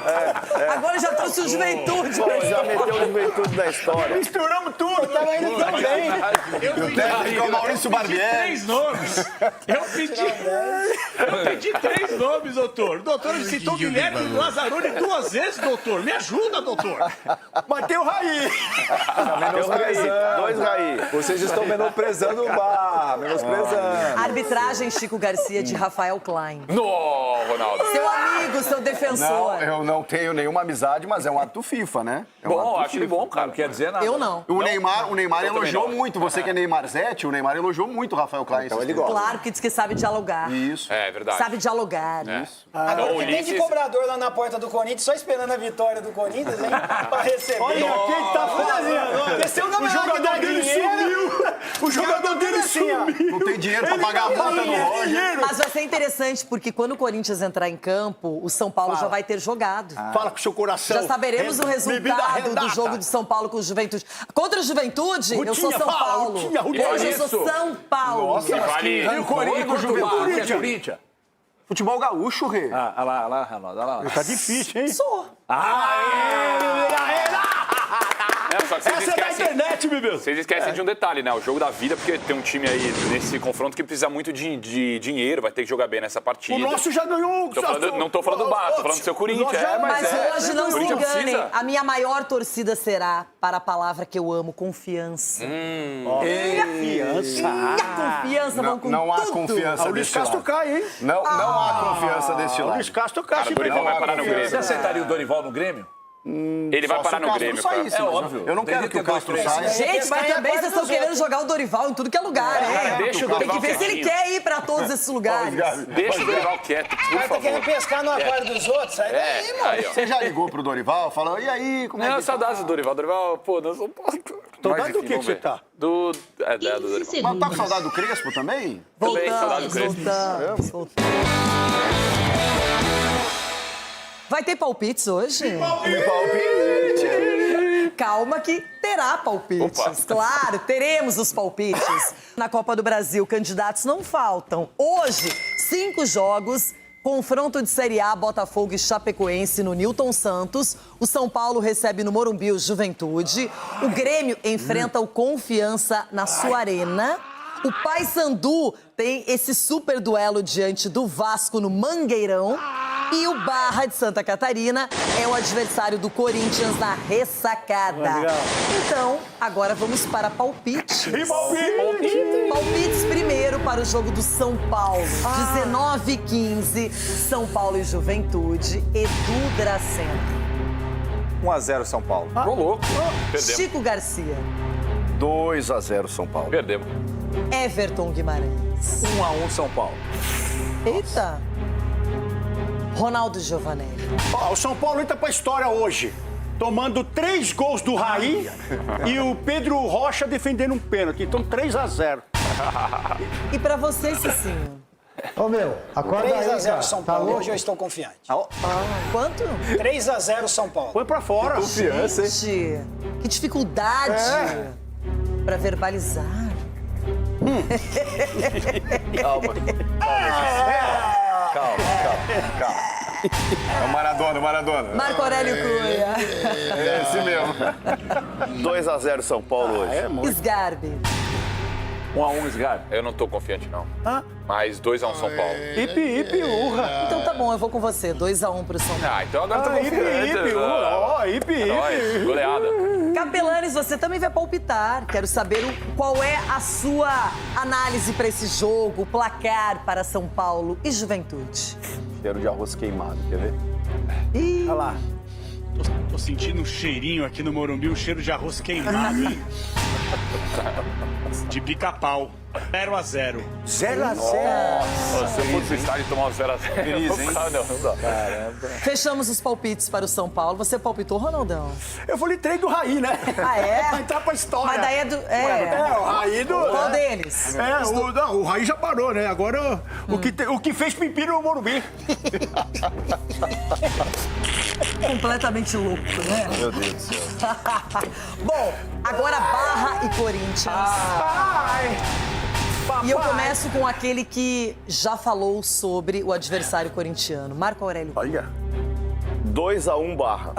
Agora já trouxe o Juventude. Já meteu o Juventude na história. Misturamos tudo, tava indo também. O Maurício Barbieri. 3 nomes. Eu pedi 3 nomes, doutor. O doutor citou Guilherme Lazzaroni 2 vezes, doutor. Me ajuda, doutor. Mas tem o Raí. Menosprezando. 2 Raí. Vocês estão menosprezando o Barra. Menosprezando. Arbitragem Chico Garcia de Rafael Klein. No, Ronaldo. Seu amigo, seu defensor. Não, eu não tenho nenhuma amizade, mas é um ato FIFA, né? É um Bom, ato acho ele FIFA. bom, cara. Não quer dizer nada. Eu não. O Neymar eu elogiou também não. muito. Você que é Neymarzete, o Neymar elogiou muito o Rafael Klein. Então ele gosta. Claro, que diz que sabe dialogar. Isso. É verdade. Sabe dialogar. Isso. Agora Então, que tem de Ulisses- cobrador lá na porta do Corinthians, só esperando a vitória do Corinthians, hein? Pra receber. Olha quem tá fazendo. Desceu O jogador dele sumiu. O jogador dele sumiu. Não tem dinheiro pra pagar a multa do Roger. Mas vai ser interessante, porque quando o Corinthians entrar em campo, o São Paulo já vai ter jogado. Fala com o seu coração. Já saberemos o resultado do jogo de São Paulo com o Juventude. Contra o Juventude, eu sou São Paulo. Hoje eu sou São Paulo. Nossa, Vale. E o Corinthians, Corinthians. futebol gaúcho, Rê. Olha lá, Ronaldo, olha lá. Tá difícil, hein? Sou. Não, só que vocês Essa é da esquecem. internet, empate, meu Deus. Vocês esquecem de um detalhe, né? O jogo da vida, porque tem um time aí nesse confronto que precisa muito de dinheiro, vai ter que jogar bem nessa partida. O nosso já ganhou. Não tô falando do Barra, tô falando do seu Corinthians. Mas hoje não se enganem. Precisa. A minha maior torcida será para a palavra que eu amo, confiança. Confiança, vamos com Não há tudo. confiança O Luiz desse Castro lado. cai, hein? Não há confiança desse O lado. Luiz Castro cai. Cara, o Dorival vai parar no Grêmio. Você aceitaria o Dorival no Grêmio? Ele vai Só parar se o no Castro Grêmio, saísse, cara. mas óbvio. Eu não quero que o Castro saia. Gente, mas também vocês estão querendo jogar o Dorival em tudo que é lugar, hein? Cara, deixa o Tem que Dorival ver se ele quietinho. quer ir pra todos esses lugares. Deixa o Dorival quieto, por Tá favor. querendo pescar no aquário dos outros? Sai daí, mano. Aí, ó. Você já ligou pro Dorival? Falou, e aí, como é Não, que saudades do Dorival. Dorival, pô, nós não podemos. Saudade do que você tá? Do Dorival. Mas tá com saudade do Crespo também? Também, saudade do Crespo. Voltamos. Vai ter palpites hoje? Calma que terá palpites. Opa. Claro, teremos os palpites. Na Copa do Brasil, candidatos não faltam. Hoje, 5 jogos. Confronto de Série A, Botafogo e Chapecoense no Newton Santos. O São Paulo recebe no Morumbi o Juventude. O Grêmio enfrenta o Confiança na sua arena. O Paysandu tem esse super duelo diante do Vasco no Mangueirão. E o Barra de Santa Catarina é o adversário do Corinthians na Ressacada. Então, agora vamos para palpites. Palpites primeiro para o jogo do São Paulo. 19h15, São Paulo e Juventude. Edu Dracena. 1-0 São Paulo. Ô, louco. Perdemos. Chico Garcia. 2-0 São Paulo. Perdemos. Everton Guimarães. 1-1 São Paulo. Eita. Ronaldo Giovanelli. O São Paulo entra pra história hoje, tomando 3 gols do Raí e o Pedro Rocha defendendo um pênalti. Então 3-0. E pra você, Cicinho? Ô, meu, acorda 3-0 São Paulo. Hoje eu estou confiante. Quanto? 3-0 São Paulo. Põe pra fora. Confiança, hein? Gente, que dificuldade pra verbalizar. Calma. É o Maradona. Marco Aurélio Cunha. É esse mesmo. 2-0 São Paulo hoje. Sgarbi. 1-1 Sgar. Eu não tô confiante, não. Mas 2-1 São Paulo. Ipe, urra. Então tá bom, eu vou com você. 2-1 pro São Paulo. Então agora eu tô confiante. Ipe, urra. Ipe. Nós, goleada. Capelanes, você também vai palpitar. Quero saber qual é a sua análise pra esse jogo, o placar para São Paulo e Juventude. Cheiro de arroz queimado, quer ver? Olha lá. Tô sentindo um cheirinho aqui no Morumbi, um cheiro de arroz queimado, hein? De pica-pau. 0-0. 0-0? Se eu for pro estádio e tomar um 0-0, não dá. Caramba. Fechamos os palpites para o São Paulo. Você palpitou, Ronaldão? Eu falei 3 do Raí, né? Ah, é? Pra entrar pra história. Mas daí é do... o Raí do... Qual deles? O Raí já parou, né? Agora o que fez pepino no Morumbi. Completamente louco, né? Meu Deus do céu. Bom, agora Barra e Corinthians. E eu começo com aquele que já falou sobre o adversário corintiano, Marco Aurélio. Olha. 2-1 Barra.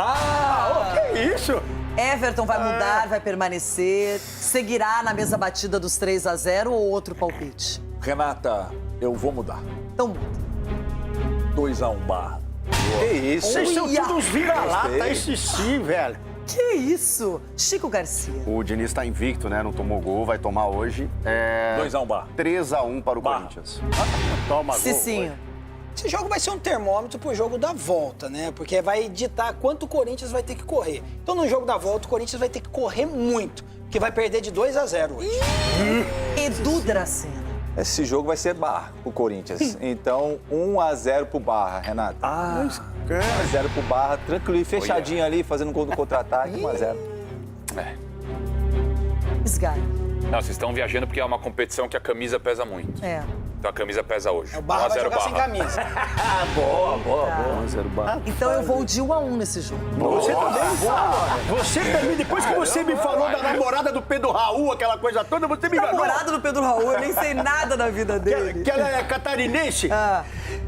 Que isso? Everton vai mudar, vai permanecer, seguirá na mesma batida dos 3-0 ou outro palpite? Renata, eu vou mudar. Então muda. 2-1 Barra. Que isso? Vocês são todos uns vira-lata, esse sim, velho. Que isso? Chico Garcia. O Diniz tá invicto, né? Não tomou gol, vai tomar hoje. 2-1 Barra. 3-1 para o Corinthians. Toma gol. Cicinho. Esse jogo vai ser um termômetro pro jogo da volta, né? Porque vai ditar quanto o Corinthians vai ter que correr. Então, no jogo da volta, o Corinthians vai ter que correr muito, porque vai perder de 2-0 hoje. Edu Dracena. Esse jogo vai ser Barra, o Corinthians. Então, 1-0 pro Barra, Renato. 1-0 pro Barra, tranquilo, fechadinho ali, fazendo gol do contra-ataque, 1-0. Sgar. Não, vocês estão viajando porque é uma competição que a camisa pesa muito. É. Então a camisa pesa hoje. O Barra vai jogar sem camisa. Boa. 1-0 Barra. Então eu vou de 1-1 nesse jogo. Você também? Você também, depois que você me falou da namorada do Pedro Raul, aquela coisa toda, você me enganou. Namorada do Pedro Raul, eu nem sei nada da vida dele. Que ela é catarinense.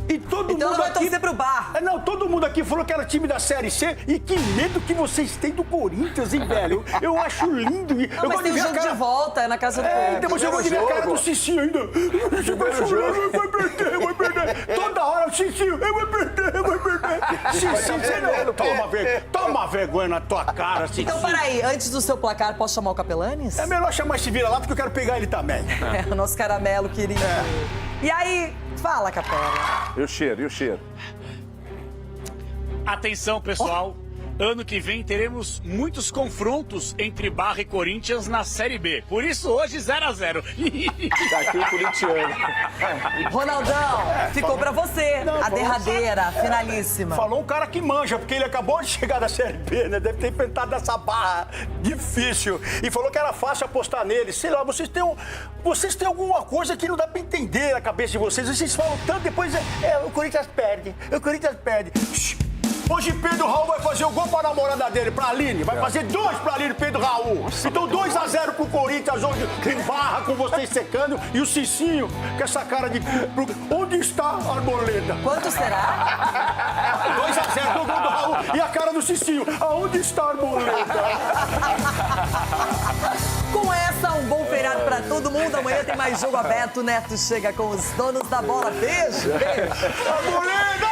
E todo então mundo ela vai aqui... torcer pro Barra. Não, todo mundo aqui falou que era time da Série C. E que medo que vocês têm do Corinthians, hein, velho? Eu acho lindo. Não, mas tem o jogo de volta, é na casa do Corinthians. Então, mas eu vou ver a cara do Cicinho ainda. Você vai chorar, vai perder. Toda hora o Cicinho, vai perder. Cicinho, você não... Toma vergonha na tua cara, Cicinho. Então, peraí, antes do seu placar, posso chamar o Capelanes? É melhor chamar esse vira-lata porque eu quero pegar ele também. É, o nosso caramelo, querido. E aí, fala, Capela. E o cheiro? Atenção, pessoal. Ano que vem teremos muitos confrontos entre Barra e Corinthians na Série B. Por isso, hoje 0-0. Tá aqui o corintiano. Ronaldão, ficou pra você a derradeira, finalíssima. Falou um cara que manja, porque ele acabou de chegar da Série B, né? Deve ter enfrentado essa barra difícil. E falou que era fácil apostar nele. Sei lá, vocês têm alguma coisa que não dá pra entender na cabeça de vocês. Vocês falam tanto, depois o Corinthians perde. Hoje Pedro Raul vai fazer o gol pra namorada dele, pra Aline. Vai fazer 2 pra Aline, Pedro Raul. Então 2-0 pro Corinthians, hoje com Barra, com vocês secando. E o Cicinho, com essa cara de... Onde está a Arboleda? Quanto será? 2-0 pro gol do Raul. E a cara do Cicinho. Aonde está a Arboleda? Com essa, um bom feriado pra todo mundo. Amanhã tem mais jogo aberto. O Neto chega com os donos da bola. Beijo. Arboleda!